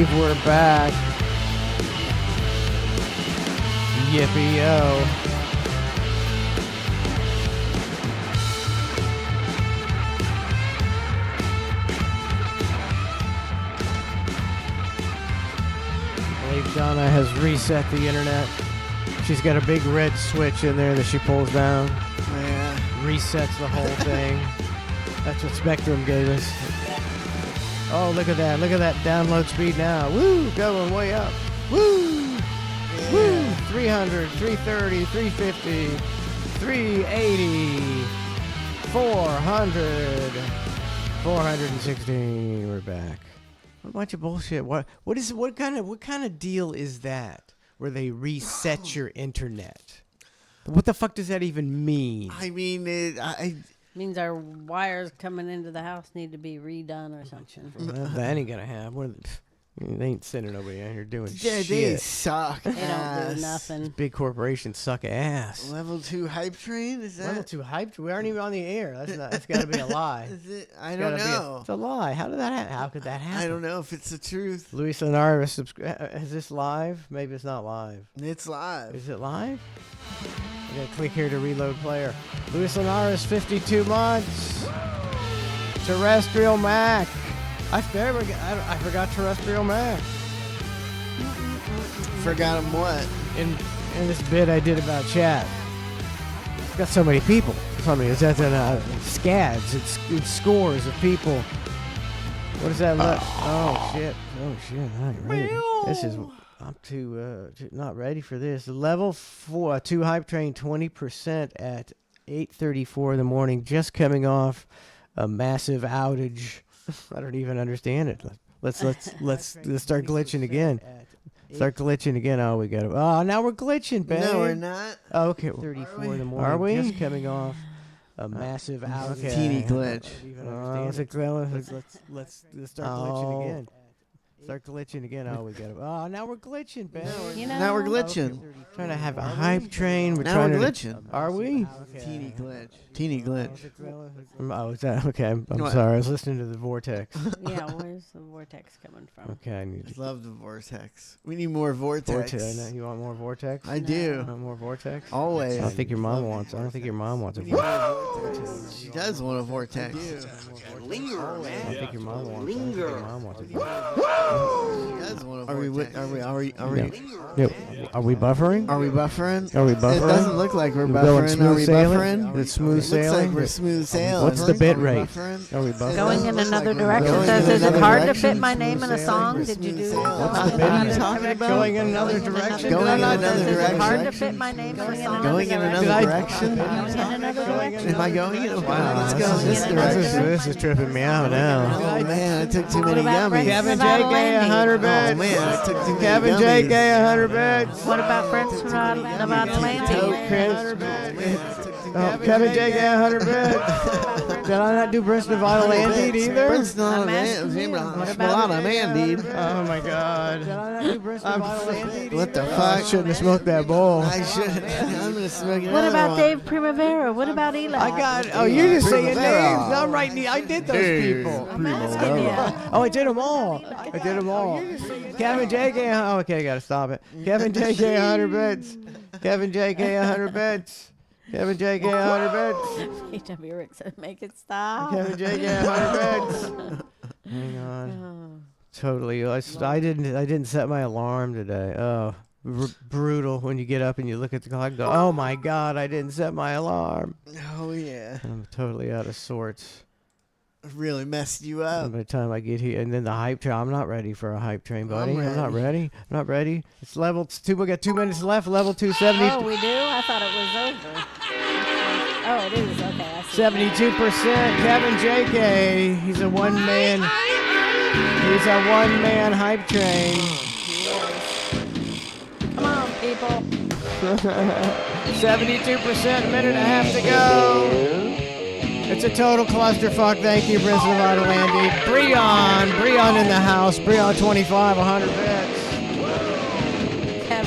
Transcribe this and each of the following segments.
believe we're back. Yippee-yo. I believe Donna has reset the internet. She's got a big red switch in there that she pulls down. Yeah. Resets the whole thing. That's what Spectrum gave us. Oh, look at that. Look at that download speed now. Woo! Going way up. Woo! Yeah. Woo! 300, 330, 350, 380, 400, 416. We're back. What a bunch of bullshit. What kind of deal is that where they reset your internet? What the fuck does that even mean? I mean, Means our wires coming into the house need to be redone or something. Well, that ain't gonna happen. They ain't sending nobody out here doing shit. They suck. They don't do nothing. Big corporations suck ass. Level 2 hype train? Is that? Level 2 hyped? We aren't even on the air. That's got to be a lie. Is it? I don't know. It's a lie. How did that happen? How could that happen? I don't know if it's the truth. Luis Leonardo, is this live? Maybe it's not live. It's live. Is it live? I'm going to click here to reload player. Luis Leonardo is 52 months. Terrestrial Mac. I forgot Terrestrial Mac. Forgot him what? In this bit I did about chat. It's got so many people. I mean, it's scads. It's scores of people. What is that? Oh shit! I ain't ready. I'm too not ready for this. Level 4, 2 hype train, 20% at 8:34 in the morning. Just coming off a massive outage. I don't even understand it. Let's start glitching again. Start glitching again. Oh, we got it. Oh, now we're glitching, babe. No, we're not. Oh, okay. 34 in the morning. Are we? Just coming off a massive outage. Okay. Teeny glitch. Let's start glitching again. Start glitching again. Oh, we got it. Oh, now we're glitching, Ben. Now we're glitching. Trying to have a hype train. Now we're glitching. Are we? Teeny glitch. Teeny glitch. Oh, is that okay? I'm sorry. I was listening to the vortex. Yeah, where's the vortex coming from? Okay, I need to. Love the vortex. We need more vortex. You want more vortex? I do. You want more vortex? Always. I don't think your mom wants. I don't think your mom wants a We need vortex. more vortex. She does want a vortex. Linger, I don't man. think your mom wants. I don't think your mom wants a vortex. She does want a vortex. Are we buffering? Are we buffering? Are we It buffering? doesn't look like we're We're going buffering. Are smooth we sailing? buffering? It's smooth Looks like sailing. we're smooth sailing. What's the bit Are we rate? buffering? Are we buffering? Going in another like we're direction. going Says, in is it another hard to direction? fit my name in a song? Did you do? What's the bit are you talking about? Going in another direction? Going in another Is it hard to direction? fit my name in a song? Going in another Did I- direction? Going in another direction. Am I going in? Wow, Let's go in this direction. This is tripping me out now. Oh man, I took too many about gummies. Kevin Kevin J. Gay, 100 Oh bits. man, I took too many Kevin J. gummies. Gay, 100 bits. What about Friends from Nevada Kevin J. Gay, 100 bits. Did I not do Prince Nevada Landed either? Prince I'm asking you. Nevada man, dude. Oh my god. Did I not do Prince Nevada Landed? What the I fuck? shouldn't have smoked that bowl. I should. I'm gonna smoke What another about one. Dave Primavera? What about Eli? I got. Oh, you're just saying names. Primavera. I'm right. I did those people. I'm asking you. Oh, I did them all. I did them all. Kevin J. K. Oh, okay, gotta stop it. Kevin J. K. 100 bits. Kevin J. K. 100 bits. Kevin J. K. 100 bits. H.W. Rick said, make it stop. Kevin J. K. 100 bits. Hang on. Totally. I didn't set my alarm today. Oh, brutal when you get up and you look at the clock and go, oh my god, I didn't set my alarm. Oh yeah, I'm totally out of sorts. really messed you up. By the time I get here, and then the hype train, I'm not ready for a hype train, buddy. I'm not ready. I'm not ready. It's level 2. We got 2 minutes left. Level 270. Oh, we do? I thought it was over. Oh, it is. Okay, I see. 72%. Kevin J.K. He's a one-man. He's a one-man hype train. Come on, people. 72%. A minute and a half to go. It's a total clusterfuck. Thank you, Prince Nevada Landy. Breon in the house. Breon 25, 100 bits.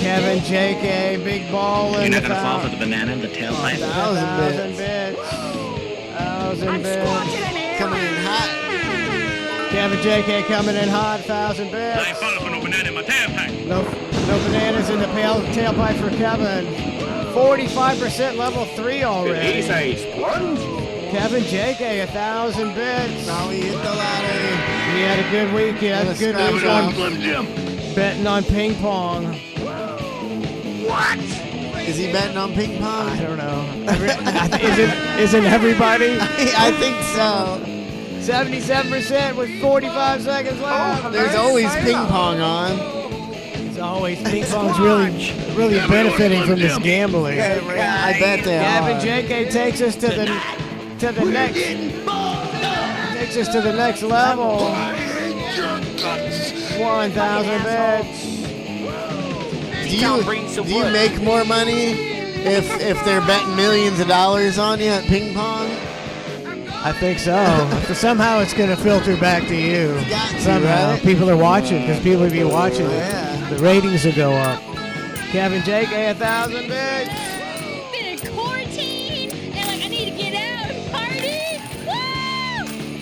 Kevin J.K. Big ball in You're the not gonna fall for house. the banana in the tailpipe? 1,000 bits. 1,000 bits. Coming in hot. Kevin JK coming in hot, 1,000 I bits. ain't falling for no banana in my tailpipe. No bananas in the tailpipe for Kevin. 45% level 3 already. He's a sponge. Kevin JK, 1,000 bits. Now he hit the lottery. He had a good week. He had a good week on Slim Jim. betting on ping pong. What? Is he betting on ping pong? I don't know. Isn't everybody? I think so. 77% with 45 seconds left. There's always ping pong on. It's always ping pong's really benefiting from this gambling. I bet they Gavin are. JK takes us to the next level. 1,000 bits. Do you make more money if they're betting millions of dollars on you at ping pong? I think so. Somehow it's going to filter back to you. got to, Somehow. right? People are watching because people will be watching it. Yeah. The ratings will go up. Kevin JK, 1,000 bits. Been in quarantine and like I need to get out and party.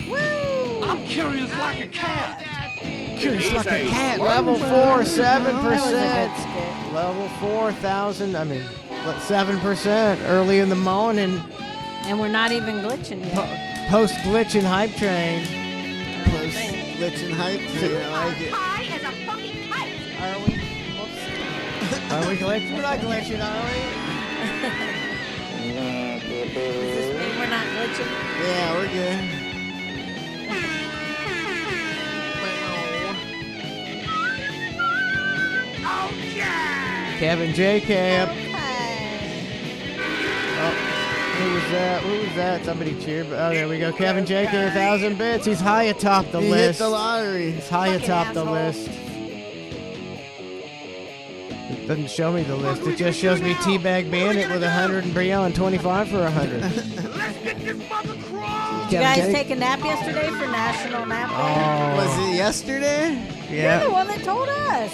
Woo! Woo! I'm curious like a cat. Curious like a cat. That Level 4, was a good 7%. skit. Level 4,000. 7% early in the morning. And we're not even glitching yet. Post glitch and hype train. Post glitch and hype. I like it. High as a fucking kite. Are we? Whoops. Are we glitching? We're not glitching, are we? Does this mean we're not glitching? Yeah, we're good. Kevin JK up. Okay. Oh, who was that? Who was that? Somebody cheered. Oh, there we go. Kevin JK, 1,000 bits. He's high atop the He hit list. the lottery. He's high atop the asshole. list. It doesn't show me the list. It just shows me Teabag Bandit with 100 and Brielle 25 for 100. Let's get this mother crossed. Did you guys take a nap yesterday for National Nap Day? Oh, Was it yesterday? You're the yeah. one that told us.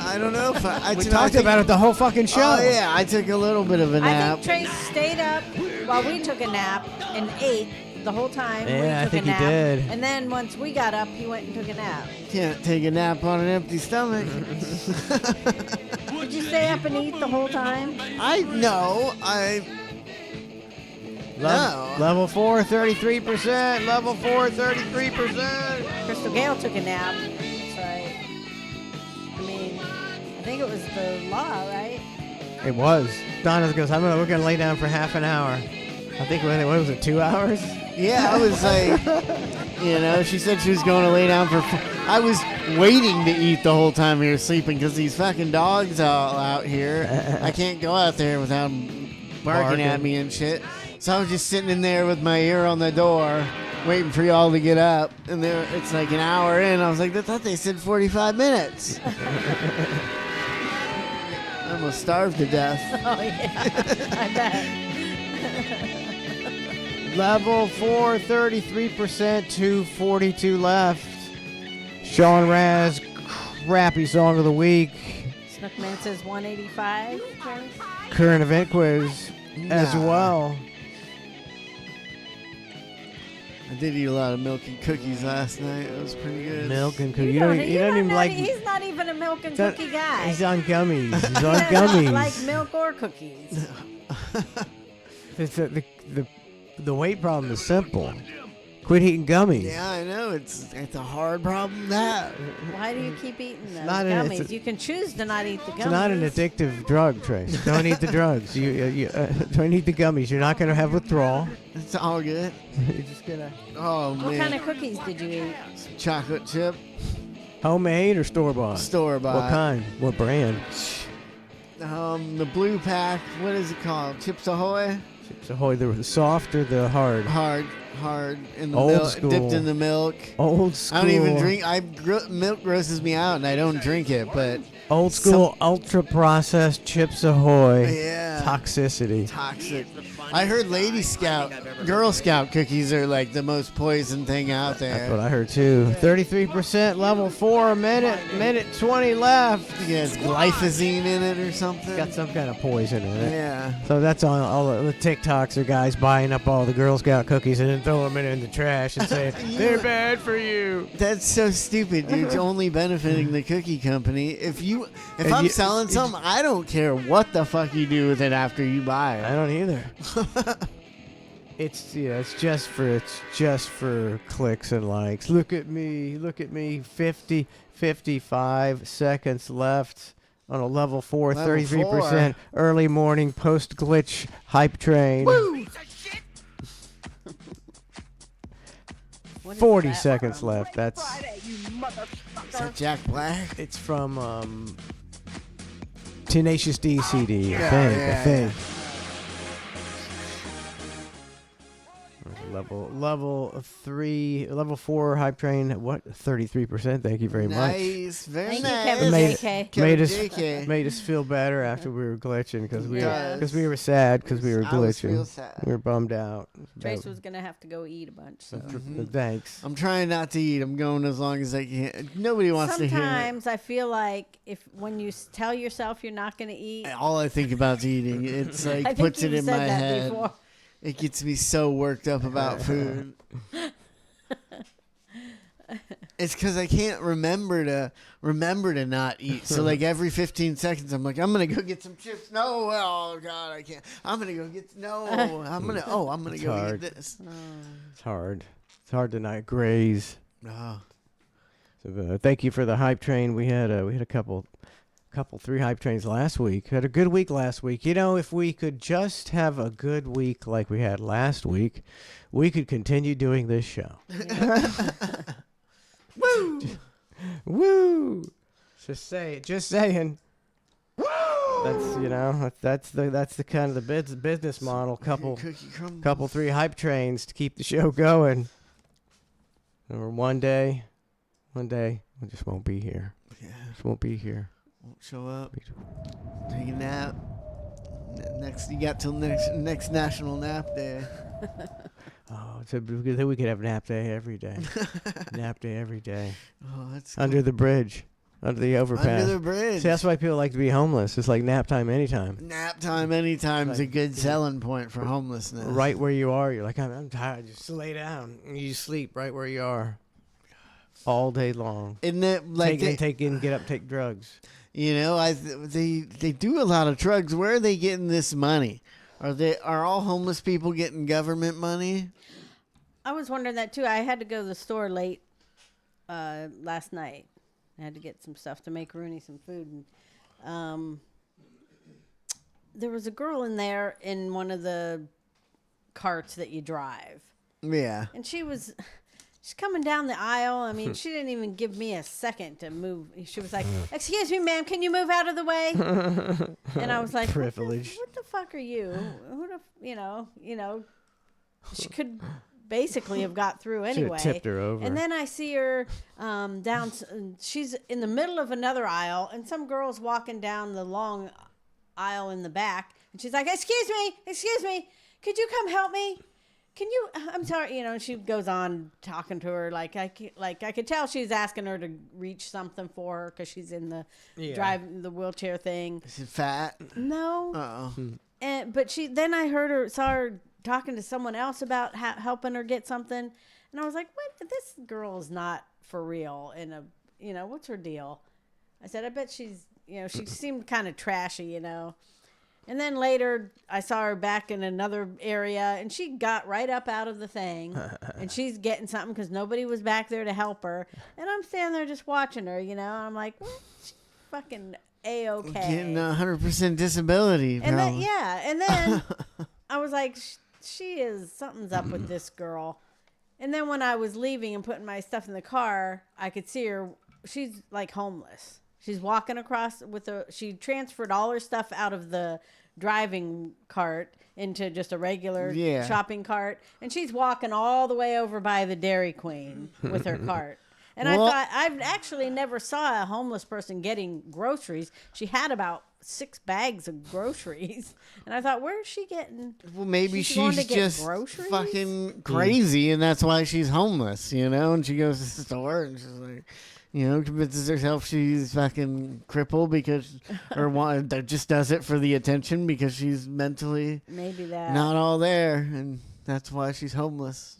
I don't know if I We talked about it the whole fucking show. Oh yeah, I took a little bit of a I nap. think Trace stayed up while we took a nap and ate the whole time. Yeah, we I took think a he nap. did. And then once we got up, he went and took a nap. Can't take a nap on an empty stomach. Did you stay up and eat the whole time? No. Level 4, 33%. Level 4, 33%. Crystal Gale took a nap. That's right. I mean, I think it was the law, right? It was. Donna goes, we're going to lay down for half an hour. I think, what was it, 2 hours? Yeah, I was like, she said she was going to lay down for. I was waiting to eat the whole time we were sleeping because these fucking dogs all out here. I can't go out there without them barking at me and shit. So I was just sitting in there with my ear on the door, waiting for y'all to get up. And it's like an hour in. I was like, I thought they said 45 minutes. I almost starved to death. Oh, yeah. I bet. Level 4, 33%, 242 left. Sean Raz, crappy song of the week. Snookman says 185. Trace. Current event quiz as Nah. well. I did eat a lot of milk and cookies last night. It was pretty good. Milk and cookies. You You don't even like. He's not even a milk and That- cookie guy. He's on gummies. He's He on doesn't gummies. like milk or cookies. The weight problem is simple. Quit eating gummies. Yeah, I know. It's a hard problem to have. Why do you keep eating those not an- it's gummies? a- You can choose to not eat the gummies. It's not an addictive drug, Trace. Don't eat the drugs. Don't eat the gummies. You're not going to have withdrawal. It's all good. You're just going to... Oh, What man. kind of cookies did you eat? Chocolate chip, Homemade or store-bought? store-bought. What kind? What brand? The blue pack, what is it called? Chips Ahoy? Chips Ahoy. The soft or the hard? Hard in the Old milk, school. dipped in the milk. Old school. I don't even drink. Milk grosses me out, and I don't drink it. But Old school ultra processed Chips Ahoy. yeah, Toxicity. toxic. I heard Lady Scout, Girl Scout cookies are like the most poison thing out there. That's what I heard too. 33% level 4, minute 20 left. Yeah, it's glyphosine in it or something. Got some kind of poison in it. Yeah. So that's all the TikToks are guys buying up all the Girl Scout cookies and then throwing them in the trash and saying, they're bad for you. That's so stupid, dude. It's only benefiting the cookie company. If I'm selling something, I don't care what the fuck you do with it after you buy it. I don't either. It's just for clicks and likes. Look at me. 55 seconds left on a level 4, Level 33% early morning post glitch hype train. Woo! 40 seconds left. That's Is that Jack Black? it's from Tenacious D CD. I Yeah, think. Level 4 hype train. What? 33%. Thank you very much. Nice, very Thank you, nice. Kevin Made- JK. Kevin JK. Made us feel better after we were glitching because we Yes. were sad because we were I was real glitching. sad. We were bummed out. Trace was gonna have to go eat a bunch. So. Thanks. I'm trying not to eat. I'm going as long as I can. Nobody wants to hear Sometimes I feel like when you tell yourself you're not gonna eat, it. All I think about is eating. It's I like think puts it you've in said my that head. before. It gets me so worked up about food. It's because I can't remember to not eat. So like every 15 seconds, I'm like, I'm gonna go get some chips. No, oh god, I can't. I'm gonna go get I'm gonna It's go hard. get this. It's hard. It's hard to not graze. Oh. So, thank you for the hype train. We had a couple 3 hype trains last week. Had a good week last week. You know, if we could just have a good week like we had last week, we could continue doing this show. Woo! Woo! Just saying. That's the kind of the business model. Cookie crumble. Couple 3 hype trains to keep the show going. Or one day we just won't be here. Yeah. Just won't be here. Won't show up. Take a nap. Next, you got till next National Nap Day. Oh, so then we could have nap day every day. Nap day every day. Oh, that's Under the bridge. Under the overpass. Under the bridge. See, that's why people like to be homeless. It's like nap time anytime. Nap time anytime is a good selling point for homelessness. Right where you are, you're like, I'm tired. Just lay down. And you sleep right where you are. All day long. Isn't that like get up, take drugs. you know, they do a lot of drugs. Where are they getting this money? Are all homeless people getting government money? I was wondering that too. I had to go to the store late last night. I had to get some stuff to make Rooney some food. And, there was a girl in there in one of the carts that you drive. Yeah. And she's coming down the aisle. I mean, she didn't even give me a second to move. She was like, "Excuse me, ma'am, can you move out of the way?" And I was like, Privilege. What the fuck are you? Who the, you know, she could basically have got through anyway. Should've tipped her over. And then I see her down. She's in the middle of another aisle, and some girl's walking down the long aisle in the back, and she's like, excuse me, could you come help me? Can you? I'm sorry, and she goes on talking to her like I could tell she's asking her to reach something for her because she's in the the wheelchair thing. Is it fat? No. Uh-oh. But then I saw her talking to someone else about helping her get something, and I was like, what? This girl is not for real. What's her deal? I said, I bet she's, she seemed kind of trashy, And then later, I saw her back in another area, and she got right up out of the thing, and she's getting something because nobody was back there to help her. And I'm standing there just watching her, I'm like, well, she's fucking A-okay. Getting 100% disability. And then, probably. and then I was like, something's up with this girl. And then when I was leaving and putting my stuff in the car, I could see her. She's like homeless. She's walking across she transferred all her stuff out of the driving cart into just a regular shopping cart. And she's walking all the way over by the Dairy Queen with her cart. And I thought, I've actually never saw a homeless person getting groceries. She had about 6 bags of groceries. And I thought, where is she getting? Well, maybe She's going she's to get just groceries? fucking crazy, and that's why she's homeless, you know? And she goes to the store, and she's like, you know, convinces herself she's fucking crippled because, that just does it for the attention because she's mentally Maybe that. not all there, and that's why she's homeless.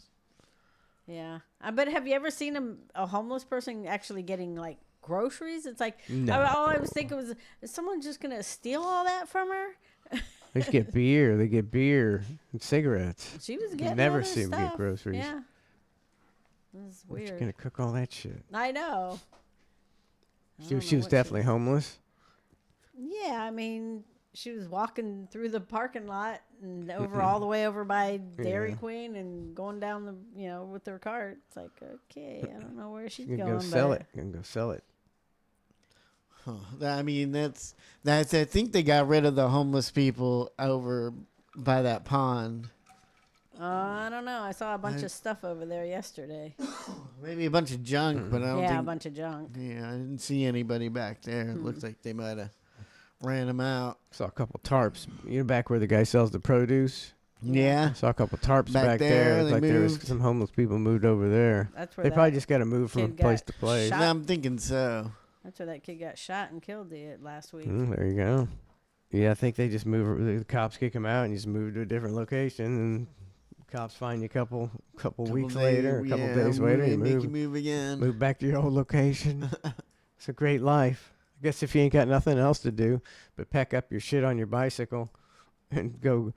Yeah. But have you ever seen a homeless person actually getting, like, groceries? It's like, No. all I was thinking was, is someone just going to steal all that from her? They just get beer. They get beer and cigarettes. She was getting never other see 'em get stuff. groceries. Yeah. It was Where's she weird. gonna cook all that shit? I know. I She don't was know what definitely homeless. Yeah, I mean, she was walking through the parking lot and over all the way over by Dairy Yeah. Queen and going down the, with her cart. It's like, okay, I don't know where she's You can going. go sell but it. You can go sell it. Huh. I mean, that's. I think they got rid of the homeless people over by that pond. I don't know. I saw a bunch of stuff over there yesterday. Maybe a bunch of junk, but I don't Yeah, think. a bunch of junk. Yeah, I didn't see anybody back there. It looked like they might have ran them out. Saw a couple tarps. You know, back where the guy sells the produce. Yeah. Saw a couple tarps Back back there, there. It's they like there was moved. some homeless people moved over there. That's where They that probably just got to move from kid place got to place. shot. I'm thinking so. That's where that kid got shot and killed last week. There you go. Yeah, I think they just move. The cops kick him out and you just move to a different location, and cops find you a couple weeks later, a couple days later, you make move, you move again. move back to your old location. It's a great life. I guess if you ain't got nothing else to do but pack up your shit on your bicycle and go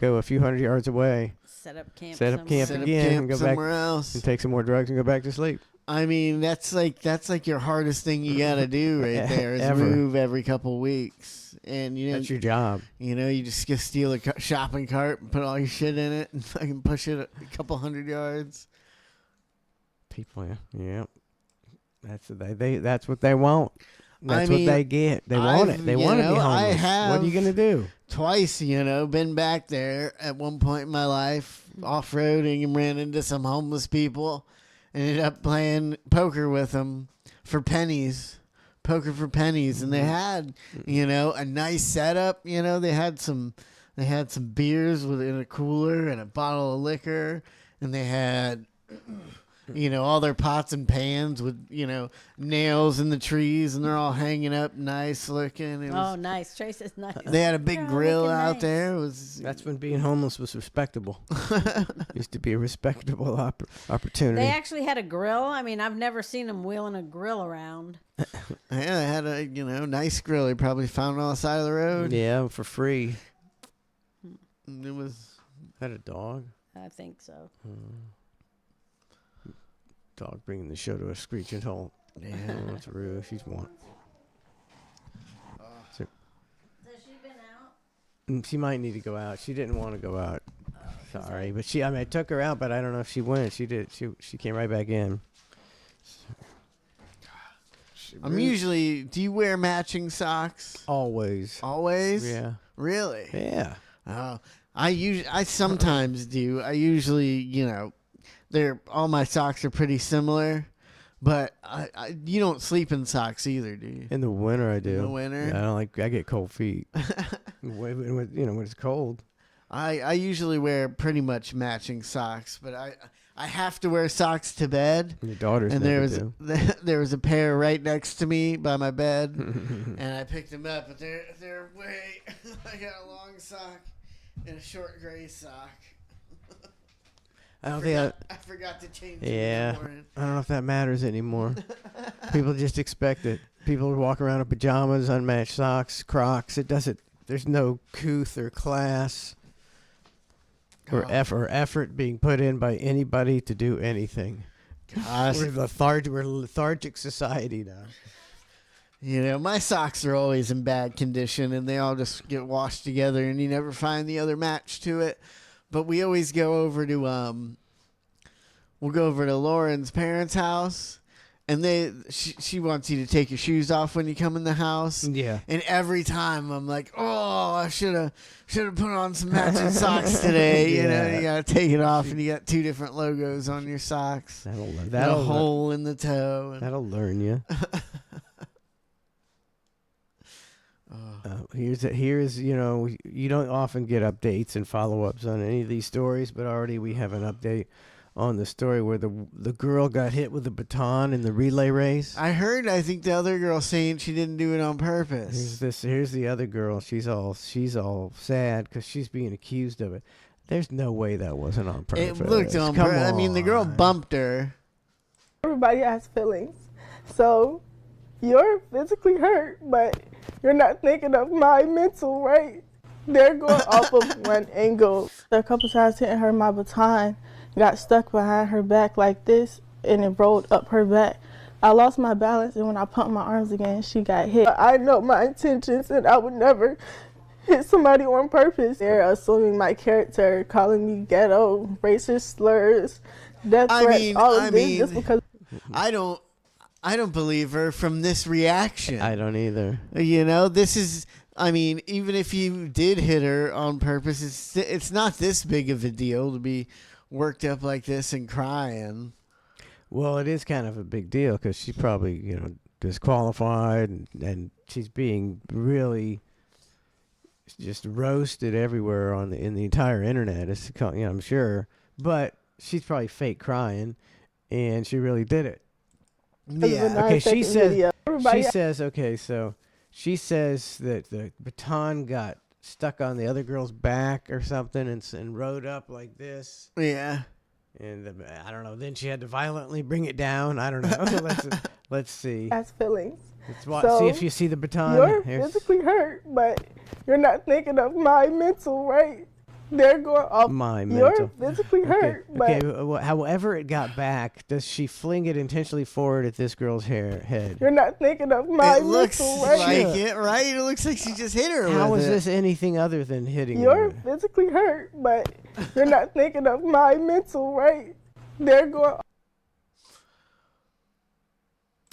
a few hundred yards away, Set up camp. set up camp Set up again, camp and go back somewhere else. and take some more drugs and go back to sleep. I mean, that's like your hardest thing you gotta do right there is Ever. move every couple weeks, and That's your job. you just go steal a shopping cart and put all your shit in it and fucking push it a couple hundred yards. People, yeah. That's what they want. That's mean, what they get. They want I've- it. They you want to be know, I homeless. What are you have- gonna do? Twice, been back there at one point in my life, off-roading, and ran into some homeless people. Ended up playing poker with them for pennies. Poker for pennies. And they had, a nice setup. They had some beers in a cooler and a bottle of liquor. And they had, all their pots and pans with, nails in the trees, and they're all hanging up nice looking. It was, Nice. Trace is nice. they had a big They're all grill looking out nice. there. It was That's when being homeless was respectable. Used to be a respectable opportunity. They actually had a grill. I mean, I've never seen them wheeling a grill around. Yeah, they had a nice grill. They probably found on the side of the road. Yeah, for free. And it was Had a dog. I think so. Dog bringing the show to a screeching halt. yeah. Oh, that's rude. She's one. Has she been out? She might need to go out. She didn't want to go out. Sorry, but I took her out, but I don't know if she went. She did. She came right back in. I'm usually. Do you wear matching socks? Always. Always. Yeah. Really? Yeah. Oh, I sometimes do. I usually, all my socks are pretty similar, but you don't sleep in socks either, do you? In the winter, I do. In the winter? Yeah, I don't like. I get cold feet. when it's cold. I usually wear pretty much matching socks, but I have to wear socks to bed. Your daughters And never there was do. there was a pair right next to me by my bed, and I picked them up, but they're way. I got a long sock and a short gray sock. I don't think. I forgot to change them Yeah. in the morning. I don't know if that matters anymore. People just expect it. People walk around in pajamas, unmatched socks, Crocs. It doesn't. There's no couth or class or effort being put in by anybody to do anything. Gosh, We're a lethargic society now. my socks are always in bad condition, and they all just get washed together, and you never find the other match to it. But we always go over to we'll go over to Lauren's parents' house, and she wants you to take your shoes off when you come in the house. Yeah. And every time I'm like, oh, I should have put on some matching socks today. Yeah. You gotta take it off, and you got 2 different logos on your socks. That'll a hole in the toe. And, That'll learn you. here's you don't often get updates and follow-ups on any of these stories, but already we have an update on the story where the girl got hit with a baton in the relay race. I think the other girl saying she didn't do it on purpose. Here's the other girl. She's all sad because she's being accused of it. There's no way that wasn't on purpose. It looked on Come purpose. I mean, the girl on. bumped her. Everybody has feelings. So you're physically hurt, but you're not thinking of my mental, right? They're going off of one angle. A couple times hitting her, my baton got stuck behind her back like this, and it rolled up her back. I lost my balance, and when I pumped my arms again, she got hit. I know my intentions, and I would never hit somebody on purpose. They're assuming my character, calling me ghetto, racist slurs, death threats, all of this just because. I don't believe her from this reaction. I don't either. This is. I mean, even if you did hit her on purpose, it's not this big of a deal to be worked up like this and crying. Well, it is kind of a big deal because she's probably disqualified and she's being really just roasted everywhere in the entire internet. It's I'm sure, but she's probably fake crying, and she really did it. Yeah. Okay. She says. Okay. So she says that the baton got stuck on the other girl's back or something and rode up like this. Yeah. And I don't know. Then she had to violently bring it down. I don't know. Let's see. Has feelings. See if you see the baton. You're physically hurt, but you're not thinking of my mental, right? They're going off. My mental. You're physically hurt, but however it got back, does she fling it intentionally forward at this girl's head? you're not thinking of my It looks mental, right? like it, right? It looks like she just hit her How with is it. this anything other than hitting You're her? physically hurt, but you're not thinking of my mental, right? They're going.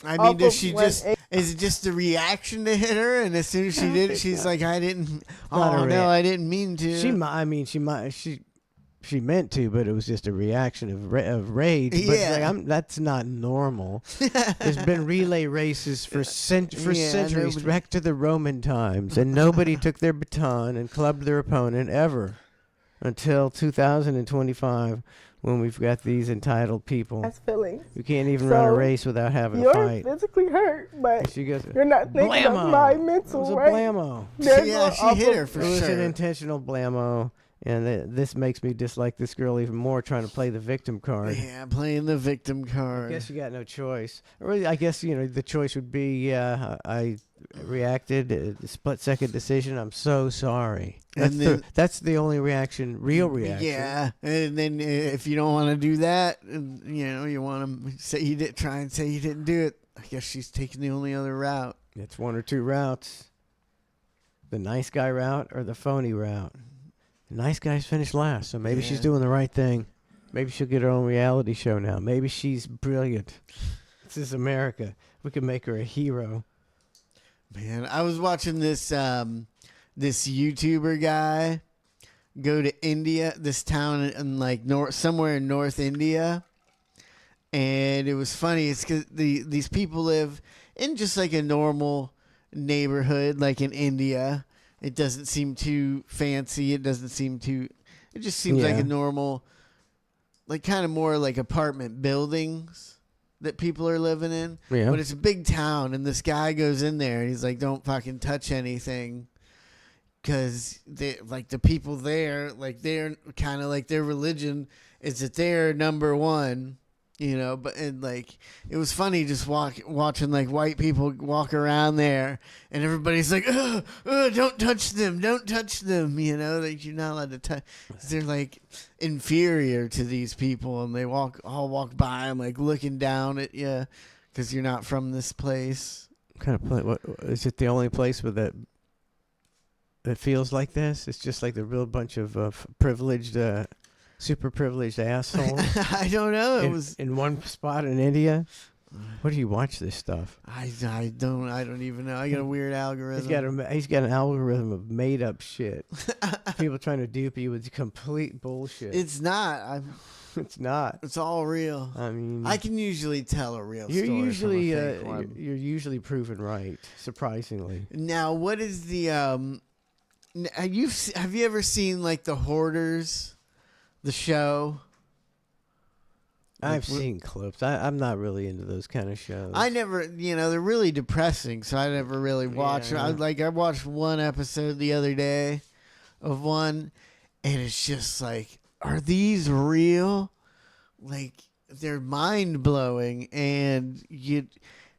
I mean, does of she one just? Is it just the reaction to hit her? And as soon as she did it, she's like, "I didn't. Not a Oh no, I didn't mean to." She meant to, but it was just a reaction of rage. But Yeah. that's not normal. There's been relay races for centuries, nobody- back to the Roman times, and nobody took their baton and clubbed their opponent ever until 2025, when we've got these entitled people. Has feelings. You can't even run a So, race without having a You're fight. physically hurt, but She goes, you're not thinking blammo. of my It was mental, a right? blammo. They're Yeah, going she off hit of- her for It was sure. an intentional blammo, and this makes me dislike this girl even more, trying to play the victim card. Yeah, playing the victim card. I guess you got no choice. Or I guess the choice would be, I reacted, a split-second decision. I'm so sorry. And then- That's the only real reaction. Yeah, and then if you don't want to do that, you want to say you did. Try and say you didn't do it. I guess she's taking the only other route. It's one or two routes: the nice guy route or the phony route. The nice guys finish last, so maybe she's Yeah. doing the right thing. Maybe she'll get her own reality show now. Maybe she's brilliant. This is America. We can make her a hero. Man, I was watching this this YouTuber guy go to India, this town in like somewhere in North India, and it was funny. It's because these people live in just like a normal neighborhood, like in India. It doesn't seem too fancy. It doesn't seem too. It just seems like Yeah. a normal, like kind of more like apartment buildings that people are living in. Yeah. But it's a big town, and this guy goes in there, and he's like, "Don't fucking touch anything," because like the people there, like they're kind of like their religion is that they're number one, But and like it was funny just watching like white people walk around there, and everybody's like, don't touch them, don't touch them," like you're not allowed to touch. They're like inferior to these people, and they all walk by them like looking down at you because you're not from this place. Kind of play. What is it? The only place where that feels like this? It's just like the real bunch of privileged, super privileged assholes. I don't know. It in, was. in one spot in India. Where do you watch this stuff? I don't even know. I got a weird algorithm. He's got an algorithm of made up shit. People trying to dupe you with complete bullshit. It's not. It's not. It's all real. I mean, I can usually tell a real you're story usually from a fake one. you're usually proven right, surprisingly. Now, what is the have you ever seen like the Hoarders, the show? I've seen clips. I'm not really into those kind of shows. I never, they're really depressing, so I never really watched them. I watched one episode the other day of one, and it's just like, are these real? Like, they're mind blowing, and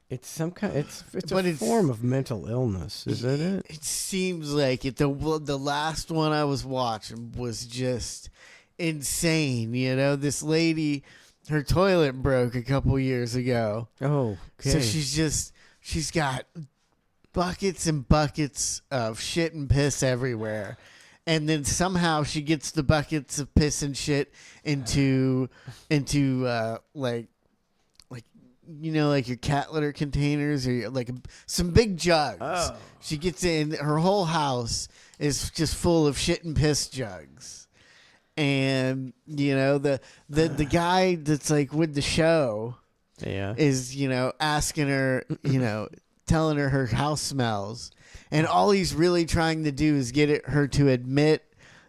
it's some kind. It's a form of mental illness, isn't it? It seems like it. The last one I was watching was just insane. This lady, her toilet broke a couple years ago. Oh, okay. So she's got buckets and buckets of shit and piss everywhere. And then somehow she gets the buckets of piss and shit into like your cat litter containers or like some big jugs. Oh. She gets in, her whole house is just full of shit and piss jugs. And the guy that's like with the show is asking her, telling her house smells. And all he's really trying to do is get her to admit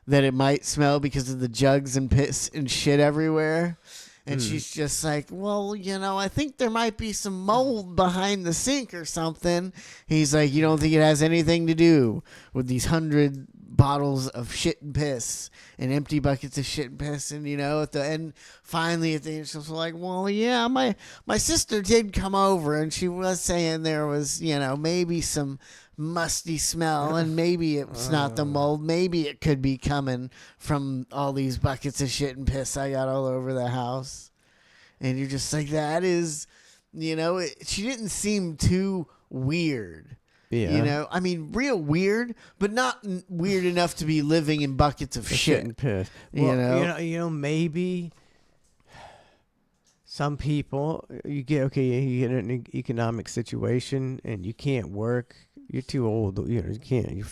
that it might smell because of the jugs and piss and shit everywhere. And she's just like, well, I think there might be some mold behind the sink or something. He's like, you don't think it has anything to do with these 100 bottles of shit and piss and empty buckets of shit and piss? And, at the end, finally at the end, she was like, well, yeah, my sister did come over and she was saying there was, maybe some musty smell, and maybe it's not the mold. Maybe it could be coming from all these buckets of shit and piss I got all over the house. And you're just like, that is, she didn't seem too weird. Yeah. I mean, real weird, but not weird enough to be living in buckets of shit and piss. Well, maybe some people you get in an economic situation and you can't work. You're too old. You can't.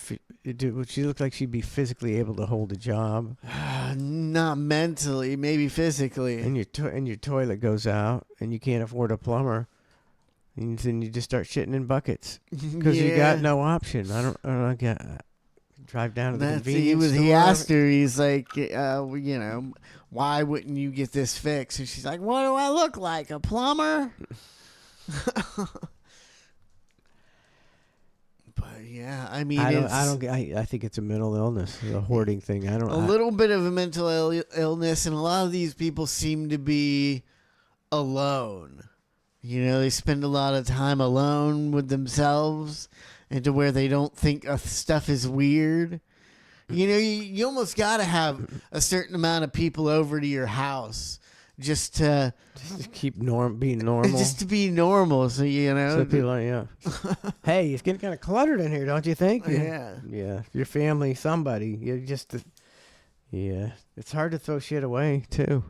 She looked like she'd be physically able to hold a job. Not mentally, maybe physically. And your toilet goes out, and you can't afford a plumber. And then you just start shitting in buckets because you got no option. I don't get. Drive down to the convenience store. He asked her. He's like, why wouldn't you get this fixed? And she's like, what do I look like, a plumber? But yeah, I mean, I think it's a mental illness, a hoarding thing. A little bit of a mental illness, and a lot of these people seem to be alone. They spend a lot of time alone with themselves, and to where they don't think stuff is weird. You almost got to have a certain amount of people over to your house just to keep being normal. Just to be normal, so So people are, hey, it's getting kind of cluttered in here, don't you think? Yeah. Yeah. Your family, somebody. You just. Yeah. It's hard to throw shit away too.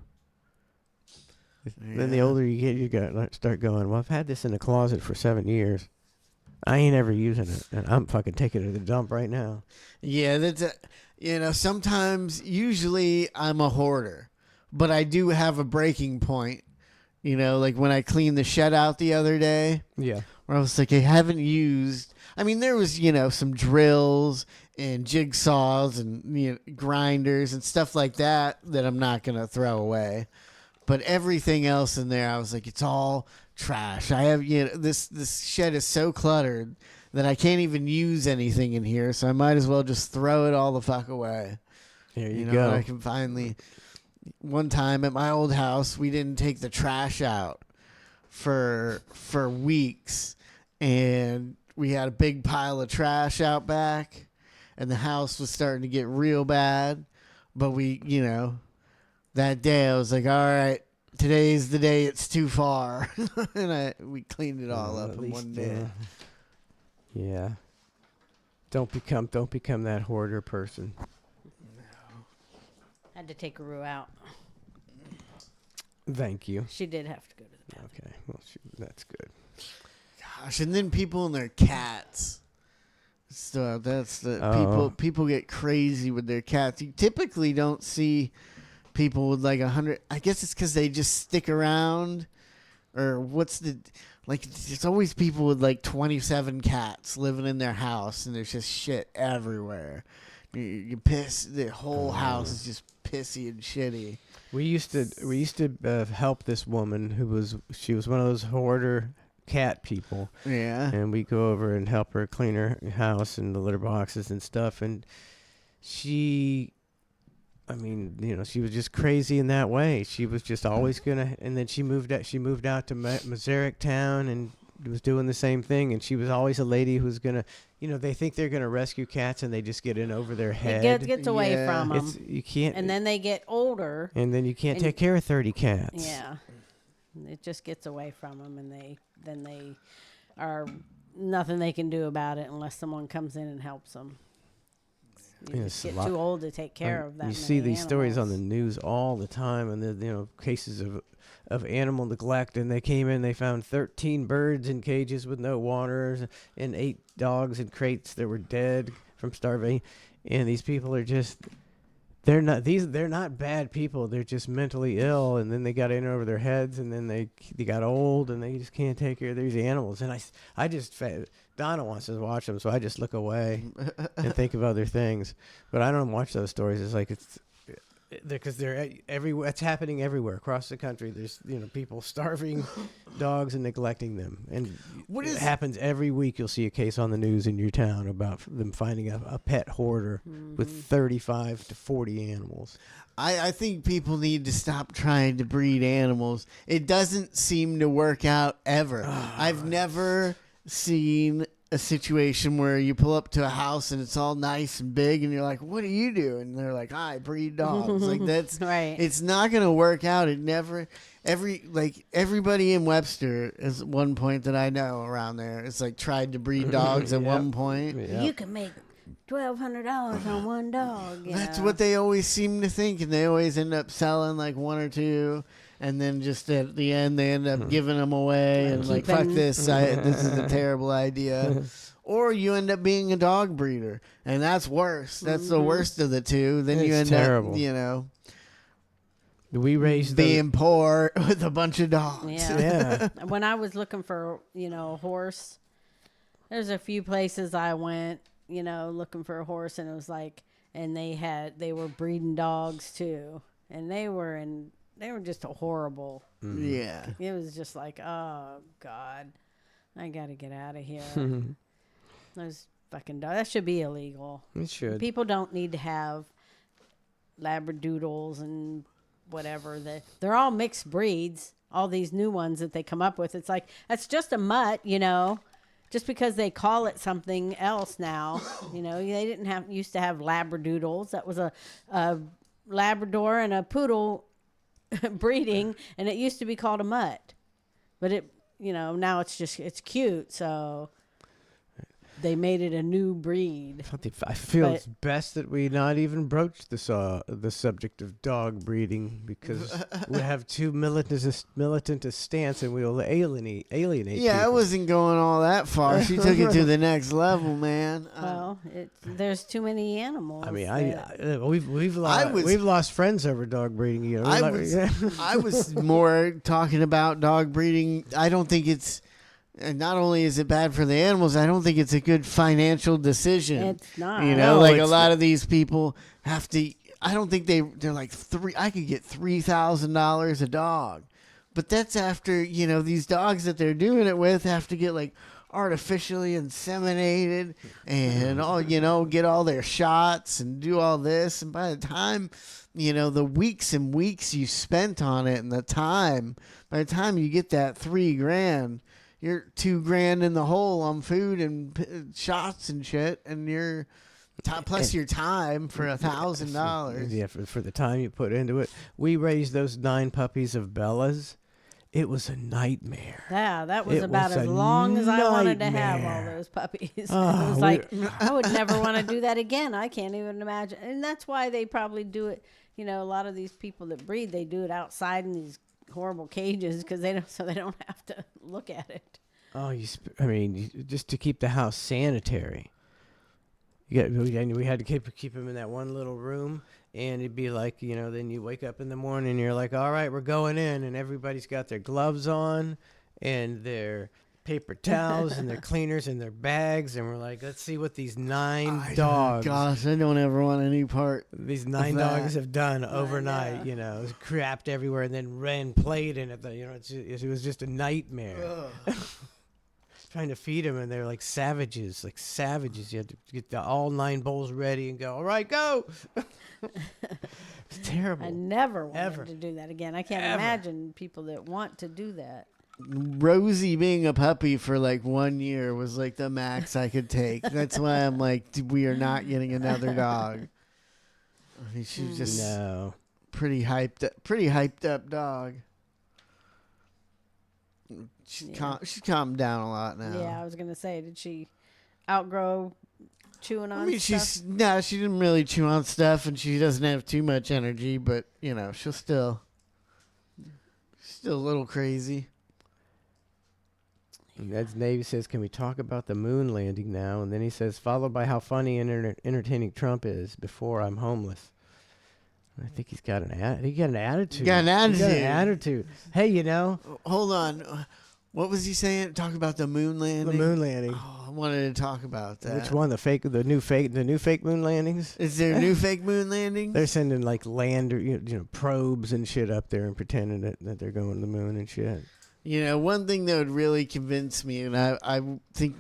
Yeah. Then the older you get, you got to start going, well, I've had this in the closet for 7 years. I ain't ever using it, and I'm fucking taking it to the dump right now. Yeah, that's sometimes, usually I'm a hoarder, but I do have a breaking point. Like when I cleaned the shed out the other day. Yeah. Where I was like, I haven't used. I mean, there was, some drills and jigsaws and grinders and stuff like that I'm not going to throw away. But everything else in there, I was like, it's all trash. I have, this shed is so cluttered that I can't even use anything in here, so I might as well just throw it all the fuck away. There you go. I can finally. One time at my old house, we didn't take the trash out for weeks, and we had a big pile of trash out back, and the house was starting to get real bad. But we, that day I was like, all right, today's the day it's too far. And we cleaned it all up in one day. Yeah. Don't become that hoarder person. Had to take Rue out. Thank you. She did have to go to the bathroom. Okay. Well, that's good. Gosh, and then people and their cats. So that's the people get crazy with their cats. You typically don't see people with like 100. I guess it's because they just stick around, or what's the like? There's always people with like 27 cats living in their house, and there's just shit everywhere. You piss. The whole house is just pissy and shitty. We used to help this woman she was one of those hoarder cat people. Yeah. And we go over and help her clean her house and the litter boxes and stuff. And she was just crazy in that way. She was just always gonna. And then she moved out to Mazarick Town and was doing the same thing. And she was always a lady who's gonna. They think they're gonna rescue cats and they just get in over their head. It gets away from them. You can't. And then they get older. And then you can't take care of 30 cats. Yeah. It just gets away from them, and they are nothing they can do about it unless someone comes in and helps them. You just get too old to take care of that. You see these stories on the news all the time, and the cases of animal neglect. And they came in, they found 13 birds in cages with no water, and 8 dogs in crates that were dead from starvation. And these people are just. They're not bad people. They're just mentally ill, and then they got in over their heads, and then they got old, and they just can't take care of these animals. And Donna wants to watch them, so I just look away and think of other things. But I don't watch those stories. It's like because they're everywhere. It's happening everywhere across the country. There's people starving dogs and neglecting them, and it happens every week. You'll see a case on the news in your town about them finding a pet hoarder with 35 to 40 animals. I think people need to stop trying to breed animals. It doesn't seem to work out ever. I've never seen a situation where you pull up to a house and it's all nice and big and you're like, what do you do? And they're like, I breed dogs. Like that's right. It's not going to work out. It never, everybody in Webster is one point that I know around there. It's like tried to breed dogs at one point. Yep. You can make $1,200 on one dog. That's what they always seem to think. And they always end up selling like 1 or 2. And then just at the end, they end up giving them away and like, fuck this. This is a terrible idea. Or you end up being a dog breeder. And that's worse. That's the worst of the two. Then you end terrible. up, We raised being poor with a bunch of dogs. Yeah. When I was looking for, a horse, there's a few places I went, looking for a horse. And it was like, and they were breeding dogs too. And they were just a horrible. Yeah. It was just like, oh, God, I got to get out of here. Those fucking dogs. That should be illegal. It should. People don't need to have Labradoodles and whatever. They're all mixed breeds, all these new ones that they come up with. It's like, that's just a mutt, just because they call it something else now. They didn't used to have Labradoodles. That was a Labrador and a poodle breeding, and it used to be called a mutt, but it now it's cute, so they made it a new breed. I feel it's best that we not even broach the subject of dog breeding, because we have too militant a stance, and we'll alienate Yeah, people. I wasn't going all that far. She took it to the next level, man. Well, there's too many animals. I mean, we've lost friends over dog breeding. I was more talking about dog breeding. I don't think it's. And not only is it bad for the animals, I don't think it's a good financial decision. It's not. A lot of these people have to. I don't think they're like I could get $3,000 a dog, but that's after these dogs that they're doing it with have to get like artificially inseminated and all get all their shots and do all this, and by the time the weeks and weeks you spent on it and by the time you get that $3,000. You're $2,000 in the hole on food and shots and shit, and you're plus your time for $1,000. Yeah, for the time you put into it. We raised those 9 puppies of Bella's. It was a nightmare. Yeah, that was about as long as I wanted to have all those puppies. It was like, I would never want to do that again. I can't even imagine. And that's why they probably do it. A lot of these people that breed, they do it outside in these horrible cages because they don't have to look at it. Oh, just to keep the house sanitary. We had to keep him in that one little room, And it'd be like, then you wake up in the morning and you're like, all right, we're going in. And everybody's got their gloves on and their paper towels and their cleaners and their bags. And we're like, let's see what these 9 dogs. Gosh, I don't ever want any part. These 9 dogs have done overnight, crapped everywhere and then ran played in it. It was just a nightmare. Trying to feed them, and they're like savages. You had to get all 9 bowls ready and go, all right, go. It's terrible. I never wanted to do that again. I can't imagine people that want to do that. Rosie being a puppy for like 1 year was like the max I could take. That's why I'm like, we are not getting another dog. I mean, she was just pretty hyped up dog. She's calmed down a lot now. Yeah, I was gonna say, did she outgrow chewing on stuff? She didn't really chew on stuff, and she doesn't have too much energy, but she's still a little crazy. Ned's Navy says, can we talk about the moon landing now? And then he says, followed by how funny and entertaining Trump is before I'm homeless. I think he's got an attitude. He got an attitude. Hey, Hold on. What was he saying? Talk about the moon landing? The moon landing. Oh, I wanted to talk about that. Which one? The new fake moon landings? Is there new fake moon landings? They're sending like lander, probes and shit up there and pretending that they're going to the moon and shit. One thing that would really convince me, and I think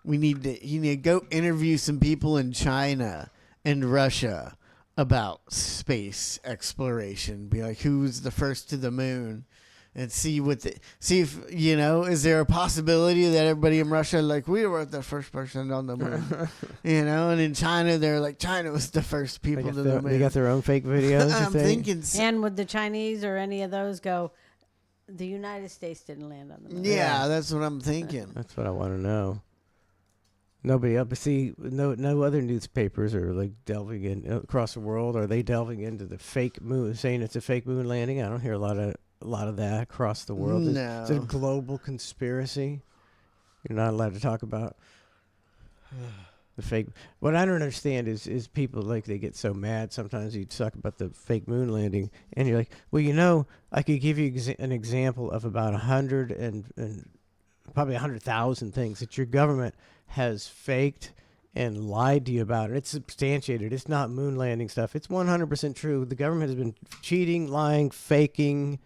you need to go interview some people in China and Russia about space exploration. Be like, who's the first to the moon? And see if, is there a possibility that everybody in Russia, like, we were the first person on the moon, and in China, they're like, China was the first people to the moon. They got their own fake videos. I'm thinking. And would the Chinese or any of those go, the United States didn't land on the moon? Yeah, that's what I'm thinking. That's what I want to know. Nobody else. See, no other newspapers are like delving in across the world. Are they delving into the fake moon, saying it's a fake moon landing? I don't hear a lot of that across the world. No. Is it a global conspiracy? You're not allowed to talk about the fake. What I don't understand is people, like, they get so mad sometimes you talk about the fake moon landing, and you're like, well, I could give you an example of about 100 and probably 100,000 things that your government has faked and lied to you about. It's substantiated. It's not moon landing stuff. It's 100% true. The government has been cheating, lying, faking,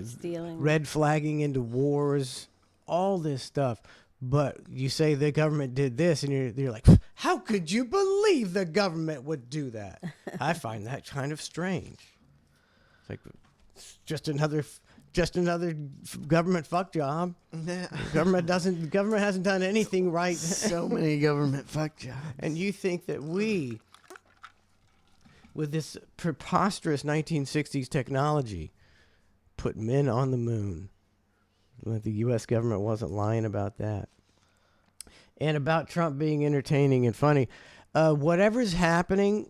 stealing, red flagging into wars, all this stuff. But you say the government did this, and you're like, how could you believe the government would do that? I find that kind of strange. It's like just another government fuck job. Government hasn't done anything right. So many government fuck jobs. And you think that we, with this preposterous 1960s technology, put men on the moon. The U.S. government wasn't lying about that. And about Trump being entertaining and funny. Whatever's happening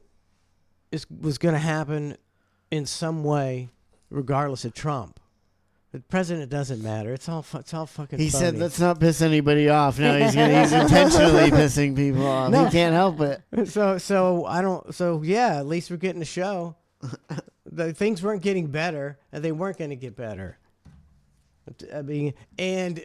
was going to happen in some way, regardless of Trump. The president doesn't matter. It's all fucking. He funny. said, "Let's not piss anybody off." Now he's intentionally pissing people off. No. He can't help it. So I don't. So yeah, at least we're getting a show. The things weren't getting better, and they weren't going to get better. I mean, and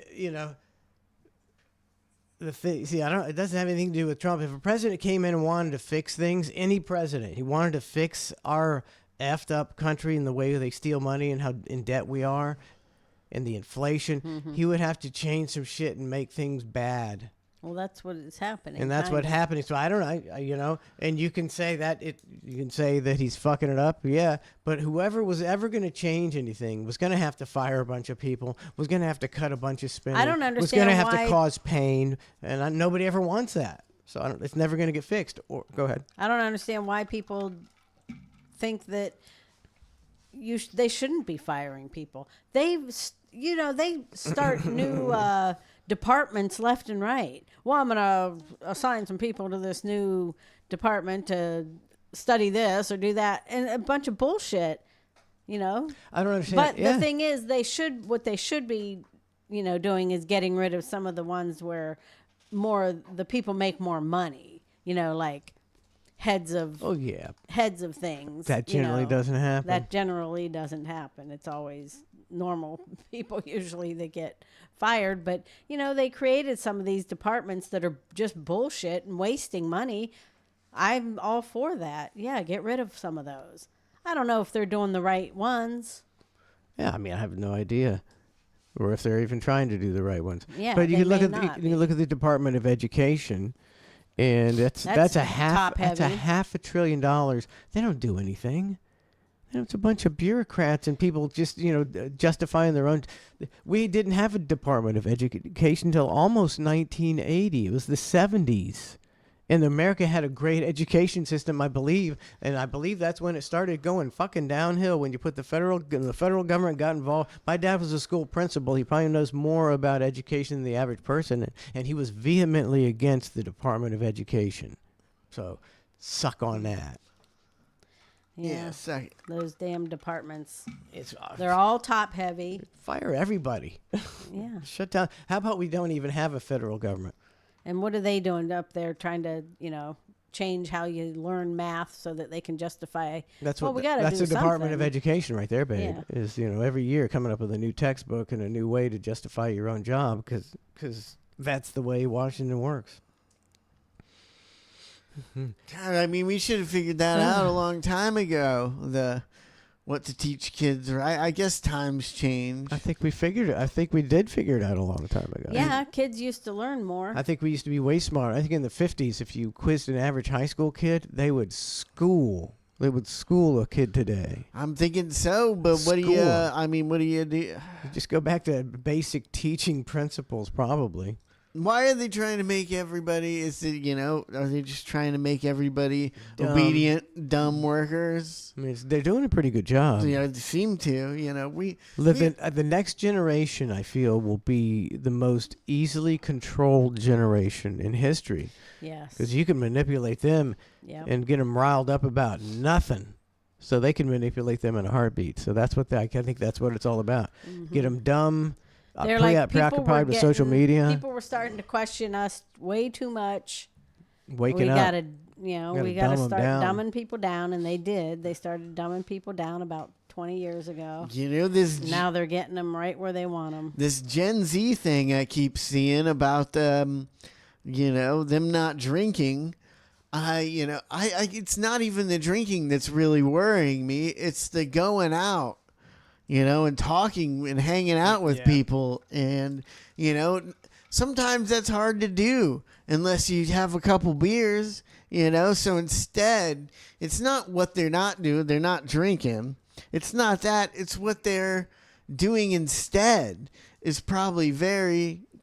the thing. See, it doesn't have anything to do with Trump. If a president came in and wanted to fix things, any president, he wanted to fix our effed up country and the way they steal money and how in debt we are and the inflation, he would have to change some shit and make things bad. Well, that's what is happening. And that's what's happening. So I don't know, and you can say that he's fucking it up. Yeah. But whoever was ever going to change anything was going to have to fire a bunch of people, was going to have to cut a bunch of spending. I don't understand was going to have to cause pain. And nobody ever wants that. So it's never going to get fixed. Or go ahead. I don't understand why people think that they shouldn't be firing people. They start new departments left and right. Well, I'm going to assign some people to this new department to study this or do that, and a bunch of bullshit. I don't understand. But the thing is, what they should be, doing is getting rid of some of the ones where the people make more money. Like heads of Oh yeah, things. that you generally know. doesn't happen. That generally doesn't happen. It's always normal people usually that get fired. But, they created some of these departments that are just bullshit and wasting money. I'm all for that. Yeah, get rid of some of those. I don't know if they're doing the right ones. Yeah, I mean, I have no idea, or if they're even trying to do the right ones. Yeah, but you they can look may at not you can look at the Department of Education, and that's a half top-heavy. $500 billion. They don't do anything. It's a bunch of bureaucrats and people just justifying their own. We didn't have a Department of Education until almost 1980. It was the 70s. And America had a great education system, I believe, and I believe that's when it started going fucking downhill. When you put the federal government got involved. My dad was a school principal. He probably knows more about education than the average person, and he was vehemently against the Department of Education. So, suck on that. Yeah, Second. those damn departments. It's They're all top heavy. fire everybody. Yeah. Shut down. How about we don't even have a federal government? And what are they doing up there trying to, change how you learn math so that they can justify, That's well, what we got to do that's the Department of something. Education right there, babe. Yeah. Is every year coming up with a new textbook and a new way to justify your own job because that's the way Washington works. God, I mean, we should have figured that out a long time ago. What to teach kids, right? I guess times change. I think we figured it. I think we did figure it out a long time ago. Yeah, kids used to learn more. I think we used to be way smarter. I think in the 50s, if you quizzed an average high school kid, they would school a kid today. I'm thinking so, but what do you do? You just go back to basic teaching principles, probably. Why are they trying to make everybody? Are they just trying to make everybody Dumb. obedient, dumb workers? I mean, they're doing a pretty good job. They seem to. The next generation, I feel, will be the most easily controlled generation in history Yes. because you can manipulate them Yep. and get them riled up about nothing, so they can manipulate them in a heartbeat. So that's what I think that's what it's all about. Get them dumb, They're like people were preoccupied with social media, People were starting to question us way too much. waking we up. gotta, Gotta we gotta dumb 'em start down. dumbing people down, and they did. They started dumbing people down about 20 years ago. This Now they're getting them right where they want them. this Gen Z thing I keep seeing about them not drinking. It's not even the drinking that's really worrying me. It's the going out, and talking and hanging out with people. And, sometimes that's hard to do unless you have a couple beers, So instead, it's not what they're not doing. They're not drinking. It's not that. It's what they're doing instead is probably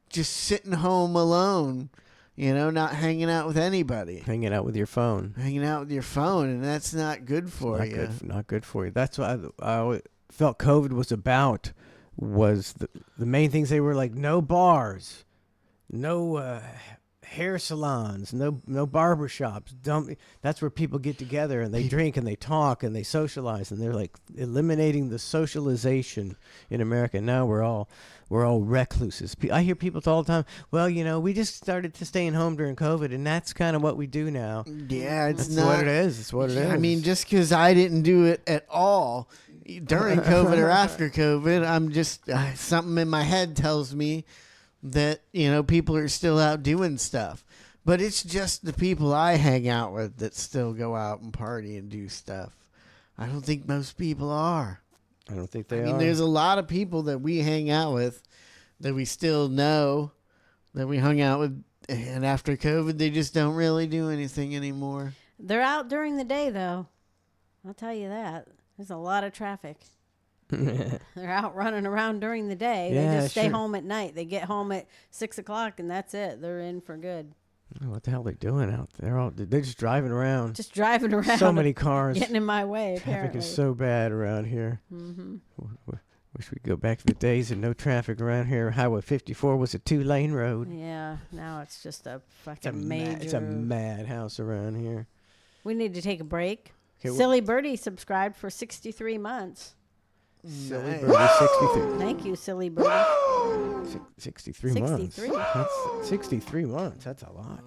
just sitting home alone. Not hanging out with anybody. Hanging out with your phone. Hanging out with your phone, and that's not good for you. Not good for you. That's what I always felt COVID was about. Was the main things they were like no bars, no hair salons, no barber shops. That's where people get together and they drink and they talk and they socialize, and they're like eliminating the socialization in America. Now we're all recluses. I hear people all the time, well, we just started to staying home during COVID, and that's kind of what we do now. Yeah, it's That's not what it is. It's what it is. I mean, just because I didn't do it at all during COVID or after COVID, I'm just something in my head tells me that people are still out doing stuff. But it's just the people I hang out with that still go out and party and do stuff. I don't think most people are. I don't think they are. I mean, there's a lot of people that we hang out with that we still know that we hung out with, and after COVID, they just don't really do anything anymore. They're out during the day, though. I'll tell you that. There's a lot of traffic. They're out running around during the day. Yeah, they just stay sure. home at night. They get home at 6 o'clock, and that's it. They're in for good. What the hell are they doing out there? They're just driving around. Just driving around. So many cars. Getting in my way, Traffic apparently. is so bad around here. Mm-hmm. Wish we'd go back to the days of no traffic around here. Highway 54 was a 2-lane road. Yeah, now it's just a fucking major. It's a madhouse around here. We need to take a break. Okay, Silly Birdie subscribed for 63 months. Silly Nice. Birdie 63. Thank you, Silly Birdie. 63 months. 63. That's 63 months. That's a lot.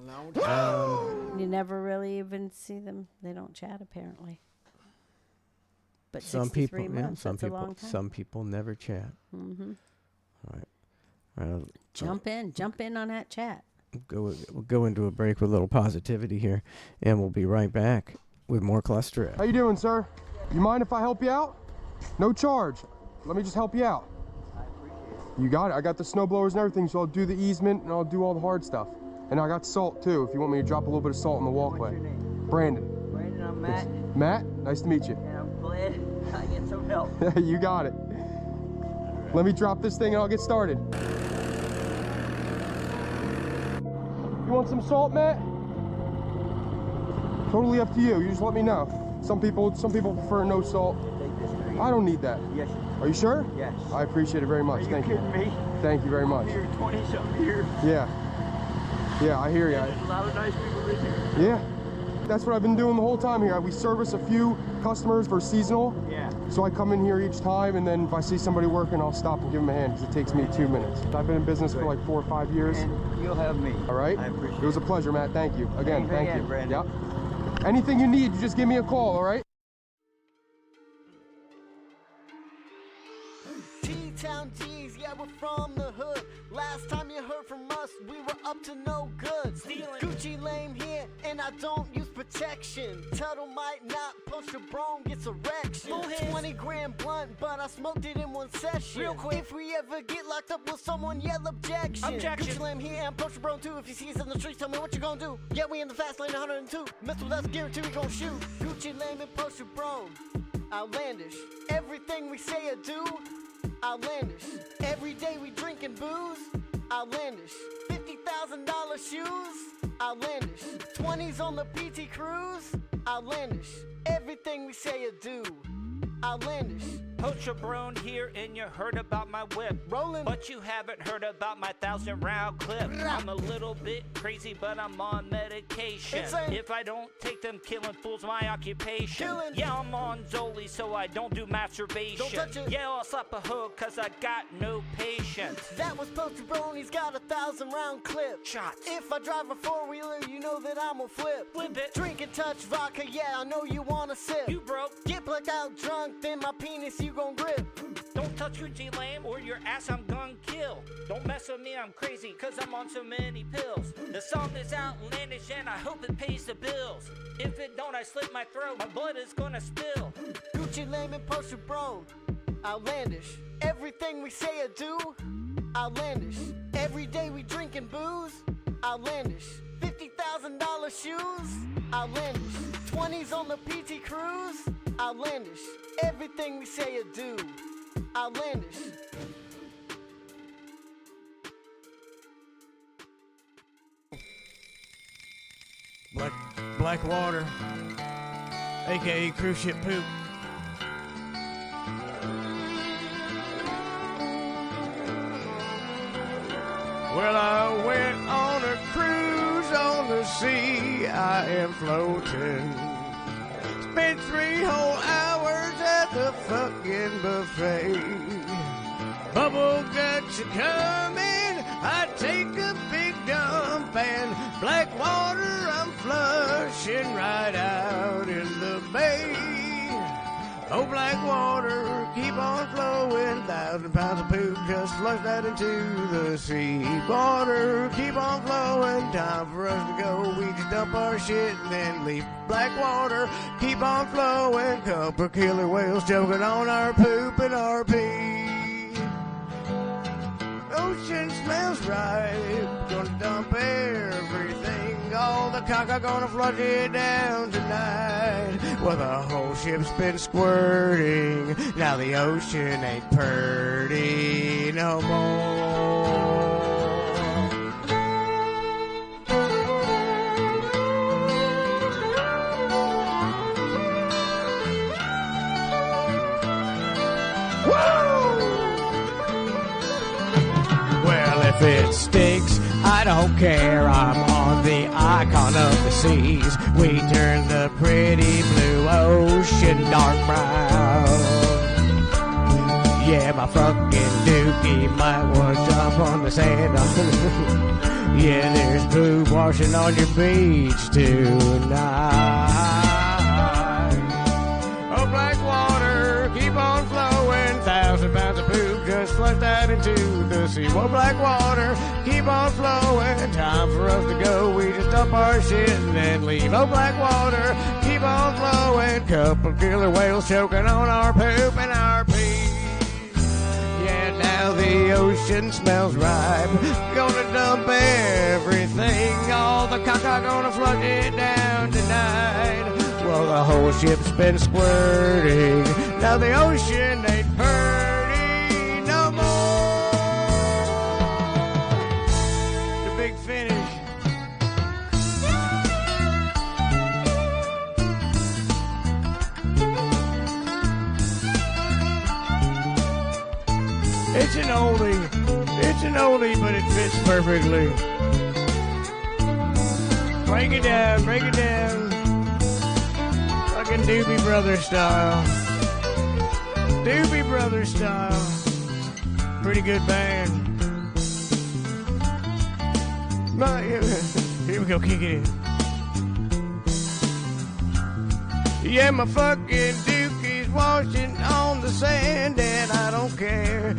You never really even see them. They don't chat apparently. But Some 63 people, months, that's a long time. some people never chat. Mm-hmm. All right. Jump in on that chat. We'll go into a break with a little positivity here, and we'll be right back with more ClusterF. How you doing, sir? You mind if I help you out? No charge. Let me just help you out. You got it. I got the snow blowers and everything, so I'll do the easement and I'll do all the hard stuff. And I got salt too, if you want me to drop a little bit of salt in the walkway. What's your name? Brandon. Brandon, I'm Matt, Matt, nice to meet you. and I'm glad I get some help. You got it. Let me drop this thing and I'll get started. You want some salt, Matt? Totally up to you. You just let me know. Some people prefer no salt. Take this thing. I don't need that. Yes. Are you sure? Yes. I appreciate it very much. Are you Thank you. kidding me? Thank you very much. Here 20-something years. Yeah. Yeah, I hear you. There's a lot of nice people in here. Yeah. That's what I've been doing the whole time here. We service a few customers for seasonal. Yeah. So I come in here each time, and then if I see somebody working, I'll stop and give them a hand because it takes me 2 minutes. I've been in business for like 4 or 5 years. And you'll have me. All right? I appreciate it. Was a it. pleasure, Matt. Thank you. Again, thank you. Brandon. Yep. Anything you need, you just give me a call, all right? T-Town G's, yeah, we're from the hood. Last time you heard from us, we were up to no good. Stealing. Gucci lame here, and I don't use protection. Tuttle might not push your bro, gets erection. 20 grand blunt, but I smoked it in one session. Real quick, if we ever get locked up, will someone yell objection? Gucci lame here, and push your bro too. If you see us in the streets, tell me what you gonna do. Yeah, we in the fast lane 102. Mess with us, guarantee we gon' shoot. Gucci lame and push your bro. Outlandish. Everything we say or do. Outlandish. Every day we drinking booze. Outlandish. $50,000 shoes. Outlandish. 20s on the PT cruise. Outlandish. Everything we say or do. Outlandish. Poacher Brown here, and you heard about my whip. Rolling. But you haven't heard about my 1,000-round clip. I'm a little bit crazy, but I'm on medication. Insane. If I don't take them, killing fools my occupation. Killing. Yeah, I'm on Zoli, so I don't do masturbation. Don't touch it. Yeah, I'll slap a hook, cause I got no patience. That was Poacher Brown, he's got a 1,000-round clip. Shots. If I drive a four-wheeler, you know that I'm a flip. Flip it. Drink and touch vodka, yeah, I know you wanna sip. You broke. Get blacked out drunk, then my penis you gon' grip. Don't touch Gucci lame, or your ass I'm gon' kill. Don't mess with me, I'm crazy, cause I'm on so many pills. The song is outlandish, and I hope it pays the bills. If it don't, I slit my throat, my blood is gonna spill. Gucci lame and Poacher Brown. Outlandish. Everything we say or do. Outlandish. Every day we drinking booze. Outlandish. $50,000 shoes. Outlandish. 20s on the PT cruise. Outlandish. Everything we say or do. Outlandish. Black water, aka cruise ship poop. Well, I went on a cruise on the sea. I am floating. Spent 3 whole hours at the fucking buffet. Bubble guts are coming. I take a big dump and black water I'm flushing right out in the bay. Oh, black water, keep on flowing. 1,000 pounds of poop just flushed out into the sea. Water, keep on flowing. Time for us to go. We just dump our shit and then leave. Black water, keep on flowing. Couple killer whales choking on our poop and our pee. Ocean smells right. Gonna dump everything. All the caca gonna flush it down tonight. Well, the whole ship's been squirting. Now the ocean ain't purty no more. If it stinks, I don't care. I'm on the icon of the seas. We turn the pretty blue ocean dark brown. Yeah, my fucking dookie might want to jump on the sand. Yeah, there's poop washing on your beach tonight. Oh, black water, keep on flowing. 1,000 pounds of poop just flushed out into the sea. Oh, black water, keep on flowing. Time for us to go. We just dump our shit and then leave. Oh, black water, keep on flowing. Couple killer whales choking on our poop and our pee. Yeah, now the ocean smells ripe. Gonna dump everything. All the caca gonna flush it down tonight. Well, the whole ship's been squirting. Now the ocean ain't pretty no more. The big finish. It's an oldie, but it fits perfectly. Break it down. Fucking Doobie Brothers style. Pretty good band. Here we go, kick it in. Yeah, my fucking dookie's washing on the sand, and I don't care.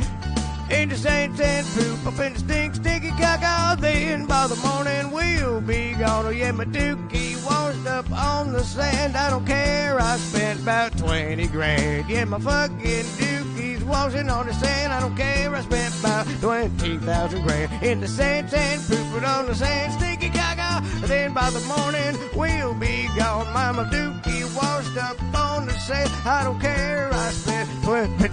In the sand poop up in the stinky caca. Then by the morning we'll be gone. Oh yeah, my dookie washed up on the sand. I don't care. I spent about 20 grand. Yeah, my fucking dookie's washing on the sand. I don't care. I spent about 20,000 grand in the sand pooping on the sand, stinky caca. Then by the morning we'll be gone. My dookie washed up on the sand. I don't care. I spent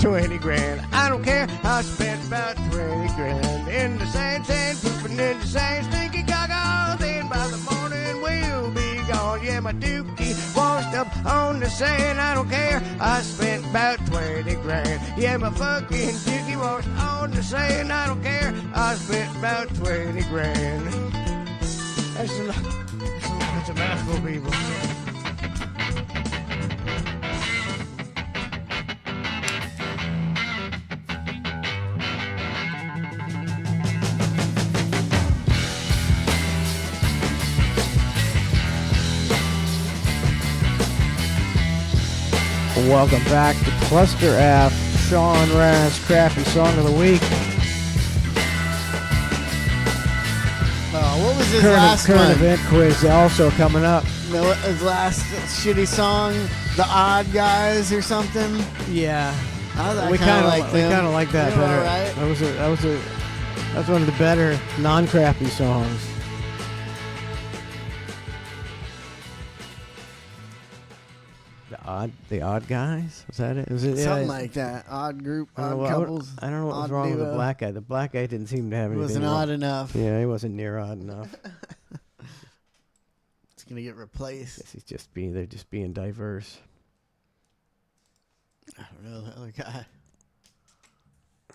20 grand. I don't care. I spent about 20 grand in the sand, pooping in the sand, stinky caca. Then by the morning we'll be gone. Yeah, my dookie washed up on the sand. I don't care. I spent about 20 grand. Yeah, my fucking dookie washed on the sand. I don't care. I spent about 20 grand. That's a mouthful, people. Welcome back to ClusterF, Sean Raz Crappy Song of the Week. What was his Current last one? event quiz also coming up. No, his last shitty song, The Odd Guys or something. Yeah, We kind of like that They were better. all right. That's one of the better non-crappy songs. The Odd Guys? Was that it? Was it Something like that. Odd group, odd couples. I don't know what was odd wrong with the duo. black guy. The black guy didn't seem to have It anything. wasn't wrong. odd enough. Yeah, he wasn't near odd enough. It's gonna get replaced. Guess they're just being diverse. I don't know the other guy.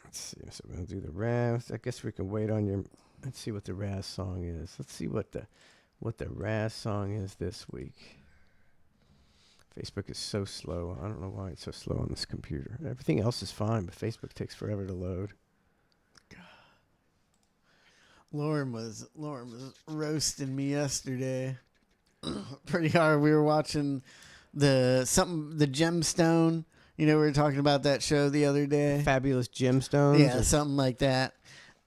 Let's see. So we'll do the Raz. I guess we can wait on your. Let's see what the Raz song is. Let's see what the Raz song is this week. Facebook is so slow. I don't know why it's so slow on this computer. Everything else is fine, but Facebook takes forever to load. Lauren was roasting me yesterday pretty hard. We were watching the Gemstone. You know, we were talking about that show the other day. Fabulous Gemstones. Yeah, something like that.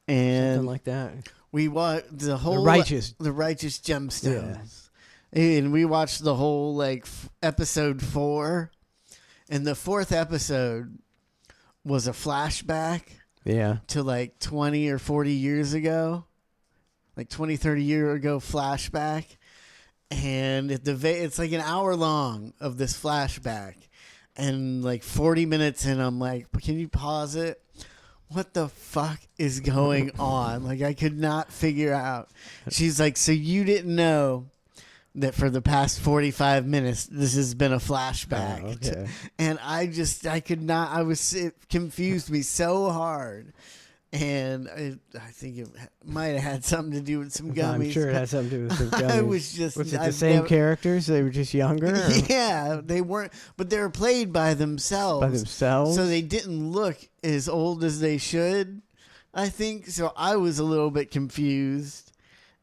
And something like that. We watched the whole the righteous Gemstones. Yeah. And we watched the whole episode 4, and the 4th episode was a flashback to 20 or 40 years ago, 20, 30 years ago flashback, and it's like an hour long of this flashback, and 40 minutes in, I'm like, can you pause it? What the fuck is going on? I could not figure out. She's like, so you didn't know that for the past 45 minutes, this has been a flashback. Oh, okay. And it confused me so hard. and I think it might have had something to do with some gummies. I'm sure it had something to do with some gummies. I was just. Was it the I've same never- characters? They were just younger? Or? Yeah, they weren't, but they were played by themselves. By themselves? So they didn't look as old as they should, I think. So I was a little bit confused,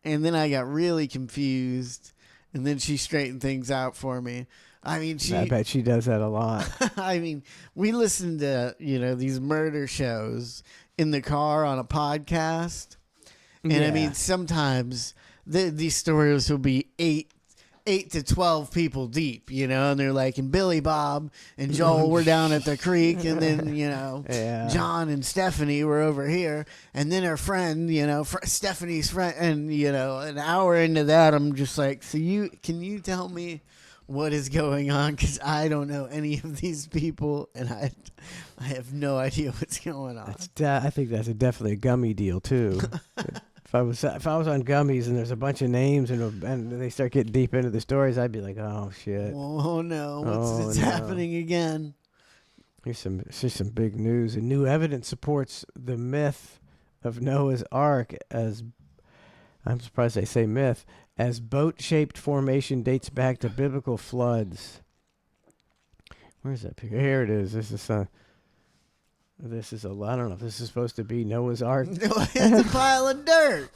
and then I got really confused, and then she straightened things out for me. I mean, I bet she does that a lot. I mean, we listened to, these murder shows in the car on a podcast. And I mean, sometimes these stories will be 8 to 12 people deep, and they're like, and Billy Bob and Joel were down at the creek, and then, Yeah. John and Stephanie were over here, and then her friend, Stephanie's friend, and, an hour into that, I'm just like, so can you tell me what is going on? Because I don't know any of these people, and I have no idea what's going on. I think that's definitely a gummy deal too. If I was on gummies and there's a bunch of names and they start getting deep into the stories, I'd be like, oh shit. Oh no, what's happening again? Here's some big news. And new evidence supports the myth of Noah's Ark as, I'm surprised they say myth, as boat-shaped formation dates back to biblical floods. Where's that picture? Here it is. This is I don't know if this is supposed to be Noah's Ark. No, it's a pile of dirt.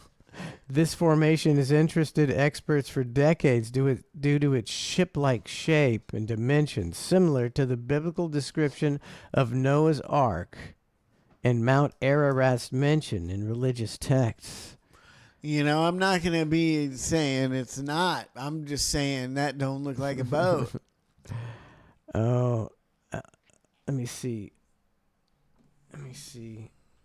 This formation has interested experts for decades due to its ship-like shape and dimensions, similar to the biblical description of Noah's Ark and Mount Ararat's mention in religious texts. I'm not going to be saying it's not. I'm just saying that don't look like a boat. Oh, let me see.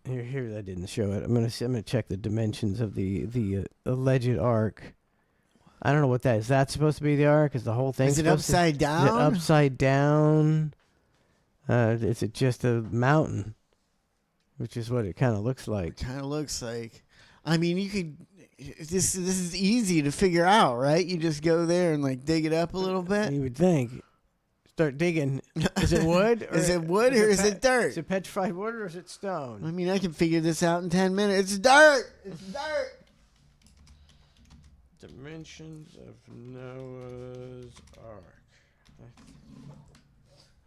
Here, I didn't show it. I'm gonna check the dimensions of the alleged ark. I don't know what that is. Is that supposed to be the ark? Is the whole thing? Is it upside down? Is it upside down? Is it just a mountain? Which is what it kind of looks like. Kind of looks like. I mean, you could. This is easy to figure out, right? You just go there and dig it up a little bit. You would think. Start digging. Is it wood? Is it wood or is it dirt? Is it petrified wood or is it stone? I mean, I can figure this out in 10 minutes. It's dirt. It's dirt. Dimensions of Noah's Ark.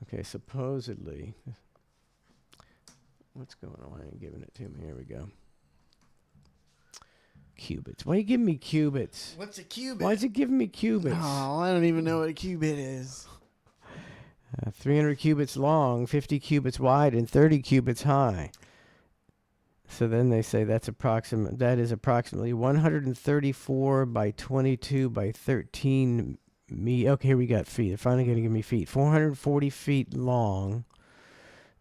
Okay, supposedly. What's going on? I ain't giving it to me. Here we go. Cubits. Why are you giving me cubits? What's a cubit? Why is it giving me cubits? Oh, I don't even know what a cubit is. 300 cubits long, 50 cubits wide, and 30 cubits high. So then they say that is approximately 134 by 22 by 13 okay, here we got feet. They're finally going to give me feet. 440 feet long.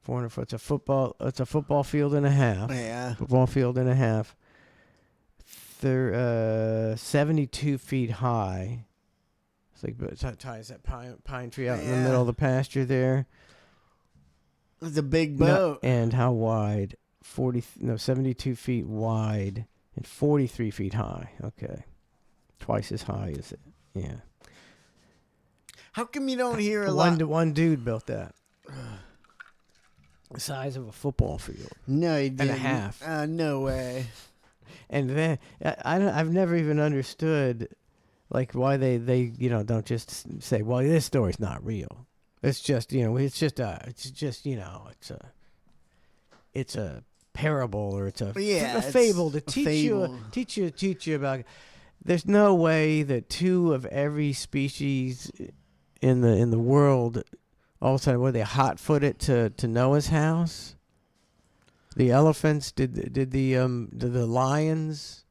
400 foot. It's a football field and a half. Yeah. Football field and a half. 72 feet high. It's like it ties that pine tree out in the middle of the pasture there. It's a big boat. And how wide? 72 feet wide and 43 feet high. Okay. Twice as high as it. Yeah. How come you don't hear a lot? One dude built that. The size of a football field. No, he didn't. And a half. No way. And then I've never even understood why they don't just say, well, this story's not real. It's just it's a parable or it's a fable to teach you about. There's no way that two of every species in the world all of a sudden were they hot-foot it to Noah's house. The elephants did the lions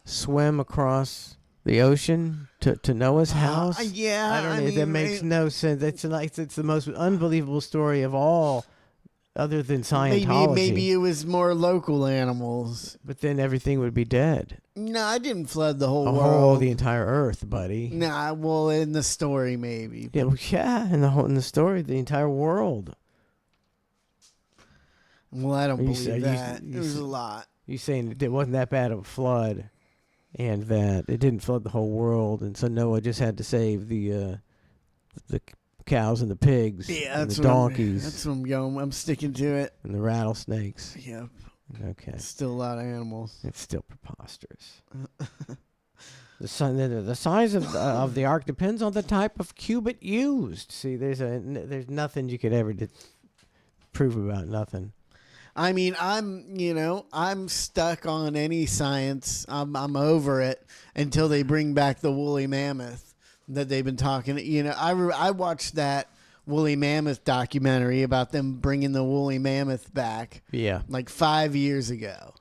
swim across the ocean to Noah's house? Yeah, I don't know. That makes no sense. It's the most unbelievable story of all, other than Scientology. Maybe it was more local animals. But then everything would be dead. No, I didn't flood the whole world. The entire Earth, buddy. Nah, well, in the story, maybe. Yeah, in the story, the entire world. Well, I don't believe that. It was a lot. You saying it wasn't that bad of a flood, and that it didn't flood the whole world, and so Noah just had to save the cows and the pigs, and the donkeys. That's what I'm going. I'm sticking to it. And the rattlesnakes. Yep. Okay. Still a lot of animals. It's still preposterous. The size of the ark depends on the type of cubit used. See, there's nothing you could ever prove about nothing. I mean, I'm stuck on any science. I'm over it until they bring back the woolly mammoth that they've been talking. I watched that woolly mammoth documentary about them bringing the woolly mammoth back. Yeah. Like 5 years ago.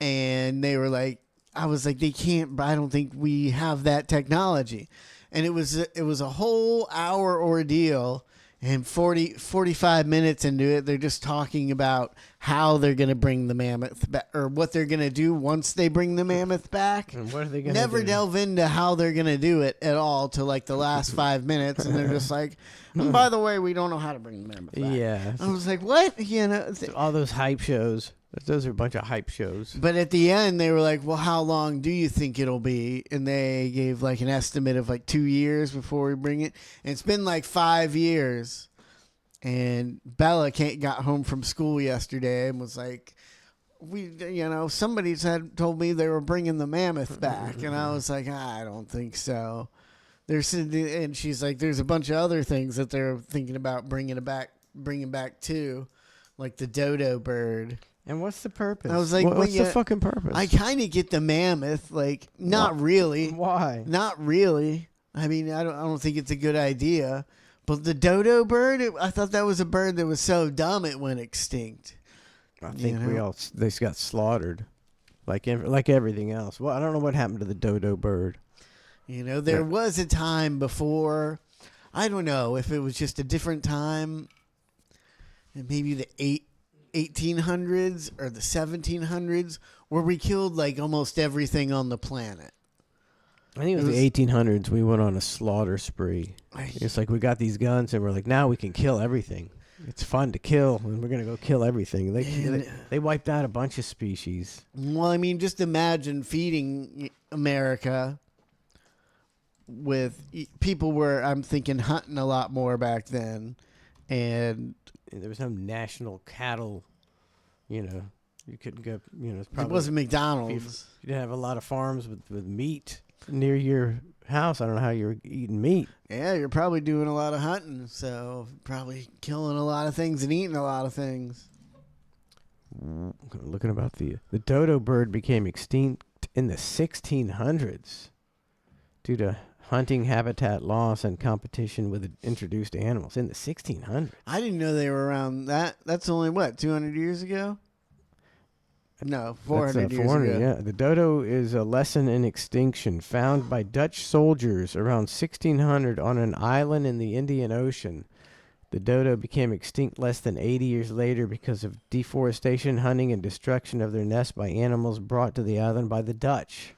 And they were like, I was like, they can't, I don't think we have that technology. And it was a whole hour ordeal, and 45 minutes into it, they're just talking about how they're going to bring the mammoth back, or what they're going to do once they bring the mammoth back. And what are they going to Never do? delve into how they're going to do it at all till like the last 5 minutes. And they're just like, and by the way, we don't know how to bring the mammoth back. Yeah. I was like, what? All those hype shows. Those are a bunch of hype shows. But at the end, they were like, well, how long do you think it'll be? And they gave like an estimate of like 2 years before we bring it. And it's been like 5 years. And Bella got home from school yesterday and was like, somebody told me they were bringing the mammoth back. And I was like, I don't think so. And she's like, there's a bunch of other things that they're thinking about bringing back too, like the dodo bird. And what's the purpose? I was like, what's the fucking purpose? I kind of get the mammoth, like not really. Why? Not really. I mean, I don't think it's a good idea. But the dodo bird, I thought that was a bird that was so dumb it went extinct. I think they got slaughtered, like everything else. Well, I don't know what happened to the dodo bird. There was a time before. I don't know if it was just a different time. Maybe the 1800s or the 1700s, where we killed like almost everything on the planet. I think it was the 1800s. We went on a slaughter spree. It's like we got these guns and we're like, now we can kill everything. It's fun to kill, and we're gonna go kill everything. They wiped out a bunch of species. Well, I mean, just imagine feeding America with people were, I'm thinking, hunting a lot more back then, and there was no national cattle. You couldn't go. It wasn't McDonald's. You didn't have a lot of farms with meat near your house. I don't know how you were eating meat. Yeah, you're probably doing a lot of hunting, so probably killing a lot of things and eating a lot of things. Looking about the dodo bird became extinct in the 1600s due to hunting habitat loss and competition with introduced animals in the 1600s. I didn't know they were around that. That's only, 200 years ago? No, 400 years ago. Yeah. The dodo is a lesson in extinction found by Dutch soldiers around 1600 on an island in the Indian Ocean. The dodo became extinct less than 80 years later because of deforestation, hunting, and destruction of their nests by animals brought to the island by the Dutch.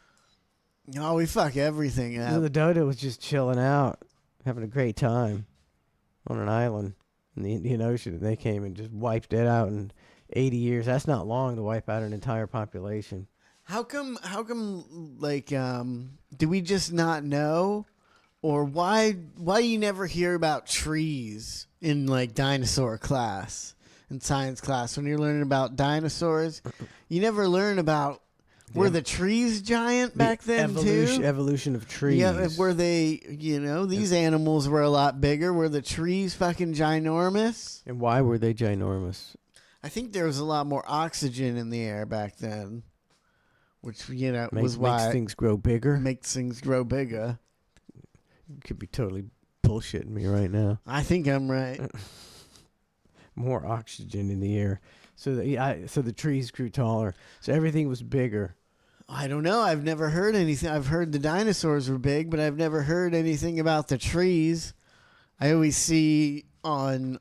Oh, we fuck everything up. So the dodo was just chilling out, having a great time on an island in the Indian Ocean, and they came and just wiped it out in 80 years. That's not long to wipe out an entire population. How come, like, do we just not know? Or why do you never hear about trees in, like, dinosaur class, in science class? When you're learning about dinosaurs, you never learn about, were the trees giant back then, too? Evolution of trees. Yeah, were they, these animals were a lot bigger. Were the trees fucking ginormous? And why were they ginormous? I think there was a lot more oxygen in the air back then, which, was why... Makes things grow bigger? Makes things grow bigger. You could be totally bullshitting me right now. I think I'm right. More oxygen in the air. So the trees grew taller. So everything was bigger. I don't know. I've never heard anything. I've heard the dinosaurs were big, but I've never heard anything about the trees. I always see on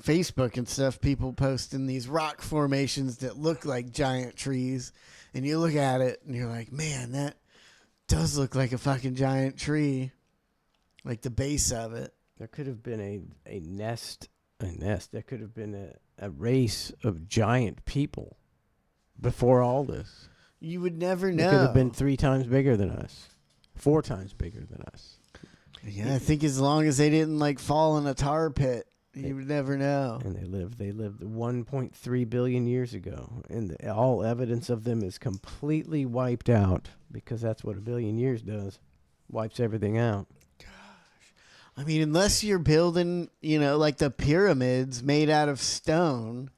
Facebook and stuff, people posting these rock formations that look like giant trees, and you look at it and you're like, man, that does look like a fucking giant tree, like the base of it. There could have been a nest. There could have been a race of giant people before all this. You would never know. They could have been 3 times bigger than us, 4 times bigger than us. Yeah, I think as long as they didn't like fall in a tar pit You would never know. And they lived 1.3 billion years ago, and all evidence of them is completely wiped out because that's what a billion years does, wipes everything out. I mean, unless you're building, like the pyramids made out of stone,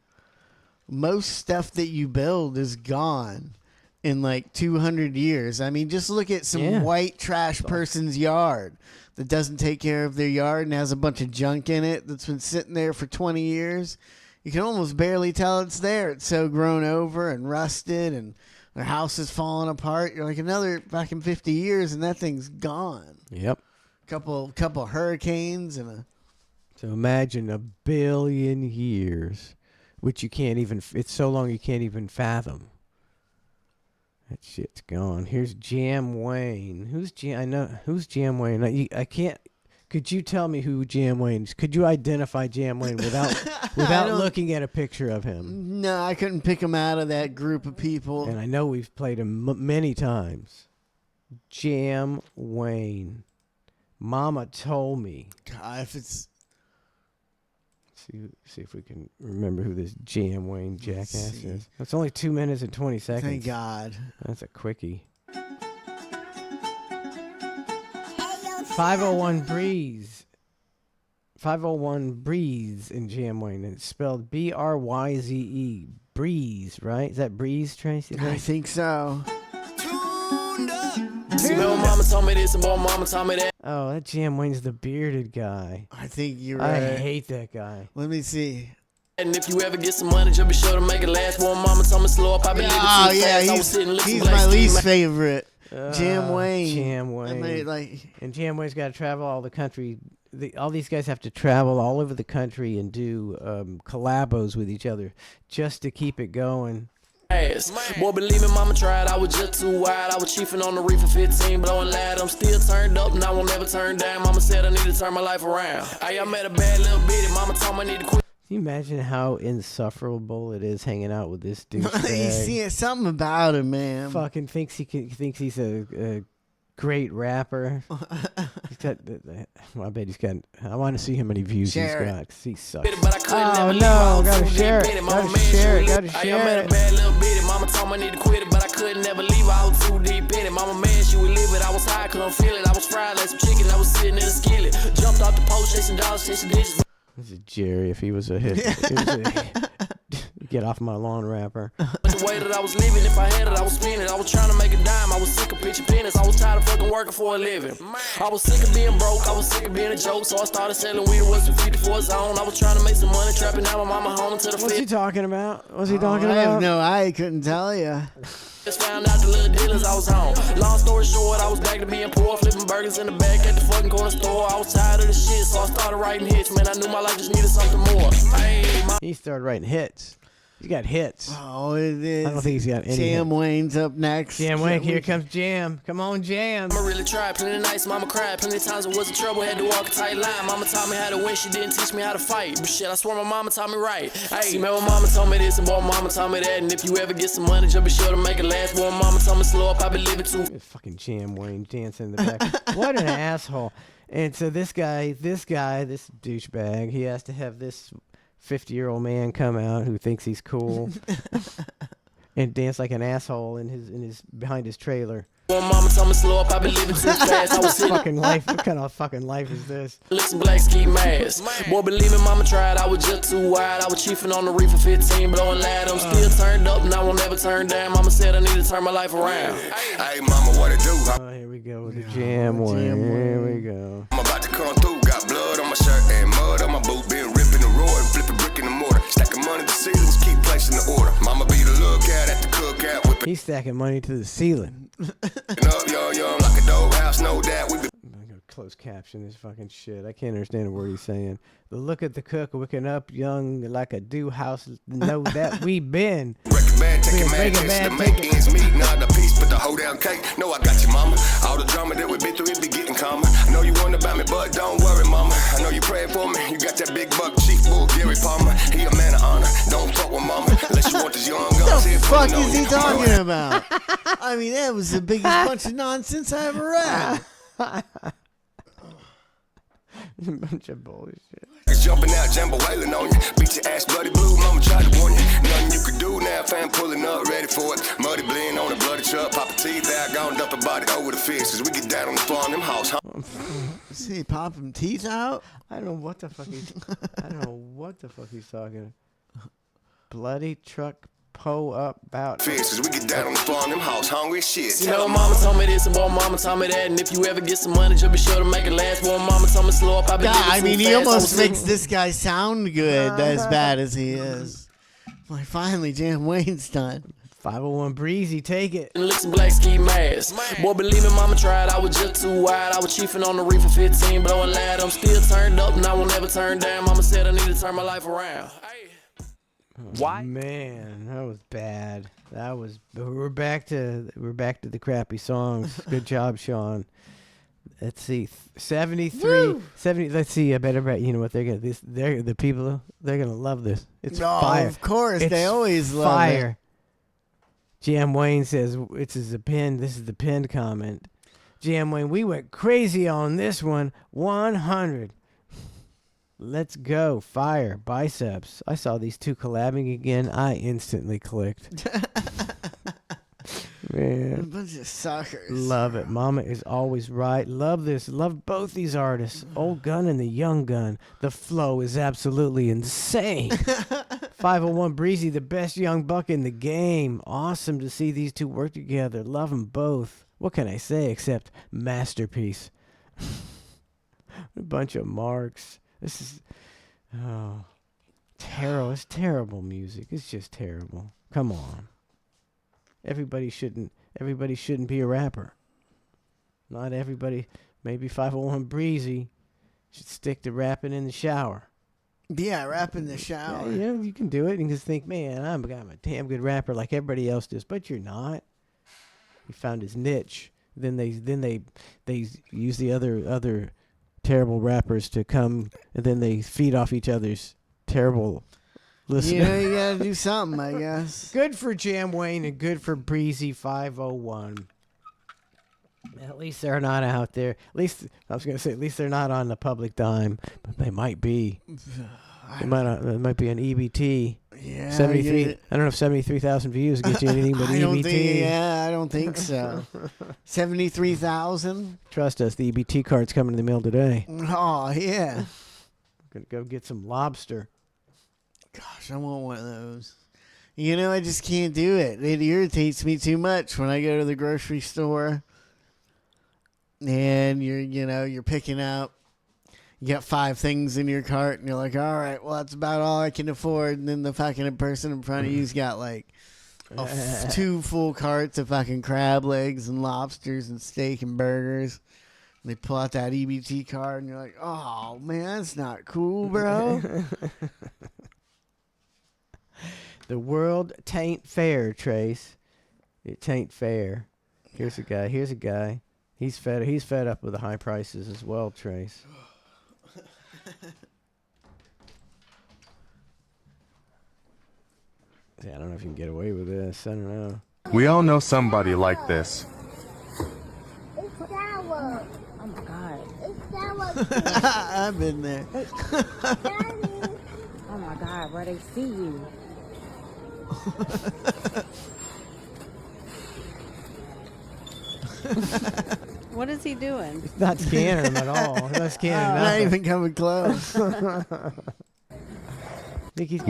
most stuff that you build is gone in like 200 years. I mean, just look at some white trash person's yard that doesn't take care of their yard and has a bunch of junk in it that's been sitting there for 20 years. You can almost barely tell it's there. It's so grown over and rusted, and their house is falling apart. You're like, another fucking 50 years and that thing's gone. Yep. Couple hurricanes and So imagine a billion years, which you can't even, it's so long you can't even fathom. That shit's gone. Here's Jam Wayne. Who's Jam Wayne? I can't. Could you tell me who Jam Wayne is? Could you identify Jam Wayne without looking at a picture of him? No, I couldn't pick him out of that group of people. And I know we've played him many times. Jam Wayne. Mama told me. God, if it's... See if we can remember who this Jam Wayne jackass is. It's only 2 minutes and 20 seconds. Thank God. That's a quickie. 501 Breeze. 501 Breeze in Jam Wayne. And it's spelled B-R-Y-Z-E. Breeze, right? Is that Breeze, Tracy? I think so. Mama told me this and mama told me that. Oh, that Jam Wayne's the bearded guy. I think you're right. I hate that guy. Let me see. And if you ever get some money, just be sure to make it last. One mama told me slow up, I believe he's my least favorite. Jam Wayne. Jam Wayne. And Jam Wayne's got to travel all the country. All these guys have to travel all over the country and do collabos with each other just to keep it going. Boy, believe me, mama tried. I was just too wide. I was chiefing on the reef for 15, blowing loud. I'm still turned up, and I won't never turn down. Mama said I need to turn my life around. I met a bad little bitty. Mama told me I need to quit. Can you imagine how insufferable it is hanging out with this douchebag? You see something about him, man. Fucking thinks he's a great rapper. He's got, I bet he's got. I want to see how many views he's got. 'Cause he sucks. Oh no! Gotta share it. Gotta share it. Gotta share it. I met a bad little bitty. Mama told me I need to quit it, but I couldn't never leave. I was too deep in it. Mama man, she would live it. I was high, couldn't feel it. I was fried like some chicken. I was sitting in a skillet. Jumped off the post, chasing dollars, chasing dishes. This is Jerry. If he was a hit, get off my lawn rapper. The way that I was living, if I had it, I was spending. I was trying to make a dime. I was sick of pitching pennies. I was tired of fucking working for a living. I was sick of being broke. I was sick of being a joke. So I started selling weed. Was 54 zone. I was trying to make some money, trapping out my mama home to the. What's he talking about? What's he talking I about? have I couldn't tell you. Just found out the little dealers I was home. Long story short, I was back to being poor, flipping burgers in the back at the fucking corner store. I was tired of the shit, so I started writing hits. Man, I knew my life just needed something more. He started writing hits. He's got hits. Oh, it is. I don't think he's got any. Jam Wayne's up next. Jam Wayne, here comes Jam. Come on, Jam. Mama really tried. Plenty of nights, mama cried. Plenty of times I was in trouble, had to walk a tight line. Mama taught me how to win, she didn't teach me how to fight. But shit, I swear my mama taught me right. See, man, my mama told me this and boy, mama told me that. And if you ever get some money, just be sure to make it last. Boy, mama told me slow up, I believe it too. Fucking Jam Wayne dancing in the back. What an asshole. And so this douchebag, he has to have this 50-year-old man come out who thinks he's cool and dance like an asshole in his behind his trailer. Mama told me slow up, I been living too fast. I was sitting. Fucking life. What kind of fucking life is this? Listen, black ski mask. Boy, believe me, mama tried. I was just too wide. I was chiefing on the reef for 15, blowing loud. I'm still turned up, and I won't never turn down. Mama said I need to turn my life around. Hey, mama, what it do? Oh, here we go with the Jam Wayne. Here we go. I'm about to come through. Got blood on my shirt and mud on my boot. Been ripping the road and flipping brick in the mortar. Stacking money to ceilings, keep placing the order. Mama be the lookout at the cookout. He's stacking money to the ceiling. Up, young, like a dope house, no doubt. We been I'm gonna close caption this fucking shit. I can't understand a word he's saying. The look at the cook, waking up young like a do house. Know that we been. breaking bad, taking mad Breaking chicks to bad, make taking- ends meet. Not the piece, but the whole down cake. No, I got you, mama. All the drama that we've been through, it be getting calmer. I know you wonder about me, but don't worry, mama. I know you praying for me. You got that big buck, Chief Bull, Gary Palmer. He a man of honor. Don't fuck with mama unless you want this young gun. What the fuck is he talking about? I mean, that was the biggest bunch of nonsense I ever read. Bunch of bullshit. Jumping out, jumbo wailing on you. Beat your ass bloody blue, mama tried to warn you. Nothing you could do now, fam pulling up, ready for it. Muddy blend on a bloody truck, pop a teeth out, gone dump a body over the fence. As we get down on the floor on them house. See, pop him teeth out? I don't know what the fuck he's talking. Bloody truck up about Fences, we get down on the floor on them house hungry as shit. You know, mama told me this and boy, mama told me that. And if you ever get some money, just be sure to make it last. Boy, mama told me slow up. I God, I mean, he almost makes this guy sound good as bad as he is. Like, finally, Jam Wayne's done. 501 Breezy, take it. Lick some black ski mask. Boy, believe me, mama tried. I was just too wide. I was chiefing on the reef for 15, blowing loud. I'm still turned up and I won't ever turn down. Mama said I need to turn my life around. Why? Man, that was bad. We're back to the crappy songs. Good job, Sean. Let's see, 70. Let's see. I bet you know what they're gonna. They're gonna love this. It's fire. Of course, it's they always love fire. it. Jam Wayne says this is the pinned comment. Jam Wayne, we went crazy on this one. 100. Let's go. Fire. Biceps. I saw these two collabing again. I instantly clicked. Man. A bunch of suckers. Love it. Mama is always right. Love this. Love both these artists. Old Gun and the Young Gun. The flow is absolutely insane. 501 Breezy, the best young buck in the game. Awesome to see these two work together. Love them both. What can I say except masterpiece? A bunch of marks. This is terrible. It's terrible music. It's just terrible. Come on. Everybody shouldn't be a rapper. Not everybody. Maybe 501 Breezy should stick to rapping in the shower. Yeah, rap in the shower. Yeah, you can do it and just think, man, I'm a damn good rapper like everybody else does, but you're not. He found his niche. Then they use the other terrible rappers to come, and then they feed off each other's terrible listeners. You know, you gotta do something, I guess. Good for Jam Wayne and good for Breezy 501. At least they're not out there. At least they're not on the public dime, but they might be. It might be an EBT. Yeah, 73. I don't know if 73,000 views get you anything but EBT. I don't think so. 73,000. Trust us, the EBT card's coming in the mail today. Oh yeah. Gonna go get some lobster. Gosh, I want one of those. You know, I just can't do it. It irritates me too much when I go to the grocery store and you're picking out. You got 5 things in your cart, and you're like, all right, well, that's about all I can afford. And then the fucking person in front of you's got like 2 full carts of fucking crab legs and lobsters and steak and burgers. And they pull out that EBT card, and you're like, oh, man, that's not cool, bro. The world tain't fair, Trace. It tain't fair. Here's a guy. He's fed up with the high prices as well, Trace. I don't know if you can get away with this. I don't know. We all know somebody like this. It's sour. Oh my God. It's sour. I've been there. Daddy. Oh my God, where they see you. What is he doing? He's not scanning him at all. He's not scanning Not nothing. even coming close. Think he's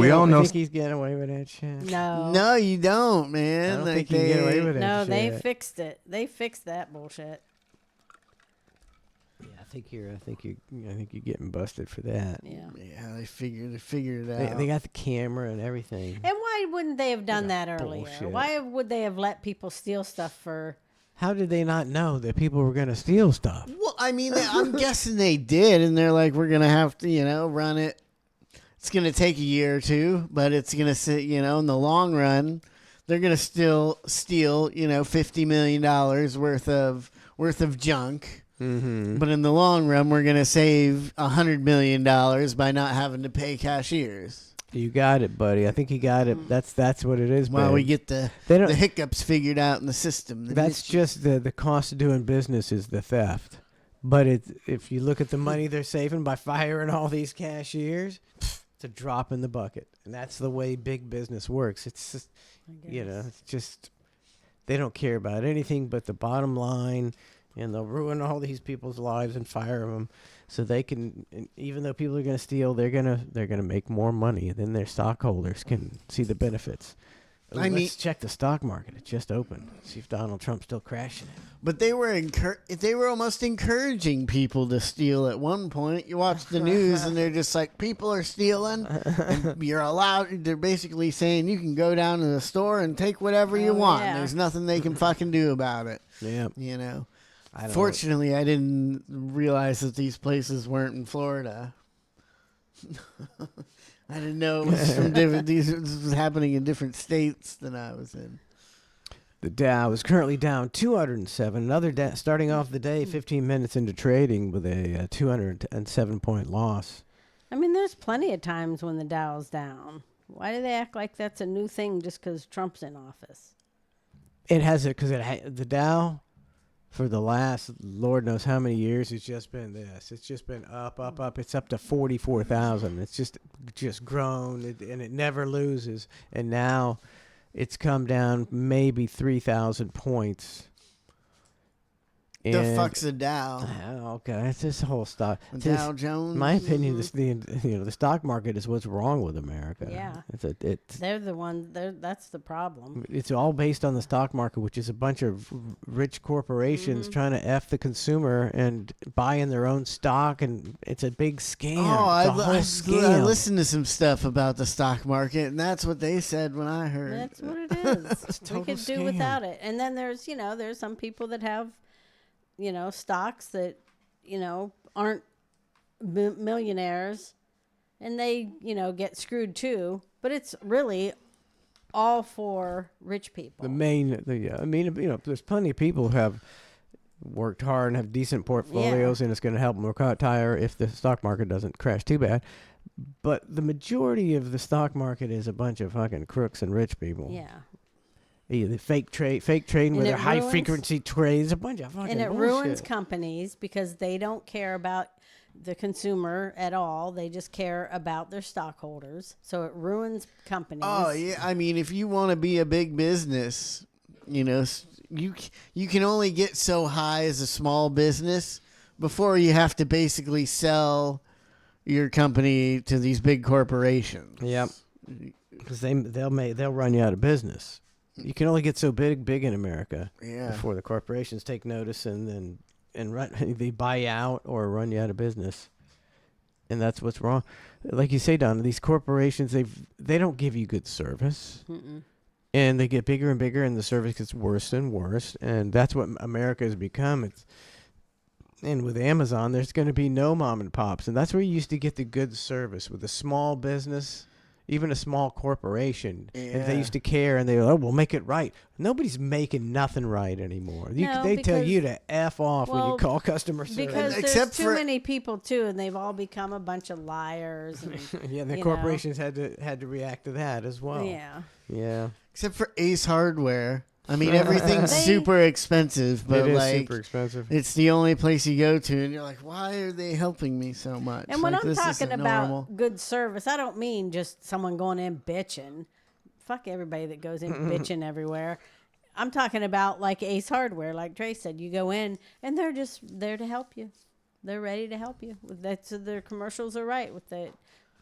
getting away with that shit. No. No, you don't, man. I don't Like think you can get away with that No, shit. they fixed it. They fixed that bullshit. Yeah, I think you're getting busted for that. Yeah. Yeah, they figured it out. They got the camera and everything. And why wouldn't they have done that earlier? bullshit. Why would they have let people steal stuff for? How did they not know that people were going to steal stuff? Well, I mean, I'm guessing they did, and they're like, we're going to have to, run it. It's going to take a year or two, but it's going to sit, in the long run, they're going to still steal, $50 million worth of junk. Mm-hmm. But in the long run, we're going to save $100 million by not having to pay cashiers. You got it, buddy. I think you got it. That's what it is. While babe. we get the hiccups figured out in the system. That's just the cost of doing business is the theft. But if you look at the money they're saving by firing all these cashiers, it's a drop in the bucket. And that's the way big business works. It's just, it's just, they don't care about anything but the bottom line, and they'll ruin all these people's lives and fire them so they can, even though people are going to steal, they're going to make more money, and then their stockholders can see the benefits. Let's check the stock market. It just opened. See if Donald Trump's still crashing it. But they were almost encouraging people to steal at one point. You watch the news and they're just like, people are stealing. And you're allowed. They're basically saying you can go down to the store and take whatever you want. Yeah. There's nothing they can fucking do about it. Yeah. You know. Fortunately, I didn't realize that these places weren't in Florida. I didn't know it was from different. This was happening in different states than I was in. The Dow is currently down 207. Another starting off the day 15 minutes into trading with a 207-point loss. I mean, there's plenty of times when the Dow's down. Why do they act like that's a new thing just because Trump's in office? It has it because the Dow, for the last Lord knows how many years, it's just been this. It's just been up, up, up. It's up to 44,000. It's just grown, and it never loses. And now it's come down maybe 3,000 points. The fuck's a Dow? Okay, it's this whole stock. Dow Jones. In my opinion, the stock market is what's wrong with America. Yeah, it's they're the one. That's the problem. It's all based on the stock market, which is a bunch of rich corporations trying to F the consumer and buying their own stock, and it's a big scam. Oh, I listened to some stuff about the stock market, and that's what they said when I heard. That's what it is. It's a We total could do scam. without it. And then there's some people that have, stocks that, aren't millionaires, and they, get screwed too. But it's really all for rich people. There's plenty of people who have worked hard and have decent portfolios, and it's going to help them retire if the stock market doesn't crash too bad. But the majority of the stock market is a bunch of fucking crooks and rich people. Yeah. The fake trading with their high frequency trades, a bunch of fucking and it bullshit. ruins companies because they don't care about the consumer at all. They just care about their stockholders. So it ruins companies. Oh yeah, I mean, if you want to be a big business, you can only get so high as a small business before you have to basically sell your company to these big corporations. Yep, because they'll run you out of business. You can only get so big in America before the corporations take notice and they buy out or run you out of business. And that's what's wrong. Like you say, Donna, these corporations, they don't give you good service. Mm-mm. And they get bigger and bigger, and the service gets worse and worse. And that's what America has become. And with Amazon, there's going to be no mom and pops. And that's where you used to get the good service with a small business. Even a small corporation, and they used to care, and they were, we'll make it right. Nobody's making nothing right anymore. They tell you to F off when you call customer service. Because there's too many people, too, and they've all become a bunch of liars. And, yeah, the corporations had to react to that as well. Yeah. Except for Ace Hardware. I mean, everything's super expensive, but it is super expensive. It's the only place you go to, and you're like, why are they helping me so much? And when I'm talking about normal. good service, I don't mean just someone going in bitching. Fuck everybody that goes in bitching everywhere. I'm talking about like Ace Hardware, like Trey said. You go in, and they're just there to help you. They're ready to help you. Their commercials are right with the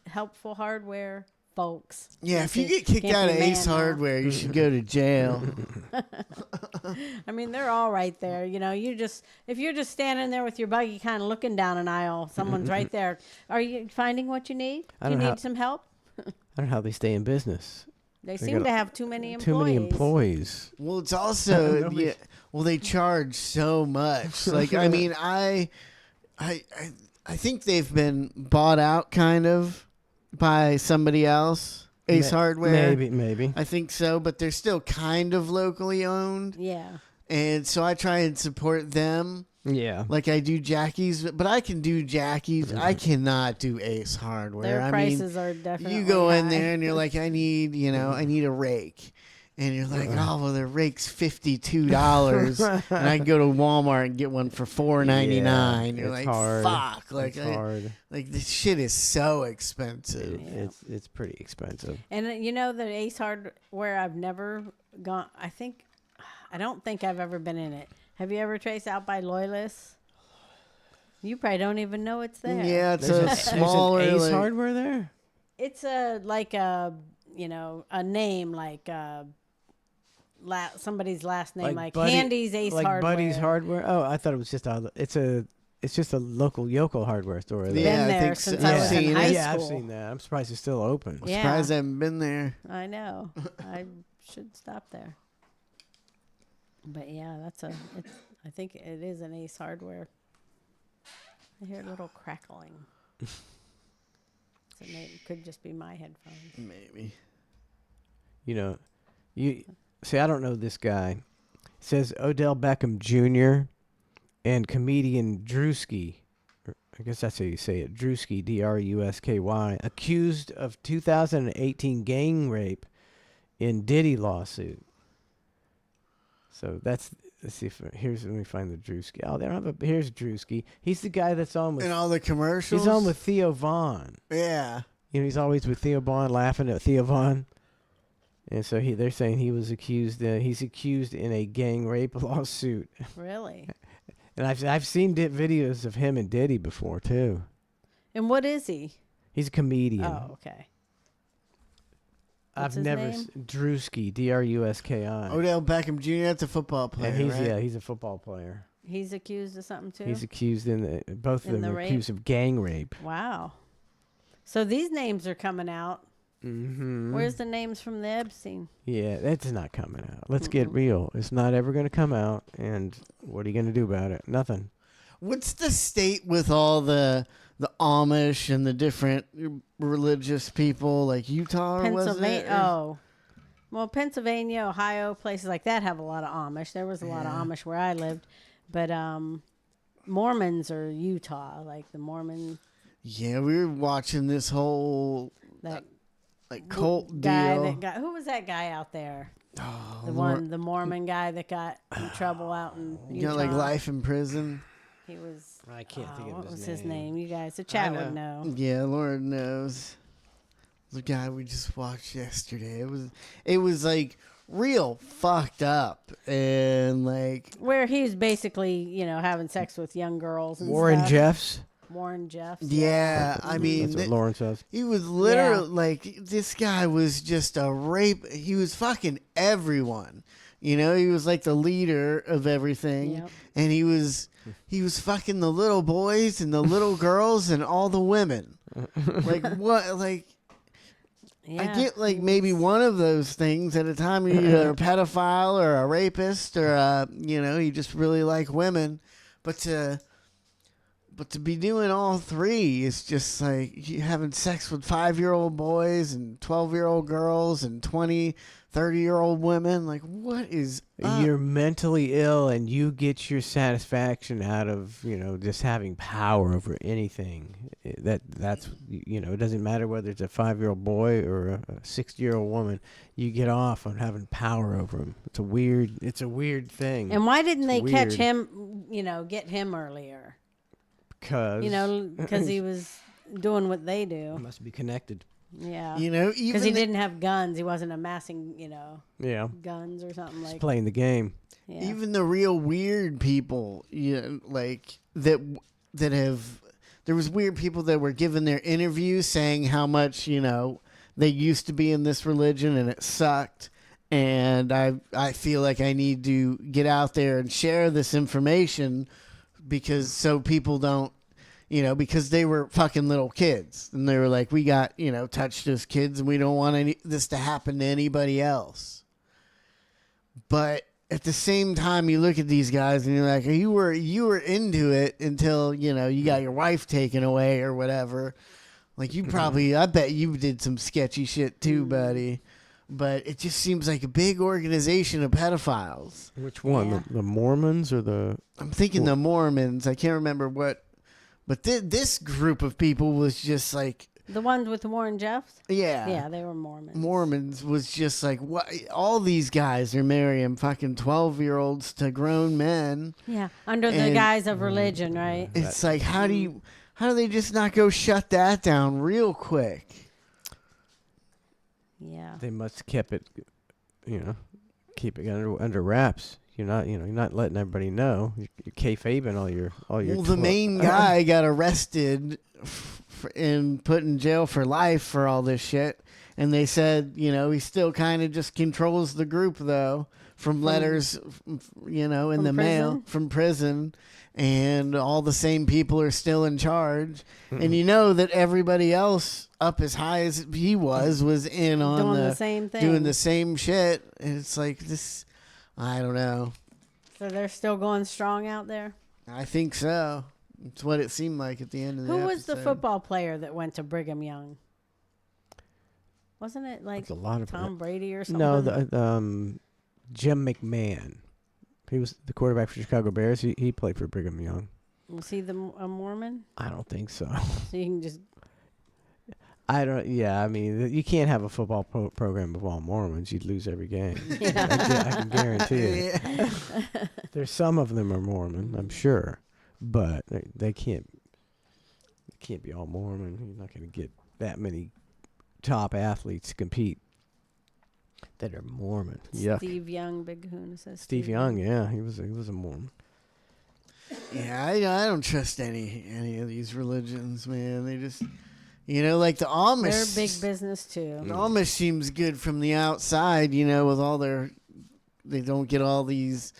helpful hardware. Folks. Yeah, if you get kicked out of Ace Hardware, you should go to jail. I mean, they're all right there. If you're just standing there with your buggy kind of looking down an aisle, someone's right there. Are you finding what you need? Do you need some help? I don't know how they stay in business. They seem to have too many employees. Well, it's also, they charge so much. Like, I mean, I think they've been bought out kind of by somebody else. Ace Hardware. Maybe. I think so, but they're still kind of locally owned. Yeah. And so I try and support them. Yeah. Like I do Jackie's, but I can do Jackie's. I cannot do Ace Hardware. Their prices are definitely you go in high. there and you're like, I need a rake. And you're like, oh, well, the rake's $52, and I can go to Walmart and get one for $4.99. Yeah, You're it's like, hard. fuck, like, It's hard. like this shit is so expensive. It's pretty expensive. And you know, the Ace Hardware, I've never gone. I don't think I've ever been in it. Have you ever traced out by Loyalists? You probably don't even know it's there. Yeah, it's There's a smaller There's an Ace like, Hardware there. It's a name like somebody's last name, like Handy's Ace like Hardware. Buddy's Hardware. Oh, I thought it was just it's just a local yokel hardware store. Been there since I was in high school. Yeah, I've seen that. I'm surprised it's still open. I'm surprised I haven't been there. I know. I should stop there. But yeah, I think it is an Ace Hardware. I hear a little crackling. So maybe it could just be my headphones. Maybe. You know, you see, I don't know this guy. It says Odell Beckham Jr. and comedian Drewski, I guess that's how you say it, Drewski, Drusky, accused of 2018 gang rape in Diddy lawsuit. So let's see if let me find the Drewski. Oh, they don't have here's Drewski. He's the guy that's on with in all the commercials. He's on with Theo Vaughn. Yeah. You know, he's always with Theo Vaughn, laughing at Theo Vaughn. And so they're saying he was accused. He's accused in a gang rape lawsuit. Really? And I've seen videos of him and Diddy before too. And what is he? He's a comedian. Oh, okay. What's I've never his name? Drewski, Druski. Odell Beckham Jr. That's a football player, And right? he's a football player. He's accused of something too? He's accused both of them are accused of gang rape. Wow. So these names are coming out. Mm-hmm. Where's the names from the Epstein? Yeah, that's not coming out. Let's get real. It's not ever going to come out. And what are you going to do about it? Nothing. What's the state with all the Amish and the different religious people, like Utah? Or was it? Oh. Well, Pennsylvania, Ohio, places like that have a lot of Amish. There was a lot of Amish where I lived. But Mormons are Utah, like the Mormon. Yeah, we were watching this whole cult guy deal. that got, who was that guy out there? Oh, The Mormon guy that got in trouble out in Utah. Got like life in prison. He was. I can't think of his name. What was his name? You guys, the chat would know. Yeah, Lord knows. The guy we just watched yesterday. It was like real fucked up and like where he was basically having sex with young girls and Warren stuff. Jeffs. Warren Jeffs. Yeah, I mean, that's what Lauren says. He was literally like, this guy was just a rape. He was fucking everyone. He was like the leader of everything, and he was fucking the little boys and the little girls and all the women. Like what? Like I get like maybe one of those things at a time. You're either a pedophile or a rapist or you just really like women, but to be doing all three is just like you having sex with 5-year-old boys and 12-year-old girls and 20, 30-year-old women. Like, what is up? You're mentally ill and you get your satisfaction out of, just having power over anything. That's it doesn't matter whether it's a 5-year-old boy or a 60-year-old woman. You get off on having power over them. It's a weird thing. And why didn't they catch him, get him earlier? Because he was doing what they do. It must be connected. Yeah. Because he didn't have guns. He wasn't amassing, guns or something like that. Playing the game. Yeah. Even the real weird people, like that have, there was weird people that were giving their interviews saying how much, they used to be in this religion and it sucked. And I feel like I need to get out there and share this information because so people don't, because they were fucking little kids and they were like, we got, touched as kids and we don't want this to happen to anybody else. But at the same time, you look at these guys and you're like, you were into it until, you got your wife taken away or whatever. Like you probably, I bet you did some sketchy shit too, buddy. But it just seems like a big organization of pedophiles. Which one? Yeah. The Mormons or the... I'm thinking the Mormons. I can't remember what... But this group of people was just like... The ones with Warren Jeffs? Yeah. Yeah, they were Mormons. Mormons was just like, what? All these guys are marrying fucking 12-year-olds to grown men. Yeah, under the And guise of religion, right? It's like, how do they just not go shut that down real quick? Yeah. They must have kept it, keep it under wraps. You're not letting everybody know. You're kayfabing all your. Well, the main guy got arrested and put in jail for life for all this shit. And they said, he still kind of just controls the group, though, from letters, in the mail, from prison. And all the same people are still in charge. And you know that everybody else up as high as he was in on doing the same thing. doing the same shit. And it's like this, I don't know. So they're still going strong out there? I think so. It's what it seemed like at the end of the Who episode. was the football player that went to Brigham Young? Wasn't it like a lot of Tom Brady or something? No, Jim McMahon. He was the quarterback for Chicago Bears. He played for Brigham Young. Was he a Mormon? I don't think so. So you can just... I don't. Yeah, I mean, you can't have a football program of all Mormons. You'd lose every game. Yeah. I can guarantee it. Yeah. There's some of them are Mormon, I'm sure, but they can't. They can't be all Mormon. You're not going to get that many top athletes to compete that are Mormon. Yuck. Steve Young, Big Kahuna says. Steve Young, yeah, he was a Mormon. Yeah, I don't trust any of these religions, man. They just, like the Amish. They're big business too. The Amish seems good from the outside, with all they don't get all the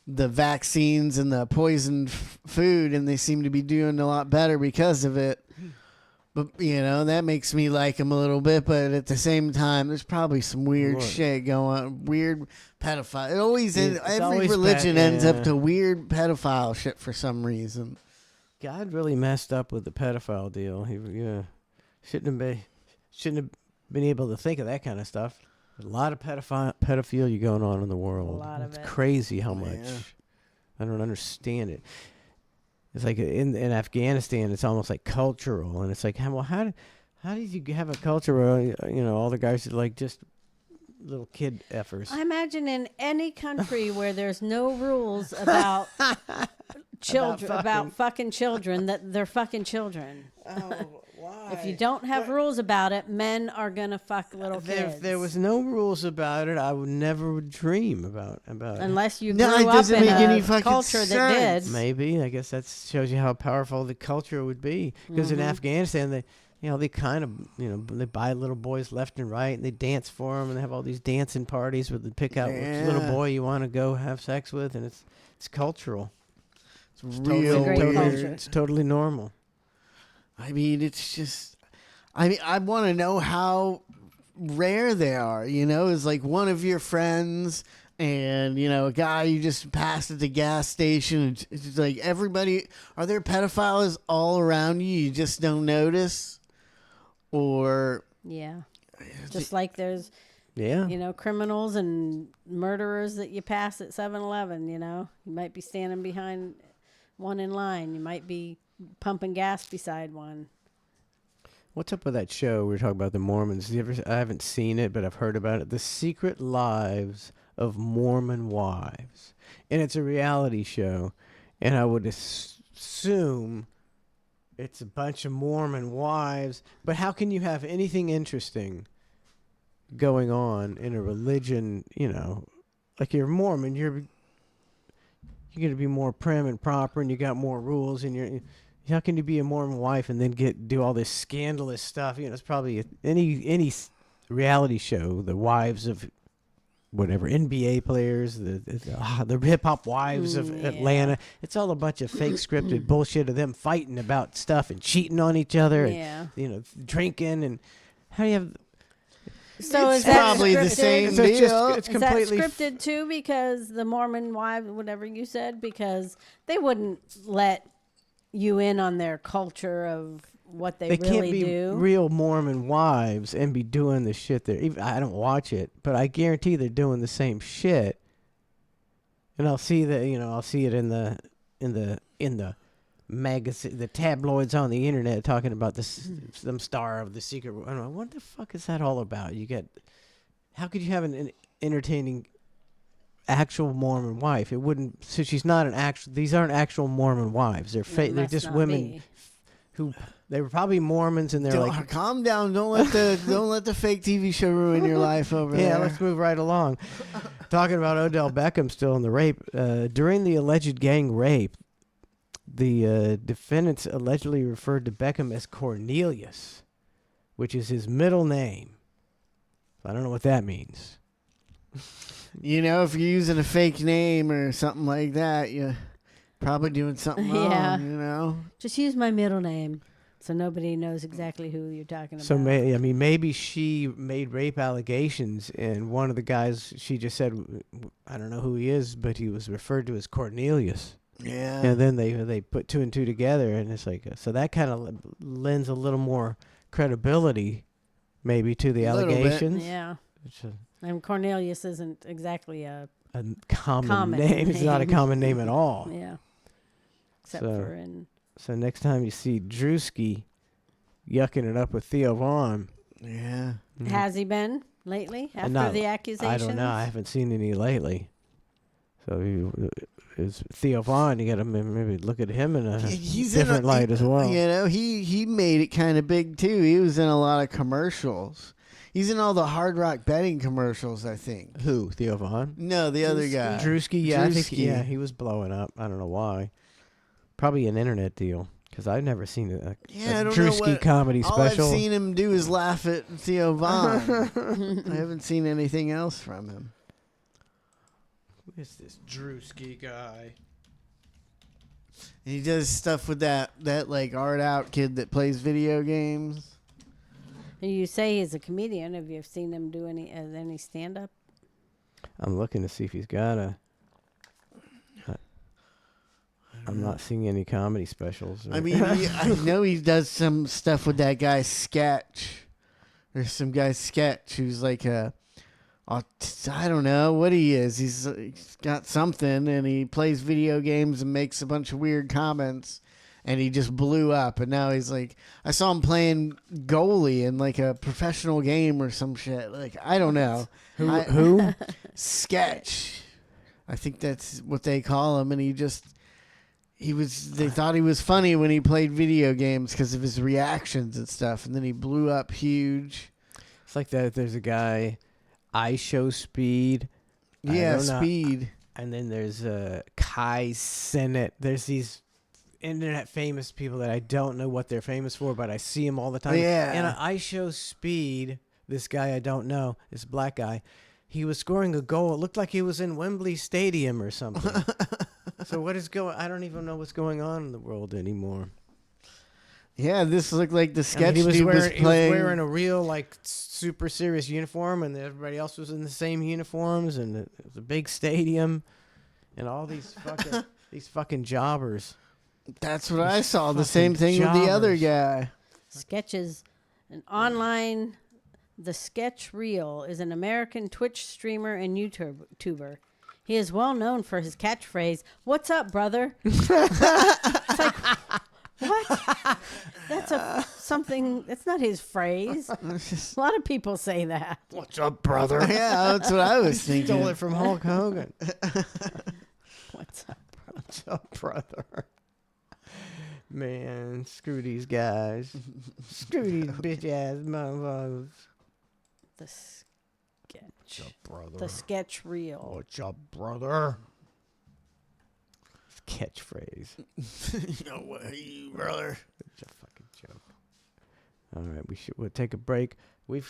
vaccines and the poisoned food, and they seem to be doing a lot better because of it. But, that makes me like them a little bit, but at the same time, there's probably some weird shit going on. Weird pedophile. Every religion ends up to weird pedophile shit for some reason. God really messed up with the pedophile deal. He shouldn't have been able to think of that kind of stuff. A lot of pedophilia going on in the world. A lot of it's it. crazy how much. Yeah. I don't understand it. It's like in Afghanistan, it's almost like cultural, and it's like, well, how did you have a culture where all the guys are like just little kid effers? I imagine in any country where there's no rules about children, about fucking children, that they're fucking children. Oh, why? If you don't have rules about it, men are gonna fuck little kids. If there was no rules about it, I would never dream about it. Unless you No, grew it up doesn't in make any a fucking culture that sense. did. Maybe. I guess that shows you how powerful the culture would be. Because in Afghanistan, they kind of, they buy little boys left and right, and they dance for them, and they have all these dancing parties where they pick out which little boy you want to go have sex with, and it's cultural. It's real great culture. weird. It's totally normal. I mean, it's just... I want to know how rare they are, Is like one of your friends and, a guy you just passed at the gas station. It's just like everybody... Are there pedophiles all around you? You just don't notice? Or... Yeah. Just like there's, criminals and murderers that you pass at 7-Eleven, You might be standing behind one in line. You might be pumping gas beside one. What's up with that show we were talking about, the Mormons? I haven't seen it, but I've heard about it. The Secret Lives of Mormon Wives. And it's a reality show. And I would assume it's a bunch of Mormon wives. But how can you have anything interesting going on in a religion, like you're Mormon, you're going to be more prim and proper, and you got more rules, and how can you be a Mormon wife and then do all this scandalous stuff? It's probably any reality show. The wives of whatever NBA players, the hip hop wives of Atlanta. It's all a bunch of fake scripted bullshit of them fighting about stuff and cheating on each other, and drinking. And how do you have? So it's is that probably the scripted? same So deal. it's Is completely that scripted too? Because the Mormon wives, whatever you said, because they wouldn't let you in on their culture of what they really can't be do. Real Mormon wives and be doing the shit there. Even I don't watch it, but I guarantee they're doing the same shit. And I'll see that, I'll see it in the magazine, the tabloids on the internet talking about this some star of the secret. I don't know, what the fuck is that all about? How could you have an entertaining actual Mormon wife? It wouldn't. So she's not an actual. These aren't actual Mormon wives. They're It they're must just not women be. who they were probably Mormons, and they're like, calm down. Don't let the fake TV show ruin your life over there. yeah, let's move right along. Talking about Odell Beckham still in the rape. During the alleged gang rape, the defendants allegedly referred to Beckham as Cornelius, which is his middle name. I don't know what that means. You know, if you're using a fake name or something like that, you're probably doing something wrong, Yeah. you know? Just use my middle name so nobody knows exactly who you're talking about. So maybe she made rape allegations, and one of the guys, she just said, I don't know who he is, but he was referred to as Cornelius. Yeah. And then they put two and two together, and it's like, so that kind of lends a little more credibility, maybe, to the allegations. Yeah. And Cornelius isn't exactly a common name. It's not a common name at all. Yeah. Except for in. So next time you see Drewski yucking it up with Theo Vaughn. Yeah. Has he been lately after the accusations? I don't know. I haven't seen any lately. So is Theo Vaughn, you got to maybe look at him in a different light as well. You know, he made it kind of big, too. He was in a lot of commercials. He's in all the Hard Rock betting commercials, I think. Who? Theo Vaughn? No, the other guy. Drewski, yeah. I think, Drewski. he was blowing up. I don't know why. Probably an internet deal, because I've never seen a I don't Drewski know what, comedy all special. I've seen him do is laugh at Theo Vaughn. I haven't seen anything else from him. Who is this Drewski guy? And he does stuff with that like art out kid that plays video games. You say he's a comedian. Have you seen him do any stand up? I'm looking to see if he's got I'm not seeing any comedy specials. I mean, I know he does some stuff with that guy Sketch. There's some guy Sketch who's like I don't know what he is. He's got something, and he plays video games and makes a bunch of weird comments. And he just blew up, and now he's like, I saw him playing goalie in like a professional game or some shit. Like, I don't know. Who? Sketch. I think that's what they call him. And they thought he was funny when he played video games because of his reactions and stuff. And then he blew up huge. It's like that. There's a guy, I Show Speed. Yeah, Speed. And then there's Kai Sennett. There's these internet famous people that I don't know what they're famous for, but I see them all the time. Yeah. And I Show Speed, this guy I don't know, this black guy, he was scoring a goal. It looked like he was in Wembley Stadium or something. So what is I don't even know what's going on in the world anymore. Yeah, this looked like the Sketch he was dude was playing. wearing a real, like, super serious uniform, and everybody else was in the same uniforms, and it was a big stadium, and all these fucking these fucking jobbers. That's what I saw. The same thing with the other guy. Sketches, an online. The Sketch Reel is an American Twitch streamer and YouTuber. He is well known for his catchphrase, "What's up, brother?" It's like, what? That's something. It's not his phrase. A lot of people say that. What's up, brother? Yeah, that's what I was thinking. Stole it from Hulk Hogan. What's up, brother? What's up, brother? Man, screw these guys. Screw these bitch ass motherfuckers. The Sketch. What's up, brother? The Sketch Reel. What's up, brother? Catchphrase. No way, brother. It's a fucking joke. All right, we'll take a break. We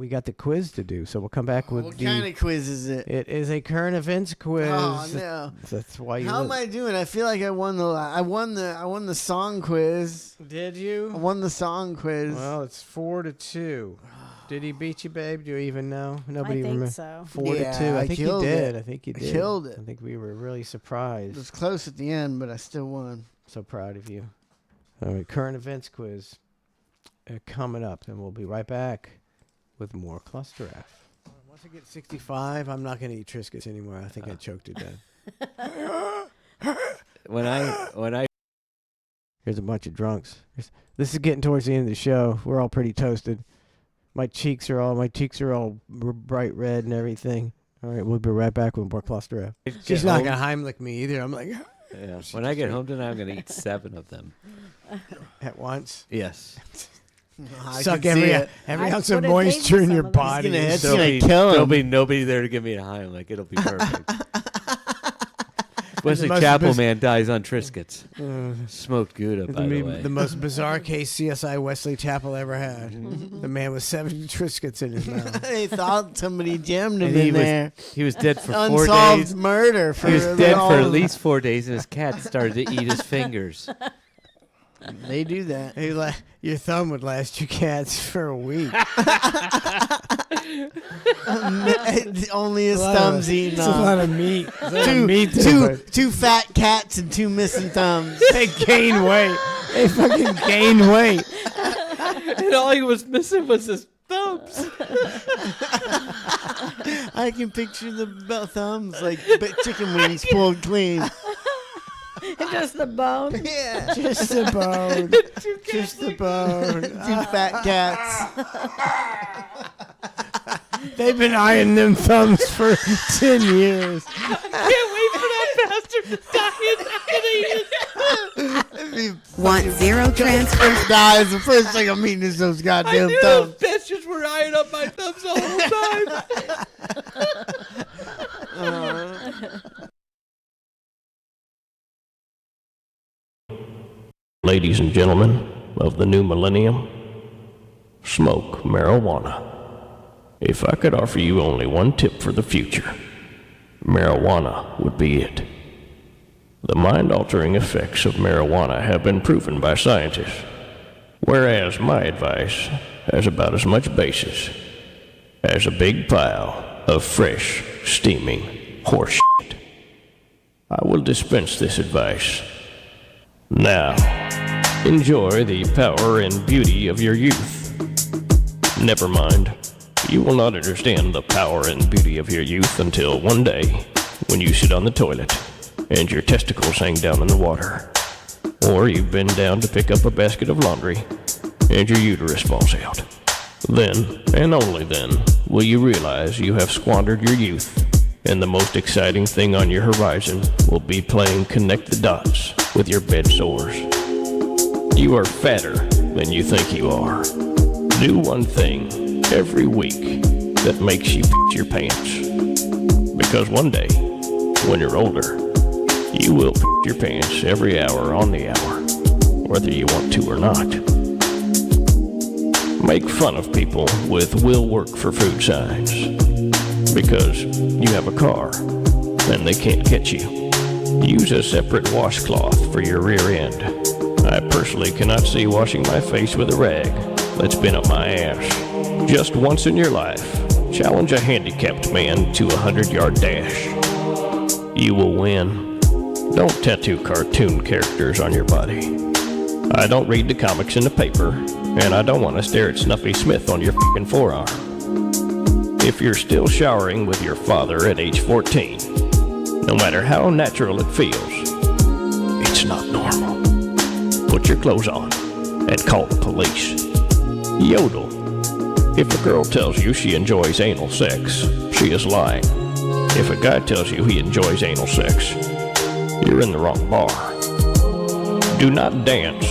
got the quiz to do, so we'll come back with what kind of quiz is it? It is a current events quiz. Oh no! That's why you. How am I doing? I feel like I won the song quiz. Did you? I won the song quiz. Well, it's 4-2. Did he beat you, babe? Do you even know? Nobody I think remembers. so. 4-2. I think he did. I think he did. I killed it. I think we were really surprised. It was close at the end, but I still won. So proud of you. All right, current events quiz coming up, and we'll be right back with more ClusterF. Once I get 65, I'm not going to eat Triscuits anymore. I think I choked to death. When I Here's a bunch of drunks. This is getting towards the end of the show. We're all pretty toasted. My cheeks are all bright red and everything. All right, we'll be right back with more ClusterF. She's not gonna Heimlich me either. I'm like, yeah. When I get home tonight, I'm gonna eat 7 of them at once. Yes. Suck every ounce of moisture in your body. There'll be nobody there to give me a Heimlich. It'll be perfect. Wesley Chapel man dies on Triscuits. Smoked Gouda, by the way. The most bizarre case CSI Wesley Chapel ever had. The man with 7 Triscuits in his mouth. They thought somebody jammed him in there. He was dead for 4 days. Unsolved murder. He was dead for at least 4 days, and his cat started to eat his fingers. They do that. Your thumb would last your cats for a week. Only his thumb's eating off. It's a lot of meat. Two fat cats and 2 missing thumbs. They gain weight. They fucking gain weight. And all he was missing was his thumbs. I can picture the thumbs like chicken wings pulled clean. Just the bone? Yeah. Just the bone. Just the bone. 2 fat cats. They've been eyeing them thumbs for 10 years. I can't wait for that bastard to die. Want zero transfer? Dies. The first thing I'm eating is those goddamn thumbs. Those bastards were eyeing up my thumbs the whole time. Ladies and gentlemen of the new millennium, smoke marijuana. If I could offer you only one tip for the future, marijuana would be it. The mind-altering effects of marijuana have been proven by scientists, whereas my advice has about as much basis as a big pile of fresh, steaming horse shit. I will dispense this advice. Now, enjoy the power and beauty of your youth. Never mind, you will not understand the power and beauty of your youth until one day when you sit on the toilet and your testicles hang down in the water, or you bend down to pick up a basket of laundry and your uterus falls out. Then, and only then, will you realize you have squandered your youth, and the most exciting thing on your horizon will be playing connect the dots with your bed sores. You are fatter than you think you are. Do one thing every week that makes you pee your pants. Because one day, when you're older, you will pee your pants every hour on the hour, whether you want to or not. Make fun of people with will work for food signs. Because you have a car and they can't catch you. Use a separate washcloth for your rear end. I personally cannot see washing my face with a rag that's been up my ass. Just once in your life, challenge a handicapped man to a 100-yard dash. You will win. Don't tattoo cartoon characters on your body. I don't read the comics in the paper, and I don't want to stare at Snuffy Smith on your f***ing forearm. If you're still showering with your father at age 14, no matter how natural it feels, it's not normal. Put your clothes on and call the police. Yodel. If a girl tells you she enjoys anal sex, she is lying. If a guy tells you he enjoys anal sex, you're in the wrong bar. Do not dance.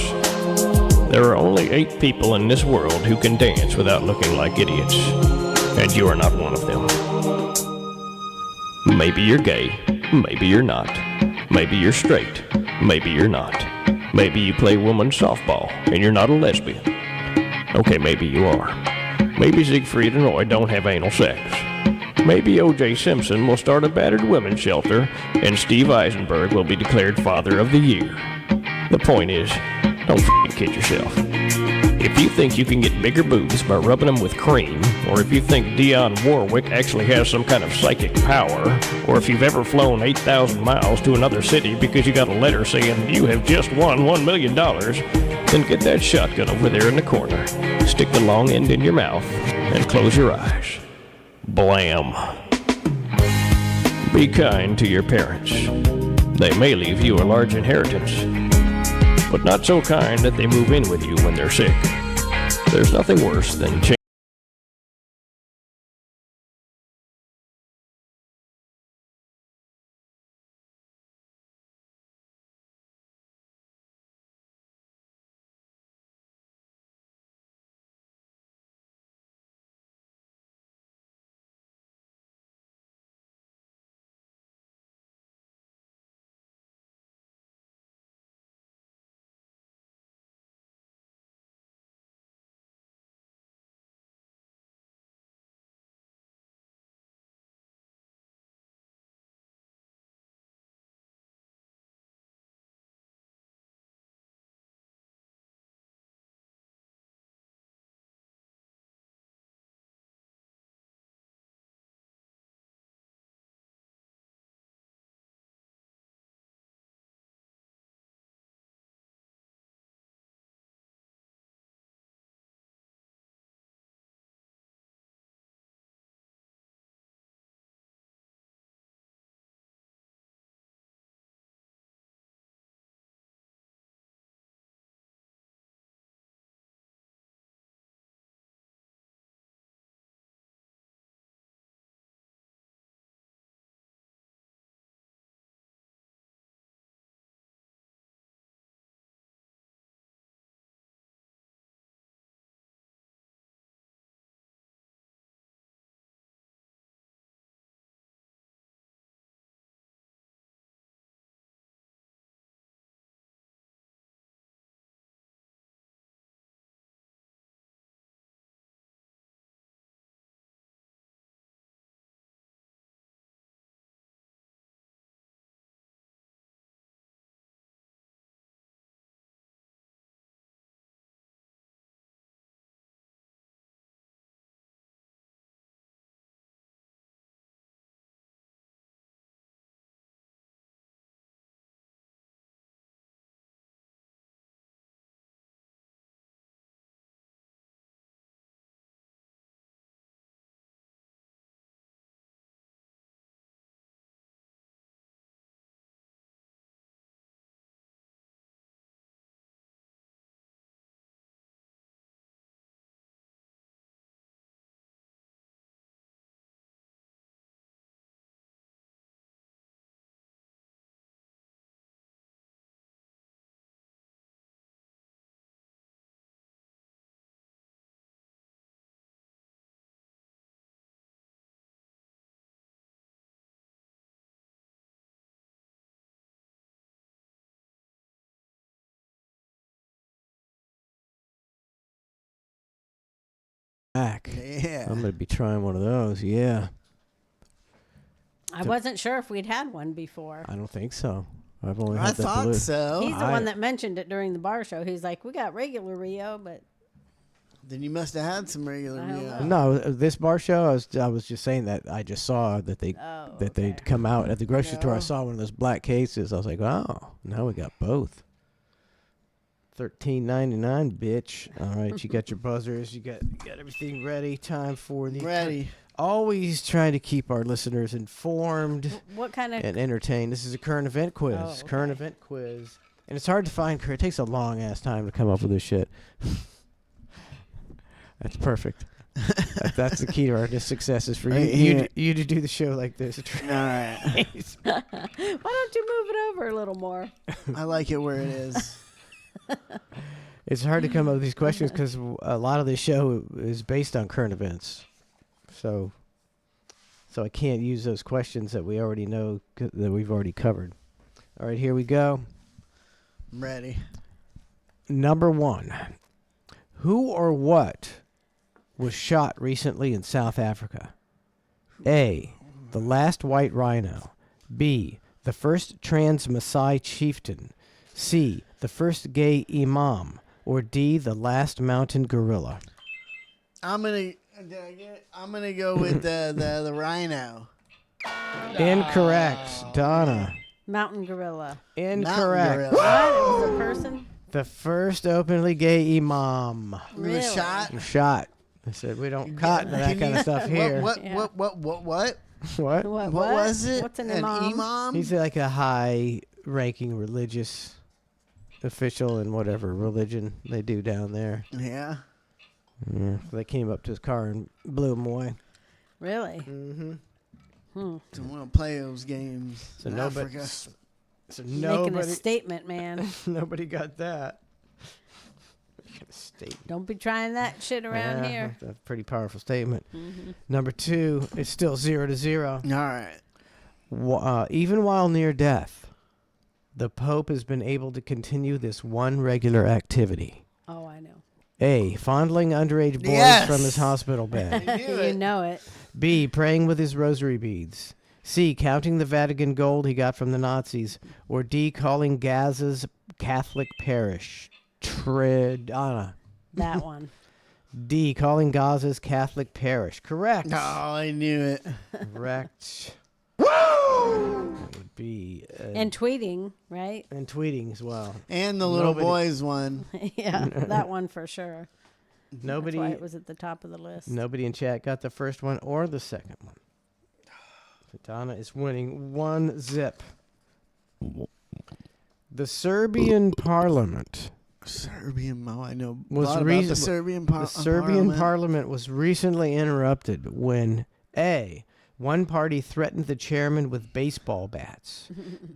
There are only 8 people in this world who can dance without looking like idiots. And you are not one of them. Maybe you're gay, maybe you're not. Maybe you're straight, maybe you're not. Maybe you play women's softball and you're not a lesbian. Okay, maybe you are. Maybe Siegfried and Roy don't have anal sex. Maybe O.J. Simpson will start a battered women's shelter and Steve Eisenberg will be declared Father of the Year. The point is, don't f***ing kid yourself. If you think you can get bigger boobs by rubbing them with cream, or if you think Dionne Warwick actually has some kind of psychic power, or if you've ever flown 8,000 miles to another city because you got a letter saying you have just won $1 million, then get that shotgun over there in the corner, stick the long end in your mouth, and close your eyes. Blam. Be kind to your parents. They may leave you a large inheritance. but not so kind that they move in with you when they're sick. There's nothing worse than back. Yeah. I'm gonna be trying one of those. Yeah. I wasn't sure if we'd had one before. I don't think so. I've only I had that thought blue. so. He's the one that mentioned it during the bar show. He's like, we got regular Rio, but Then you must have had some regular Rio. No, this bar show. I was just saying that I just saw that they'd come out at the grocery store. I saw one of those black cases. I was like, oh, now we got both. $13.99, bitch. All right, you got your buzzers. You got everything ready. Time for the Ready. Always trying to keep our listeners informed. What kind of and entertained. This is a current event quiz. Oh, okay. Current event quiz, and it's hard to find. It takes a long ass time to come up with this shit. That's perfect. That's the key to our success is for you to do the show like this. All right. Why don't you move it over a little more? I like it where it is. It's hard to come up with these questions because a lot of this show is based on current events. So I can't use those questions that we already know that we've already covered. All right, here we go. I'm ready. Number 1. Who or what was shot recently in South Africa? A. The last white rhino. B. The first trans Maasai chieftain. C. The first gay imam. Or D. The last mountain gorilla. I'm gonna go with the rhino. Incorrect, Donna. Mountain gorilla. Incorrect. Mountain gorilla. What? It was a person? The first openly gay imam. He was shot. Shot. I said we don't cotton to that kind of stuff here. What? Yeah. What? What? What was it? What's an imam? imam? He's like a high-ranking religious official in whatever religion they do down there. Yeah. Yeah, they came up to his car and blew him away. Really? Mm-hmm. Don't want to play those games. So in nobody. Africa. So Making a nobody. statement, man. Nobody got that. Making a statement. Don't be trying that shit around Yeah, here. That's a pretty powerful statement. Mhm. Number 2, it's still 0-0. All right. Even while near death, the Pope has been able to continue this one regular activity. Oh, I know. A, fondling underage boys Yes! from his hospital bed. You know it. B, praying with his rosary beads. C, counting the Vatican gold he got from the Nazis. Or D, calling Gaza's Catholic parish. Tridana. That one. D, calling Gaza's Catholic parish. Correct. Oh, I knew it. Correct. Woo! That would be. And tweeting, right? And tweeting as well. And the little Nobody- boys one. Yeah, that one for sure. Nobody. That's why it was at the top of the list. Nobody in chat got the first one or the second one. So Donna is winning 1-0. The Serbian Parliament Serbian, I know a was lot about the Serbian Parliament. Parliament was recently interrupted when A, one party threatened the chairman with baseball bats.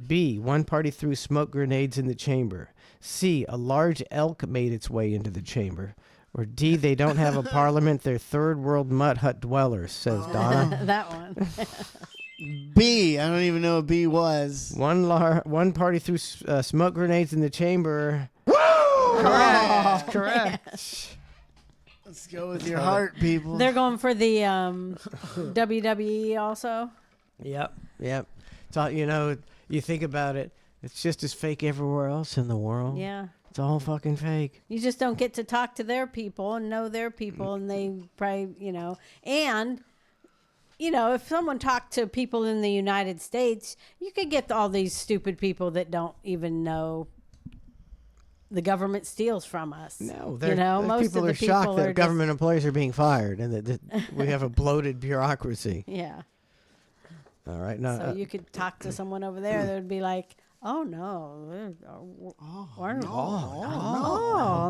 B, one party threw smoke grenades in the chamber. C, a large elk made its way into the chamber. Or D, they don't have a parliament, they're third world mud hut dwellers, says Donna. That one. B, I don't even know what B was. One party threw smoke grenades in the chamber. Correct. Correct. Let's go with your heart, people. They're going for the WWE also. Yep. So, you think about it, it's just as fake everywhere else in the world. Yeah. It's all fucking fake. You just don't get to talk to their people and know their people, and they probably, and, if someone talked to people in the United States, you could get all these stupid people that don't even know the government steals from us. No, most people of the are shocked people that are government employees are being fired and that we have a bloated bureaucracy. Yeah. All right. Now, So you could talk to someone over there that would be like, "Oh no,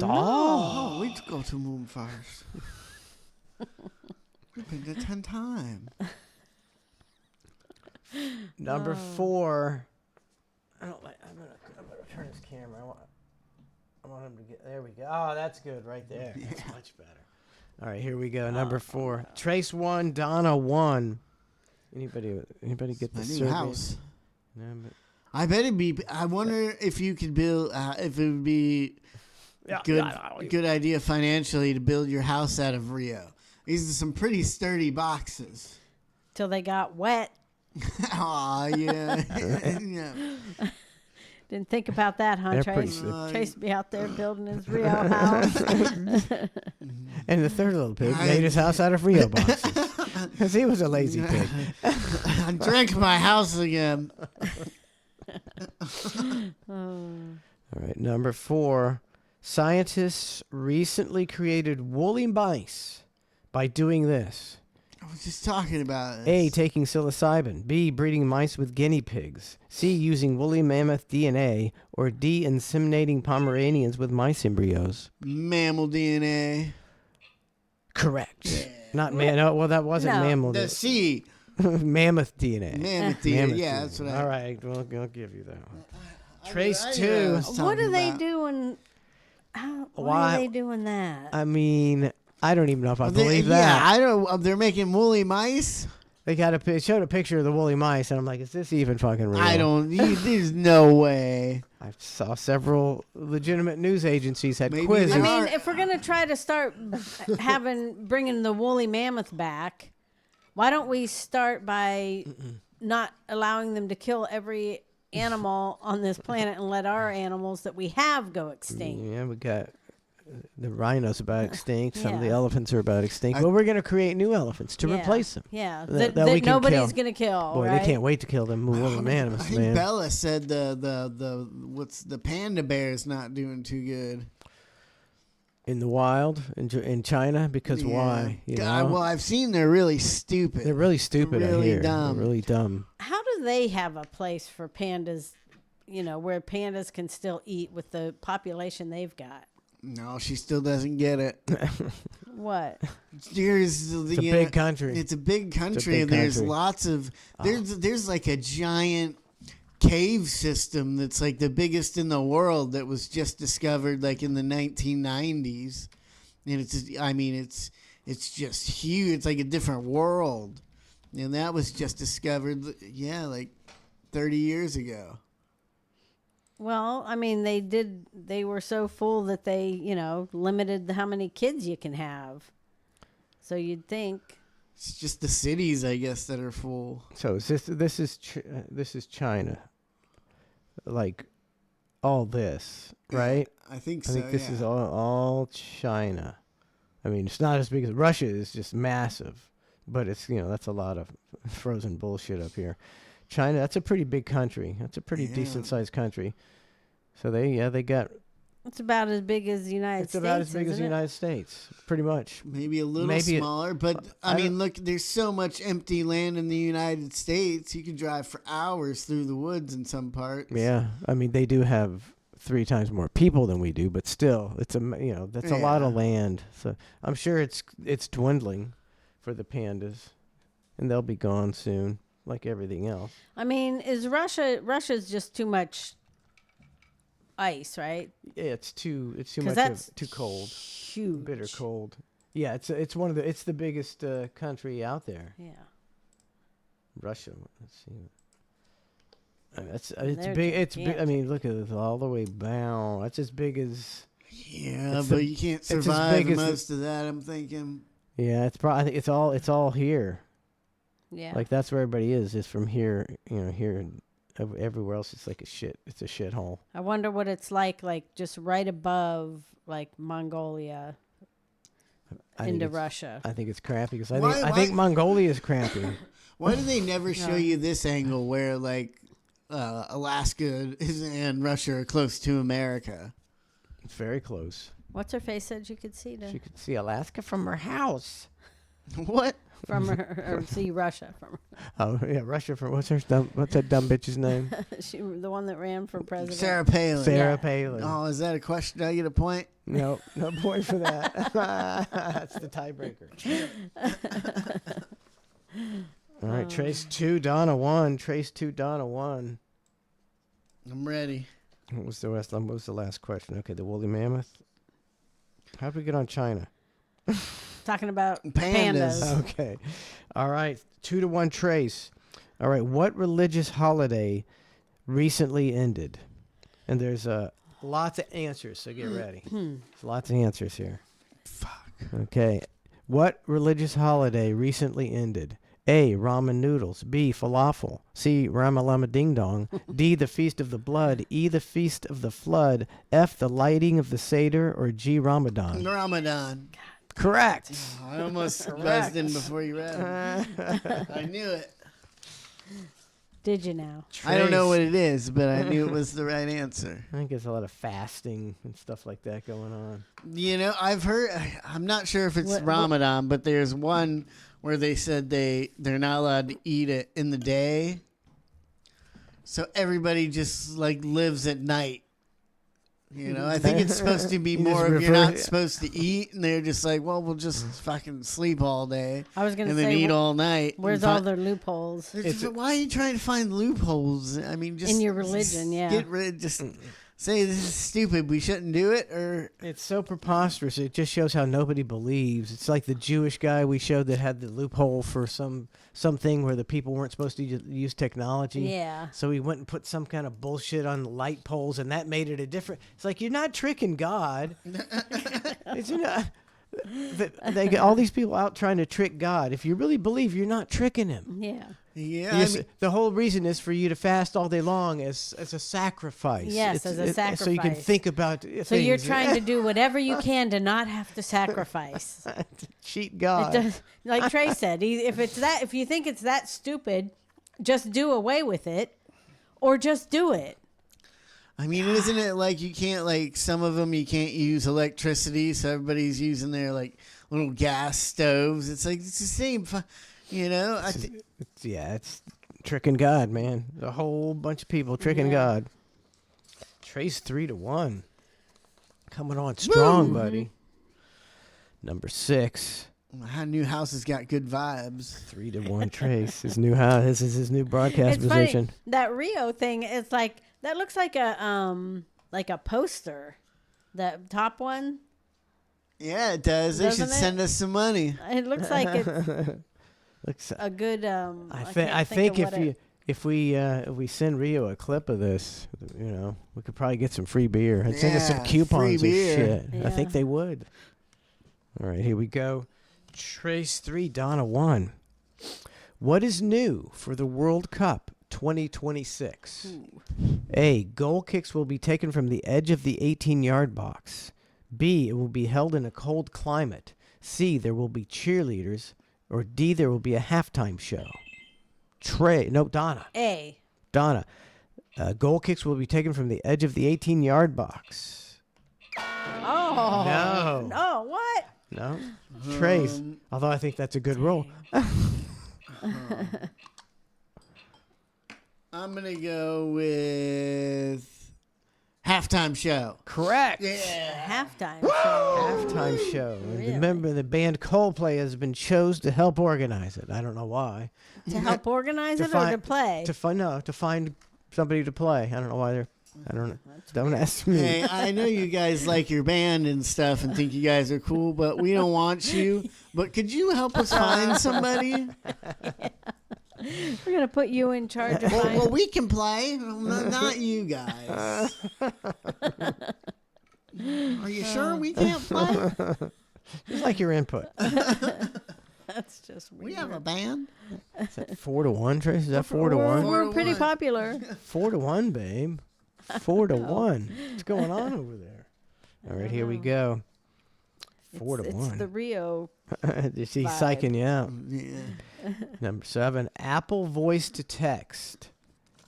no, we'd go to moon first. We've been there 10 times. Number 4. I'm gonna turn this camera. I want him to get. There we go. Oh, that's good right there. That's much better. All right, here we go. Number 4. Trace 1, Donna 1. Anybody get the My new Serbian house. No, but I bet it'd be. I wonder if you could build. If it would be good idea financially to build your house out of Rio. These are some pretty sturdy boxes. till they got wet." Aw, yeah. Yeah. Didn't think about that, huh, They're Trace? pretty- Trace be out there building his Rio house. And the third little pig made his house out of Rio boxes because he was a lazy pig. I drank my house again. All right, number 4. Scientists recently created woolly mice by doing this. I was just talking about it. A, taking psilocybin. B, breeding mice with guinea pigs. C, using woolly mammoth DNA. Or D, inseminating Pomeranians with mice embryos. Mammal DNA. Correct. Not man. No, well, that wasn't mammal. The C. Mammoth DNA. Mammoth DNA. Yeah, that's what I. All right, well, I'll give you that one. Trace 2. What are they doing? Why are they doing that? I mean, I don't even know if I believe Yeah, that. I don't. They're making woolly mice. They showed a picture of the woolly mice, and I'm like, is this even fucking real? I don't. There's no way. I saw several legitimate news agencies had Maybe quizzes. I mean, if we're gonna try to start bringing the woolly mammoth back, why don't we start by not allowing them to kill every animal on this planet and let our animals that we have go extinct? Yeah, we got the rhinos about extinct. Some of the Yeah. elephants are about extinct. Well, we're going to create new elephants to Yeah. replace them. Yeah, that that we can nobody's kill. gonna kill. Boy, right? they can't wait to kill them woolly mammoths, I think man. Bella said the panda bear is not doing too good. In the wild, in China, because why? You know? Well, I've seen they're really stupid. They're really stupid. Really I hear. dumb. They're really dumb. How do they have a place for pandas? where pandas can still eat with the population they've got. No, she still doesn't get it. What? It's a big country. It's a big country, big and there's country. lots of there's like a giant cave system that's like the biggest in the world that was just discovered like in the 1990s, and it's just huge. It's like a different world, and that was just discovered like 30 years ago. Well, I mean, they were so full that they, limited how many kids you can have. So you'd think. It's just the cities, I guess, that are full. So this is China. Like all this, right? I think so. I think this is all China. I mean, it's not as big as Russia is just massive, but it's, that's a lot of frozen bullshit up here. China, that's a pretty big country. That's a pretty decent sized country. So they got. It's about as big as the United It's States. about as big as the isn't it? United States, pretty much. Maybe a little smaller, but I mean, look, there's so much empty land in the United States. You can drive for hours through the woods in some parts. Yeah, I mean, they do have 3 times more people than we do, but still, it's that's a lot of land. So I'm sure it's dwindling for the pandas, and they'll be gone soon, like everything else. I mean, is Russia's just too much ice, right? Yeah, it's too much too cold. Huge. Bitter cold. Yeah, it's the biggest country out there. Yeah. Russia. Let's see. It's They're big. It's big. I gigantic. mean, look at it all the way down. That's as big as. Yeah, but you can't survive most of that. I'm thinking. Yeah, it's probably. I think it's all here. Yeah. Like that's where everybody is from here. Here and everywhere else, it's like a shit. It's a shithole. I wonder what it's like just right above like Mongolia into Russia. I think it's crappy because I think Mongolia is crappy. Why do they never show you this angle where like Alaska and Russia are close to America? It's very close. What's her face said you could see? She could see Alaska from her house. What? From her, or see Russia from her. Oh yeah, Russia from what's that dumb bitch's name? The one that ran for president. Sarah Palin. Sarah Palin. Oh, is that a question? Do I get a point? No point for that. That's the tiebreaker. All right, Trace 2, Donna 1. Trace 2, Donna 1. I'm ready. What was the rest? What was the last question? Okay, the woolly mammoth. How'd we get on China? Talking about Pandas. pandas. Okay. All right. 2-1 Trace. All right. What religious holiday recently ended? And there's lots of answers, so get ready. There's lots of answers here. Fuck. Okay. What religious holiday recently ended? A. Ramen noodles. B. Falafel. C. Ramalama Ding Dong. D. The Feast of the Blood. E. The Feast of the Flood. F. The Lighting of the Seder. Or G. Ramadan. Ramadan. Correct. I almost buzzed in before you read. I knew it. Did you now? I don't know what it is, but I knew it was the right answer. I think there's a lot of fasting and stuff like that going on. I've heard. I'm not sure if it's Ramadan, but there's one where they said they're not allowed to eat it in the day, so everybody just like lives at night. I think it's supposed to be more of you're not supposed to eat, and they're just like, well, we'll just fucking sleep all day. I was going to and say, then eat all night. Where's all their loopholes? Why are you trying to find loopholes? I mean, just in your religion, yeah. Get rid. Just say this is stupid. We shouldn't do it, or it's so preposterous. It just shows how nobody believes. It's like the Jewish guy we showed that had the loophole for something where the people weren't supposed to use technology. Yeah. So he went and put some kind of bullshit on the light poles, and that made it a different. It's like you're not tricking God. It's not. They get all these people out trying to trick God. If you really believe, you're not tricking him. Yeah. Yeah. The whole reason is for you to fast all day long as a sacrifice. Yes, as a sacrifice. So you can think about things. So you're trying to do whatever you can to not have to sacrifice. Cheat God. Like Trey said, if you think it's that stupid, just do away with it, or just do it. I mean, isn't it like you can't, like, some of them you can't use electricity, so everybody's using their, like, little gas stoves. It's like, it's the same, It's tricking God, man. A whole bunch of people tricking God. Trace 3-1. Coming on strong, buddy. Number 6. My new house has got good vibes. 3-1 Trace. His new house. This is his new broadcast It's position. funny, that Rio thing is like that looks like a poster. That top one. Yeah, it does. They Doesn't should it? send us some money. It looks like it's Looks, a good. I think if we send Rio a clip of this, we could probably get some free beer and send us some Yeah, coupons free or beer. shit. I Yeah. think they would. All right, here we go. Trace 3, Donna 1. What is new for the World Cup 2026? A. Goal kicks will be taken from the edge of the 18-yard box. B. It will be held in a cold climate. C. There will be cheerleaders. Or D. There will be a halftime show. Donna. A. Donna. Goal kicks will be taken from the edge of the 18-yard box. Oh. No. No. What? No. Trace. Although I think that's a good roll. I'm going to go with halftime show. Correct. Yeah. Halftime. Halftime show. Really? Remember, the band Coldplay has been chosen to help organize it. I don't know why. To help organize it or to find- play? To find somebody to play. I don't know why they're. I don't know. Don't ask me. Hey, I know you guys like your band and stuff and think you guys are cool, but we don't want you. But could you help us find somebody? We're gonna put you in charge of Well, mine. we can play, not you guys. Are you sure we can't play? Just like your input. That's just weird. We have a band. Is that 4-1, Trace? Is that 4-1? We're pretty popular. 4-1, babe. 4-1. What's going on over there? All right, here we go. 4-1. It's the Rio. She's vibe. psyching you out. Yeah. Number 7. Apple Voice to Text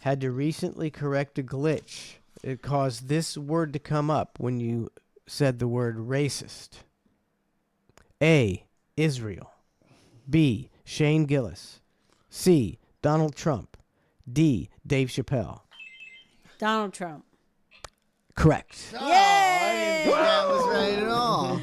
had to recently correct a glitch. It caused this word to come up when you said the word racist. A. Israel. B. Shane Gillis. C. Donald Trump. D. Dave Chappelle. Donald Trump. Correct. Oh, I didn't think that was right at all.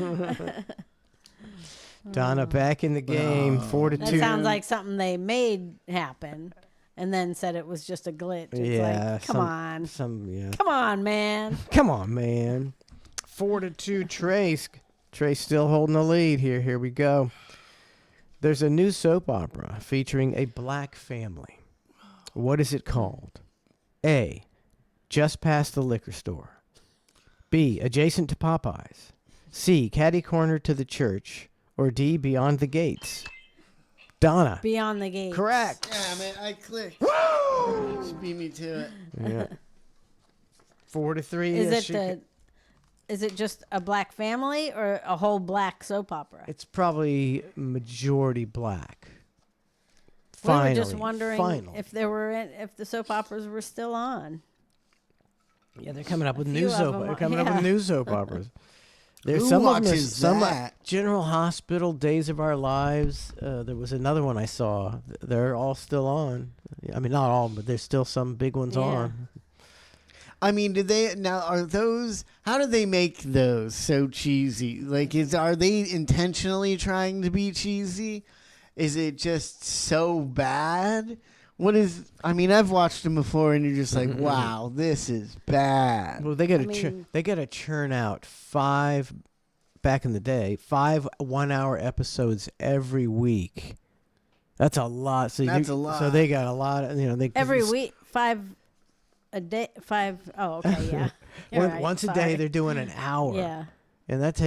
Donna back in the game. 4-2. That sounds like something they made happen, and then said it was just a glitch. It's Yeah, like, come on, yeah. come on, man. Come on, man. 4-2 Trace. Trace still holding the lead here. Here we go. There's a new soap opera featuring a black family. What is it called? A. Just past the liquor store. B. Adjacent to Popeyes. C. Catty corner to the church. Or D. Beyond the gates. Donna. Beyond the Gate. Correct. Yeah, man, I clicked. Woo! Just beat me to it. Yeah. 4-3. Is it just a black family or a whole black soap opera? It's probably majority black. We were Finally. just wondering Finally. if the soap operas were still on. Yeah, they're coming up with A new few of soap. them They're are- coming up yeah. with new soap operas. There's Who some of them. watches that? General Hospital, Days of Our Lives. There was another one I saw. They're all still on. I mean, not all, but there's still some big ones Yeah. on. I mean, are those? How do they make those so cheesy? Like, are they intentionally trying to be cheesy? Is it just so bad? What is? I mean, I've watched them before, and you're just like, wow, this is bad. Well, they got to churn out 5 back in the day, 5 1-hour episodes every week. That's a lot. So That's a lot. So they got a lot. They Every week, 5 a day, 5. Oh, okay, yeah. You're right, Once a day, sorry. they're doing an hour. Yeah. And that's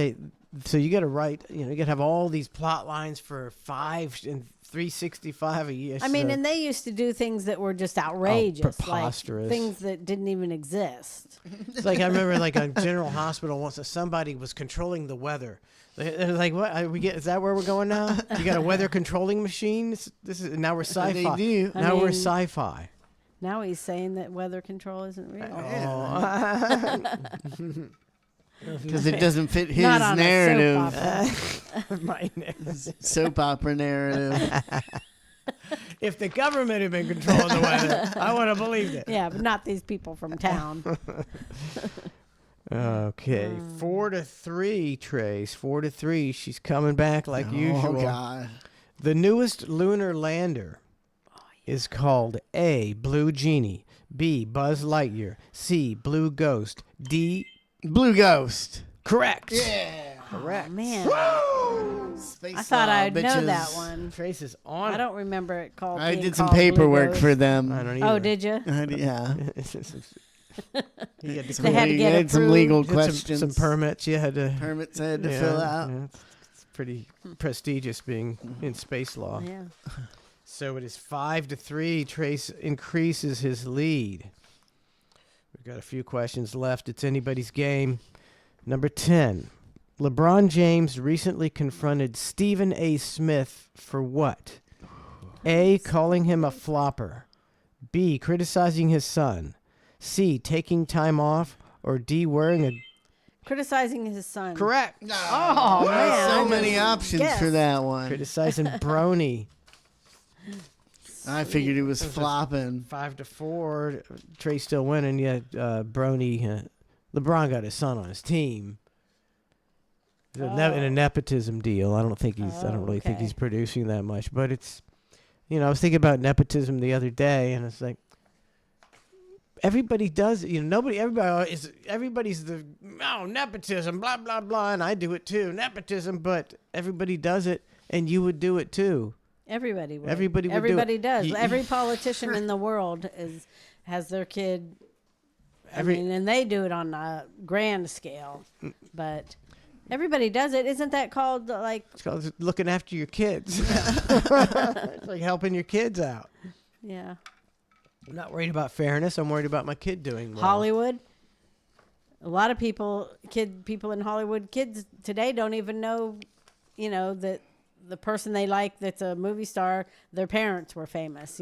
so you got to write. You got to have all these plot lines for 5 and 365 a year. I mean, so- and they used to do things that were just outrageous, preposterous. like things that didn't even exist. It's like I remember, like on General Hospital, once somebody was controlling the weather. They're like, "What? Is that where we're going now? You got a weather controlling machine? This is now we're sci-fi. They do. I Now we're mean- sci-fi. Now he's saying that weather control isn't real. Because it doesn't fit his Not on narrative. a soap opera. My narrative. Soap opera narrative. If the government had been controlling the weather, I would have believed it. Yeah, but not these people from town. Okay, 4-3, Trace. 4-3. She's coming back like usual. Oh, God. The newest lunar lander is called A, Blue Genie, B, Buzz Lightyear, C, Blue Ghost, D, Blue Ghost. correct. Yeah. Correct. Oh, man. Space I thought law, I'd know bitches. that one. Trace is on. I don't remember it called. I being did some called Blue paperwork Ghost. for them. I don't Oh, either. did you? Yeah. He had Some They had to le- get had some approved. legal some questions. some permits you had to Permits I had to fill out. yeah, it's pretty prestigious being in space law. Yeah. So it is 5-3. Trace increases his lead. We've got a few questions left. It's anybody's game. Number 10. LeBron James recently confronted Stephen A. Smith for what? A, calling him a flopper. B, criticizing his son. C, taking time off. Or D, wearing a... Criticizing his son. Correct. Oh, man. So I many just options guessed. for that one. Criticizing Brony. I figured it was flopping. 5-4. Trey's still winning. Yet Brony, LeBron got his son on his team. In a nepotism deal. I don't think he's. I don't really think okay. he's producing that much. But it's, I was thinking about nepotism the other day, and it's like everybody does it. Everybody's the nepotism, blah blah blah, and I do it too, nepotism. But everybody does it, and you would do it too. Everybody would. Everybody would do Everybody it. does. Every politician in the world has their kid. And they do it on a grand scale, but everybody does it. Isn't that called It's called looking after your kids. It's like helping your kids out. Yeah. I'm not worried about fairness. I'm worried about my kid doing well. Hollywood. A lot of people in Hollywood, kids today don't even know, that the person they like that's a movie star, their parents were famous,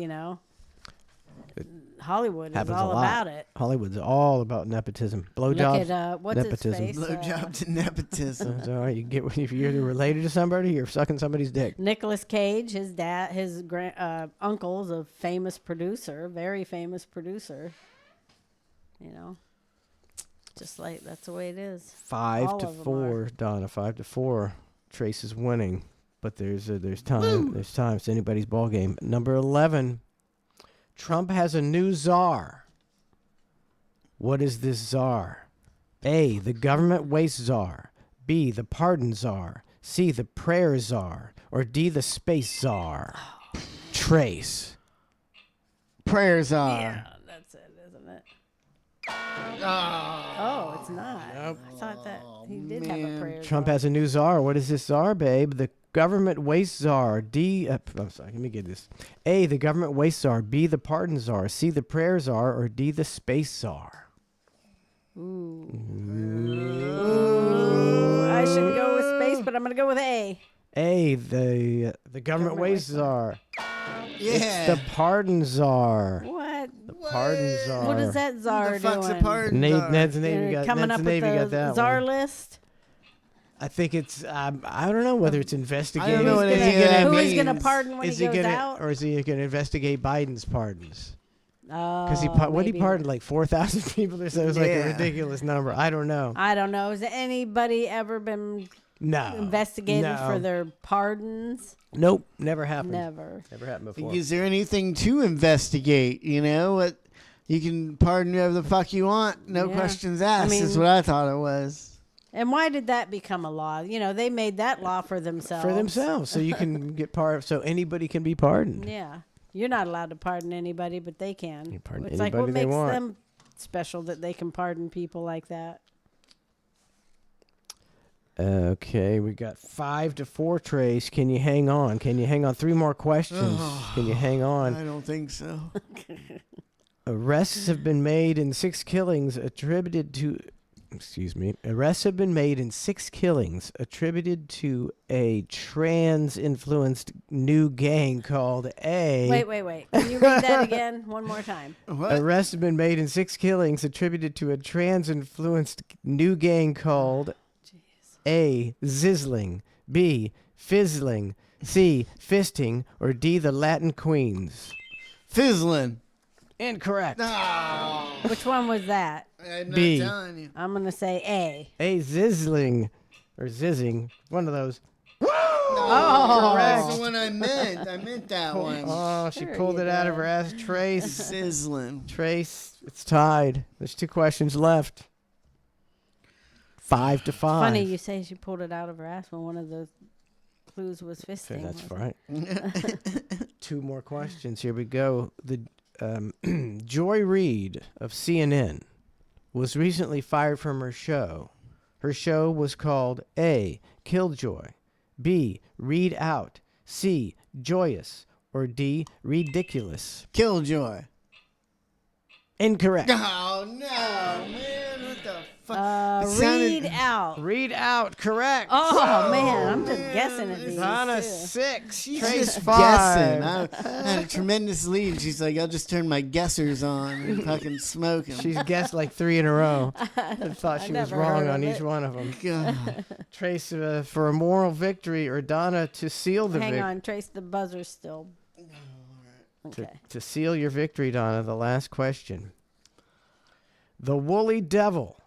Hollywood is Happens all a lot. about it. Hollywood's all about nepotism. Look Blowjobs. at what's nepotism. his face? Blowjob to nepotism. It's all right. You get if you're related to somebody, you're sucking somebody's dick. Nicolas Cage, his dad, his uncle's a famous producer, very famous producer. Just like that's the way it is. 5-4, Donna. 5-4. Trace is winning, but there's time. Woo! There's time. It's anybody's ball game. Number 11. Trump has a new czar. What is this czar? A, the government waste czar. B, the pardon czar. C, the prayer czar. Or D, the space czar. Trace. Prayers are. Yeah, that's it, isn't it? Oh, it's not. Nope. I thought that he did have a prayer. Trump has a new czar. What is this czar, babe? The government waste czar. D, I'm sorry, let me get this. A, the government waste czar. B, the pardon czar. C, the prayer czar. Or D, the space czar. Ooh. I should go with space, but I'm going to go with A. A, the government waste czar. Yeah. It's the pardon czar. What? The pardon czar. What is that czar Who the fuck's doing? a pardon czar? Ned's Navy got, Coming Ned's up Navy got with the that czar one. list? I think it's, I don't know whether it's investigating. I don't know what Who's any of that Who is means. going to pardon when Is he he goes gonna, out? or is he going to investigate Biden's pardons? Because What he pardoned, like 4,000 people or so? It was like a ridiculous number. I don't know. I don't know. Has anybody ever been No. investigated No. for their pardons? Nope. Never happened. Never. Never happened before. Is there anything to investigate? What you can pardon whoever the fuck you want, no Yeah. questions asked. I mean- is what I thought it was. And why did that become a law? They made that law for themselves. For themselves. So you can get so anybody can be pardoned. Yeah. You're not allowed to pardon anybody, but they can. You pardon It's like what anybody they makes want. them special that they can pardon people like that. Okay, we got 5-4, Trace. Can you hang on? Can you hang on? 3 more questions. Can you hang on? I don't think so. Arrests have been made in 6 killings attributed to... Arrests have been made in 6 killings attributed to a trans-influenced new gang called A. Wait. Can you read that again one more time? What? Arrests have been made in 6 killings attributed to a trans-influenced new gang called A. Zizzling, B. Fizzling, C, fisting, or D, the Latin queens? Fizzling. Incorrect. Which one was that? I'm not B. telling you. I'm gonna say A. A, zizzling, or zizzing. One of those. Oh, correct. that's the one I meant. I meant that one. Oh, she Sure pulled you it out of did. her ass. Trace. Sizzling. Trace, it's tied. There's 2 questions left. 5 to 5. Funny you say she pulled it out of her ass when one of the clues was fisting. That's wasn't right. 2 more questions. Here we go. The Joy Reid of CNN was recently fired from her show. Her show was called A, Killjoy, B, Read Out, C, Joyous, or D, Ridiculous. Killjoy. Incorrect. Oh, no, man. What the fuck? Read out. Read Out, correct. Oh, man, I'm just guessing at these. Donna, too. 6. She's Trace, just 5. guessing. I had a tremendous lead. She's like, I'll just turn my guessers on and fucking smoke 'em. She's guessed like 3 in a row. I thought she was never wrong heard on of each it. one of them. God. Trace, for a moral victory, or Donna to seal the Hang victory. on, Trace, the buzzer's still. Okay. To seal your victory, Donna, the last question. The woolly devil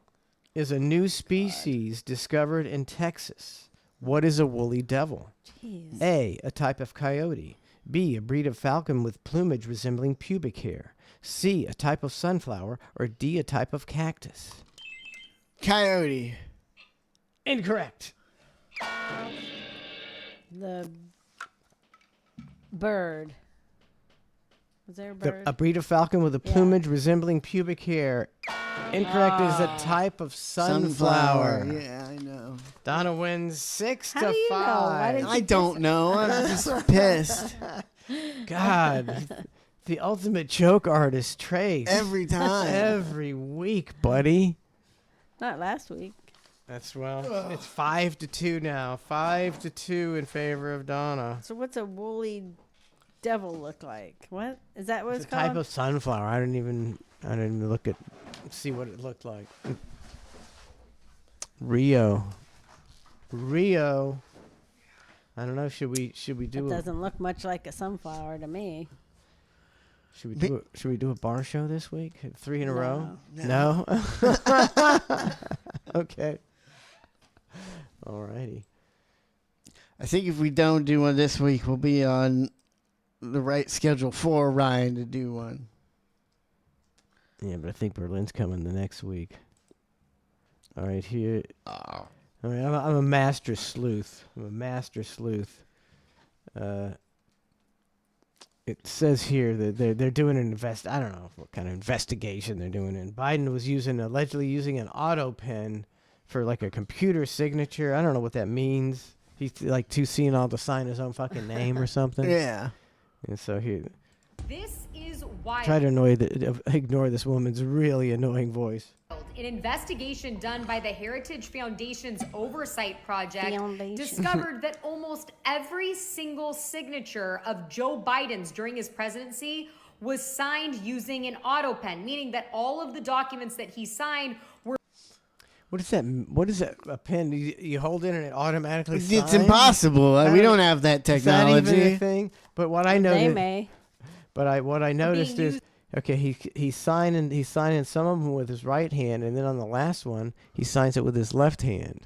is a new species discovered in Texas. What is a woolly devil? Jeez. A, a type of coyote. B, a breed of falcon with plumage resembling pubic hair. C, a type of sunflower. Or D, a type of cactus. Coyote. Incorrect. The bird. Was there a bird? A breed of falcon with a plumage resembling pubic hair. Incorrect is a type of sunflower. Yeah, I know. Donna wins 6 How to do you know? 5. Why didn't I don't know. I'm just pissed. God, the ultimate joke artist, Trace. Every time. Every week, buddy. Not last week. That's it's 5 to 2 now. 5 to 2 in favor of Donna. So what's a woolly devil look like? What is that? What It's it's a type called? of sunflower. I didn't even see what it looked like. Rio. I don't know. Should we do It a doesn't look much like a sunflower to me. should we do a bar show this week? 3 in a row? No. Okay. Alrighty. I think if we don't do one this week, we'll be on the right schedule for Ryan to do one. Yeah, but I think Berlin's coming the next week. All right, here. I mean, I'm a master sleuth. It says here that they're doing an I don't know what kind of investigation they're doing. And Biden was allegedly using an auto pen for like a computer signature. I don't know what that means. He's like too senile to sign his own fucking name or something. Yeah. And so here. This is wild. Try to ignore this woman's really annoying voice. An investigation done by the Heritage Foundation's Oversight Project Foundation. discovered that almost every single signature of Joe Biden's during his presidency was signed using an auto pen, meaning that all of the documents that he signed were. What is that? What is that? A pen? You hold it and it automatically signs? It's impossible. We don't have that technology. Is that even a thing? But what I know, They may. But what I noticed is, okay, he's signing some of them with his right hand, and then on the last one he signs it with his left hand.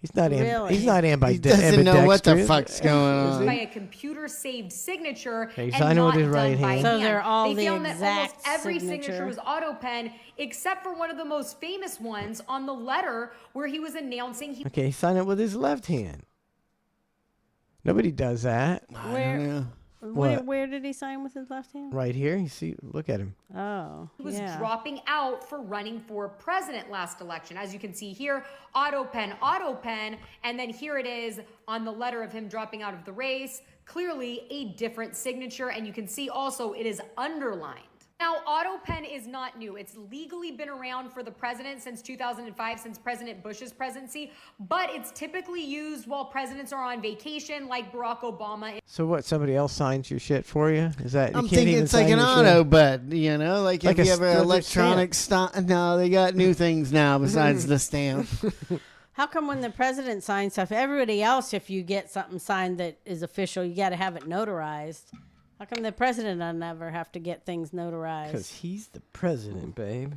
He's not Really? he's not ambidextrous. He doesn't know what the fuck's going on. by a computer-saved signature Okay, he and signed it with not his done right by hand. So they're all they the found that almost exact every signature. signature was auto pen, except for one of the most famous ones on the letter where he was announcing he. Okay, he signed it with his left hand. Nobody does that. Where? What? Where did he sign with his left hand? Right here, you see. Look at him. Oh, He was yeah. dropping out for running for president last election. As you can see here, auto pen, and then here it is on the letter of him dropping out of the race. Clearly a different signature, and you can see also it is underlined. Now, auto pen is not new. It's legally been around for the president since 2005, since President Bush's presidency, but it's typically used while presidents are on vacation, like Barack Obama. So what? Somebody else signs your shit for you? Is that? I'm you can't thinking even it's like sign an your auto shit? bud, you know? Like Like have you a ever still electronic stamp? No, they got new things now besides the stamp. How come when the president signs stuff, everybody else, if you get something signed that is official, you got to have it notarized? How come the president will never have to get things notarized? Because he's the president, babe.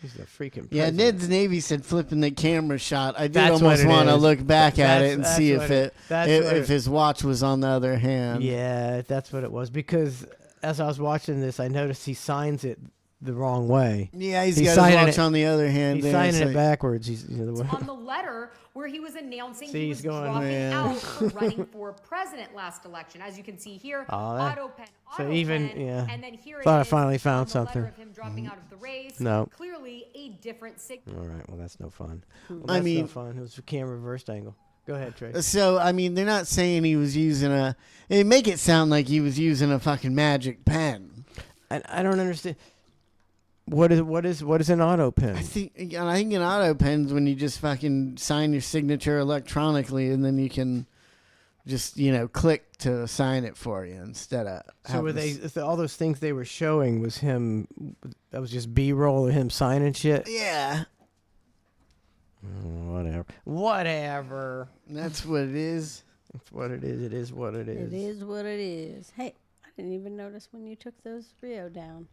He's the freaking president. Yeah, Ned's Navy said flipping the camera shot. I did That's what almost it want to is. look back at That's- it and that's see what if his watch was on the other hand. Yeah, that's what it was. Because as I was watching this, I noticed he signs it the wrong way. Yeah, he's got his signing watch on the other hand. He's there. signing It's it like- backwards. He's on the letter where he was announcing See, he he's was going, dropping man. out for running for president last election. As you can see here, Oh, that- auto pen, so auto even- pen, yeah. and then here Thought it I is finally found on the something. letter of him dropping out of the race. No. Clearly a different signal. All right, well, that's no fun. Well, I that's mean- no fun. It was a camera reversed angle. Go ahead, Trey. So, I mean, they're not saying he was using a... They make it sound like he was using a fucking magic pen. I don't understand. What is an auto pen? I think an auto pen's when you just fucking sign your signature electronically and then you can just, click to sign it for you instead of... So were all those things they were showing was him, that was just B-roll of him signing shit? Yeah. Whatever. That's what it is. That's what it is. It is what it is. It is what it is. Hey, I didn't even notice when you took those Rio down.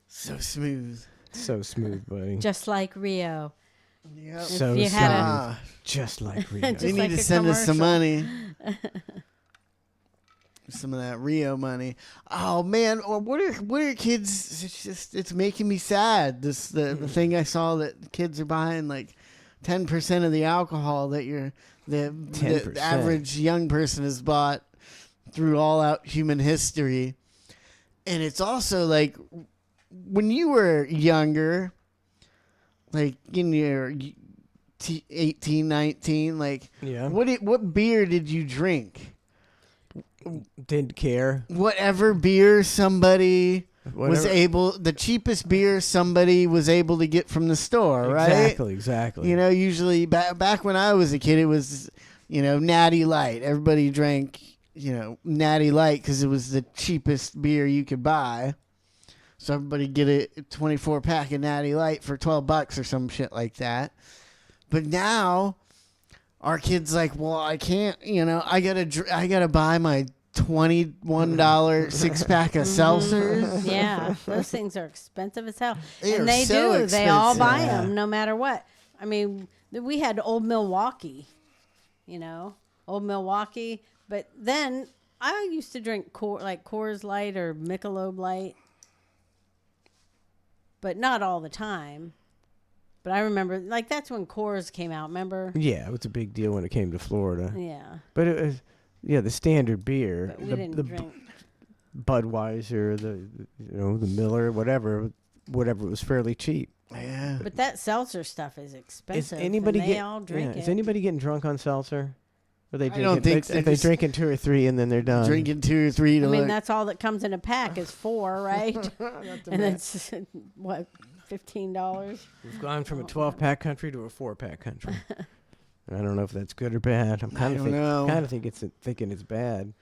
So smooth. So smooth, buddy. Just like Rio. Yep. So you smooth. had Just like Rio. Just You need like to a send us some commercial. money. Some of that Rio money. Oh man, or what are kids? It's making me sad. The thing I saw that kids are buying like 10% of the alcohol that the 10%. average young person has bought through all out human history. And it's also like when you were younger, like in your 18, 19, like Yeah. what beer did you drink? Didn't care. Whatever beer somebody was Whatever. the cheapest beer somebody was able to get from the store, right? Exactly. Usually back when I was a kid, it was, Natty Light. Everybody drank, Natty Light because it was the cheapest beer you could buy. So everybody get a 24-pack of Natty Light for $12 or some shit like that. But now our kids like, well, I can't, I gotta buy my $21 6-pack of seltzers. Yeah, those things are expensive as hell. They and are they so do. They all buy expensive. them no matter what. I mean, we had Old Milwaukee, Old Milwaukee. But then I used to drink Coors Light or Michelob Light. But not all the time. But I remember, that's when Coors came out, remember? Yeah, it was a big deal when it came to Florida. Yeah. But it was, the standard beer. But we didn't drink. Budweiser, the Miller, whatever it was fairly cheap. Yeah. But that seltzer stuff is expensive. Is anybody and they all drink it. Is anybody getting drunk on seltzer? Or they I don't think so. If they drinking 2 or 3 and then they're done. Drinking 2 or 3 to I mean, look. that's all that comes in a pack is 4, right? And that's, what, $15? We've gone from a 12-pack country to a 4-pack country. I don't know if that's good or bad. I'm kind of thinking it's bad.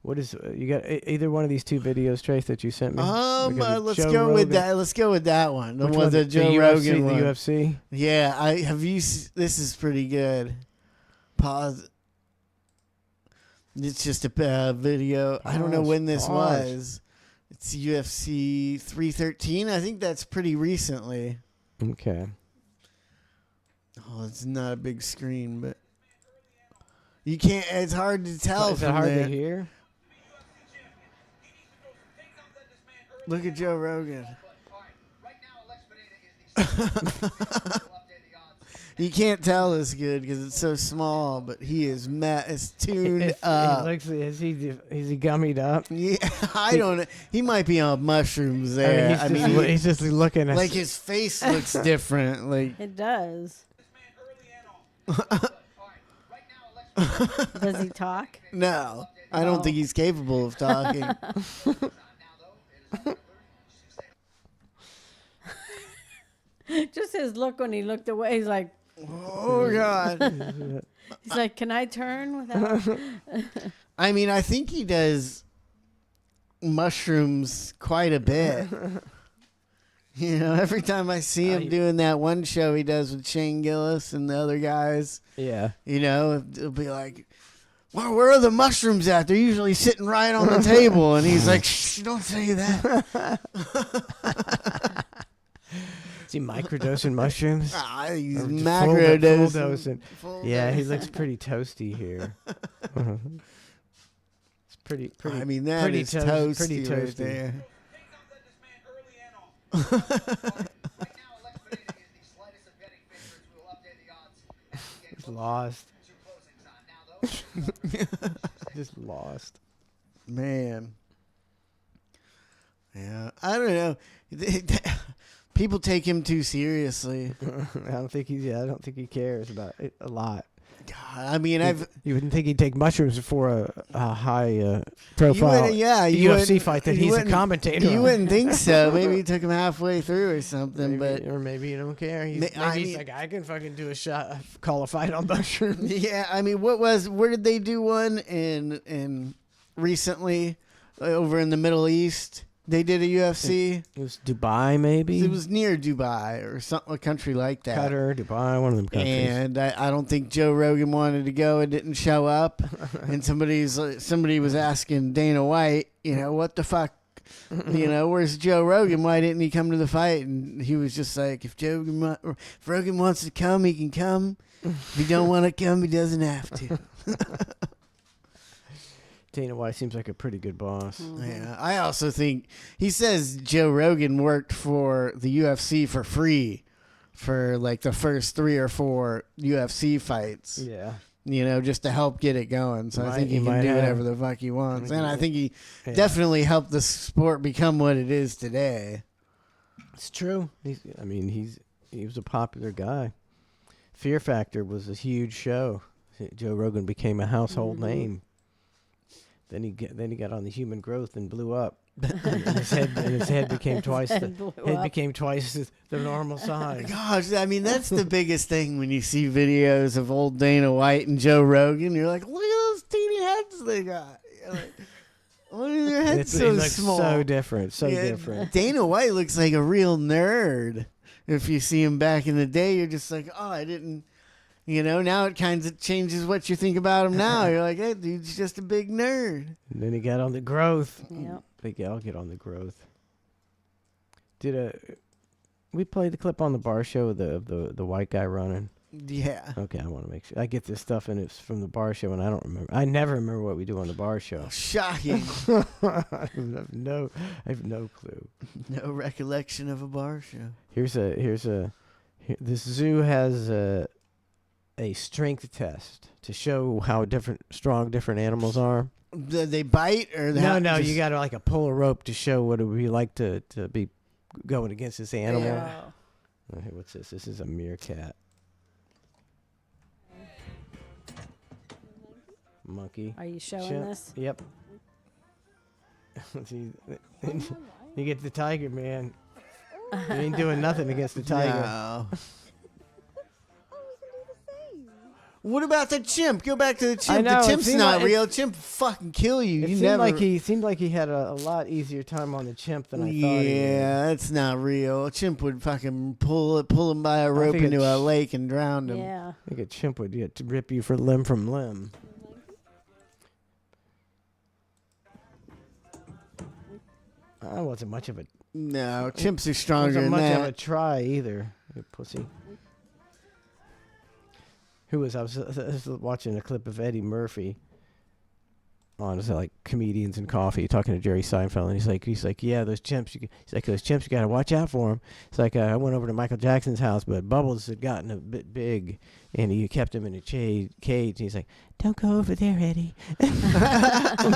What is you got? Either one of these 2 videos, Trace, that you sent me? Let's go with that. Let's go with that one. The Which one, the Joe Rogan one. The UFC. Yeah, this is pretty good. Pause. It's just a video. I don't know when this was. It's UFC 313. I think that's pretty recently. Okay. Oh, it's not a big screen, but you can't. It's hard to tell. Is it from hard there. to hear? Look at Joe Rogan. You can't tell this good because it's so small, but he is it's tuned up. Is he gummied up? Yeah, I don't know. He might be on mushrooms there. He's just looking at like his face looks different. Like it does. Does he talk? No, I don't think he's capable of talking. Just his look when he looked away, he's like, oh God. He's like, can I turn without? I mean, I think he does mushrooms quite a bit. You know, every time I see him doing that one show he does with Shane Gillis and the other guys, Yeah. you know, it'll be like, well, where are the mushrooms at? They're usually sitting right on the table. And he's like, shh, don't say that. Is he microdosing mushrooms? He's Or just macrodosing. full dosing. Yeah, he looks pretty toasty here. It's pretty. I mean, that pretty is pretty toasty right toasty. there. He's lost. Just lost. Man. Yeah, I don't know. People take him too seriously. I don't think he cares about it a lot. God, I mean, you wouldn't think he'd take mushrooms for a high profile UFC fight that he's a commentator You on. wouldn't think so. Maybe he took him halfway through or something. Or maybe you don't care. He's like, I can fucking do call a fight on mushrooms. Yeah, I mean, where did they do one in recently over in the Middle East? They did a UFC. It was Dubai, maybe. It was near Dubai or something, a country like that. Qatar, Dubai, one of them countries. And I don't think Joe Rogan wanted to go and didn't show up. And somebody was asking Dana White, you know, what the fuck, you know, where's Joe Rogan? Why didn't he come to the fight? And he was just like, if Rogan wants to come, he can come. If he don't want to come, he doesn't have to. Dana White seems like a pretty good boss. Yeah, I also think he says Joe Rogan worked for the UFC for free for like the first 3 or 4 UFC fights. Yeah. You know, just to help get it going. So I think he can might do have. whatever the fuck he wants. And I think he definitely helped the sport become what it is today. It's true. He was a popular guy. Fear Factor was a huge show. Joe Rogan became a household name. Then he got on the Human Growth and blew up. and his head became twice the normal size. Gosh, I mean, that's the biggest thing when you see videos of old Dana White and Joe Rogan. You're like, look at those teeny heads they got. You're like, why are their heads so small? So different. Different. Dana White looks like a real nerd. If you see him back in the day, you're just like, oh, I didn't. You know, now it kind of changes what you think about him now. You're like, that dude's just a big nerd. And then he got on the growth. Yep. I'll get on the growth. We played the clip on the bar show of the white guy running? Yeah. Okay, I want to make sure. I get this stuff and it's from the bar show and I don't remember. I never remember what we do on the bar show. Shocking. I have no clue. No recollection of a bar show. This zoo has a strength test to show how strong different animals are. They bite or no, you got to like pull a rope to show what it would be like to be going against this animal. Yeah. Okay, what's this? This is a meerkat. Monkey. Are you showing this? Yep. See, you get the tiger, man. You ain't doing nothing against the tiger. No. What about the chimp? Go back to the chimp. I know, the chimp's it not seemed real. Chimp will fucking kill you. It seemed like he had a lot easier time on the chimp than I thought. Yeah, that's not real. A chimp would fucking pull him by a rope into a lake and drown him. Yeah. I think a chimp would to rip you limb from limb. I wasn't much of a. No, chimps are stronger than much that. of a try either. You pussy. I was watching a clip of Eddie Murphy on like comedians and coffee talking to Jerry Seinfeld, and he's like, yeah, those chimps. You got to watch out for them. It's like I went over to Michael Jackson's house, but Bubbles had gotten a bit big, and he kept him in a cage. And he's like, don't go over there, Eddie.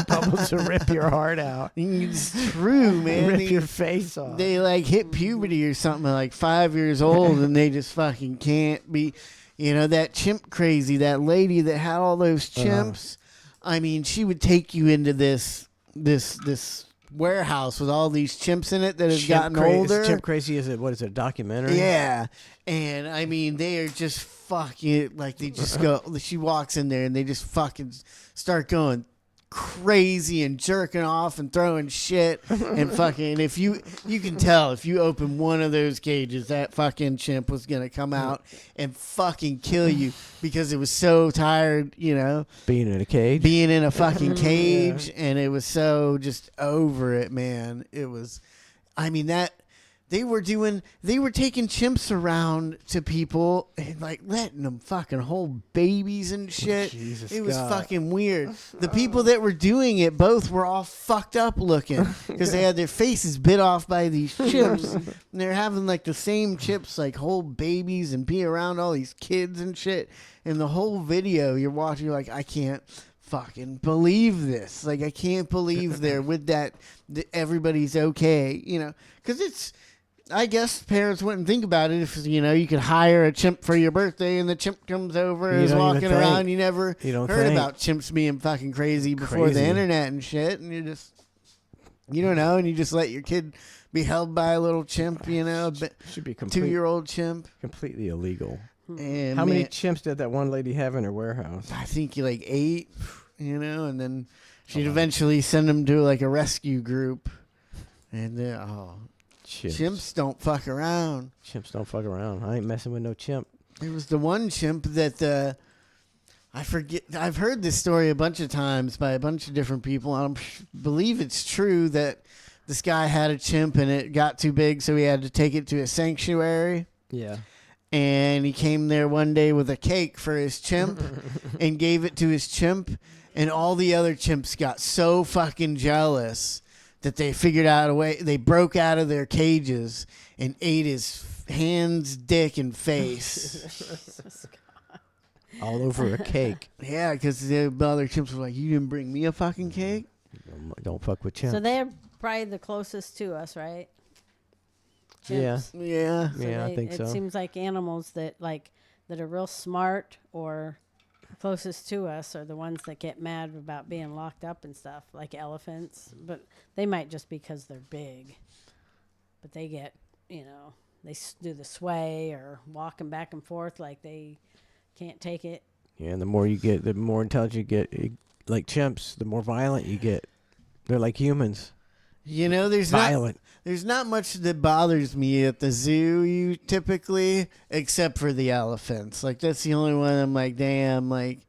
Bubbles will rip your heart out. It's true, man. Rip your face off. They like hit puberty or something, like 5 years old, and they just fucking can't be. You know, that chimp crazy, that lady that had all those chimps. I mean, she would take you into this warehouse with all these chimps in it that have gotten older. Chimp crazy is a documentary? Yeah. And I mean, they are just fucking like they just go. She walks in there and they just fucking start going crazy and jerking off and throwing shit and fucking. If you can tell if you open one of those cages, that fucking chimp was gonna come out and fucking kill you because it was so tired, you know, Being in a cage. being in a fucking cage, and it was so just over it, man. It was, I mean, that they were taking chimps around to people and like letting them fucking hold babies and shit. Jesus it was God. fucking weird. The people that were doing it both were all fucked up looking because they had their faces bit off by these chimps, and they're having like the same chimps like hold babies and be around all these kids and shit. And the whole video you're watching, you're like, I can't fucking believe this. Like, I can't believe they're with that everybody's okay, you know, because it's, I guess parents wouldn't think about it if, you know, you could hire a chimp for your birthday and the chimp comes over and You is don't even walking think. around. You never You don't heard think. about chimps being fucking crazy before the Crazy. internet and shit. And you don't know, and you just let your kid be held by a little chimp, you know, Should be 2-year-old chimp. completely illegal. And How many man, chimps did that one lady have in her warehouse? I think like 8, you know, and then she'd eventually send them to like a rescue group. And chimps don't fuck around. Chimps don't fuck around. I ain't messing with no chimp. There was the one chimp that I forget. I've heard this story a bunch of times by a bunch of different people. I believe it's true that this guy had a chimp and it got too big, so he had to take it to a sanctuary. Yeah. And he came there one day with a cake for his chimp and gave it to his chimp. And all the other chimps got so fucking jealous that they figured out a way. They broke out of their cages and ate his hands, dick, and face. All over a cake. Yeah, because the other chimps were like, you didn't bring me a fucking cake? Don't fuck with chimps. So they're probably the closest to us, right? Yeah. Chimps. Yeah. So Yeah, I think so. It seems like animals that are real smart or closest to us are the ones that get mad about being locked up and stuff, like elephants. But they might just because they're big. But they get, you know, they do the sway or walking back and forth like they can't take it. Yeah, and the more you get, the more intelligent you get. Like chimps, the more violent you get. They're like humans. You know, there's not much that bothers me at the zoo typically, except for the elephants. Like, that's the only one I'm like, damn, like,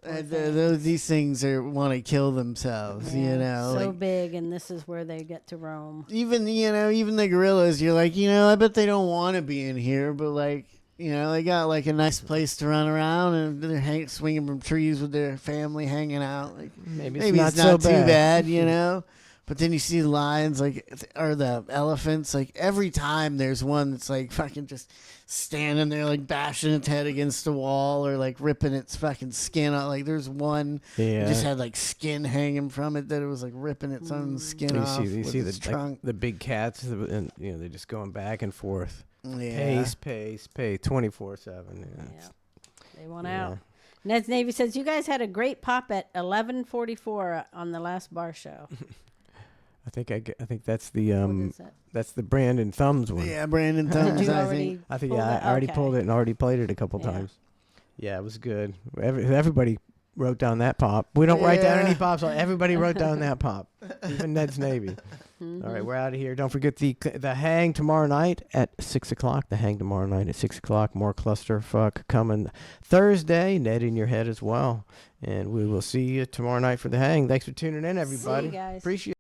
these things want to kill themselves, you know. So like, big, and this is where they get to roam. even the gorillas, you're like, you know, I bet they don't want to be in here, but like, you know, they got like a nice place to run around and they're swinging from trees with their family hanging out. Like, maybe it's not so too bad, you know. But then you see the lions, like, or the elephants, like, every time there's one that's, like, fucking just standing there, like, bashing its head against the wall or, like, ripping its fucking skin out. Like, there's one that just had, like, skin hanging from it that it was, like, ripping its own skin off You see its trunk. the big cats, and, you know, they're just going back and forth. Yeah. Pace, 24/7. Yeah. They want out. Ned's Navy says, you guys had a great pop at 11:44 on the last bar show. I think that's the is that? that's the Brandon Thumbs one. Yeah, Brandon Thumbs. Did you I already think. I think pull that? I already Okay. pulled it and already played it a couple times. Yeah, it was good. Everybody wrote down that pop. We don't write down any pops. So everybody wrote down that pop. Even Ned's Navy. All right, we're out of here. Don't forget the hang tomorrow night at 6:00. The hang tomorrow night at 6:00. More ClusterF coming Thursday. Ned in your head as well. And we will see you tomorrow night for the hang. Thanks for tuning in, everybody. guys. Appreciate it.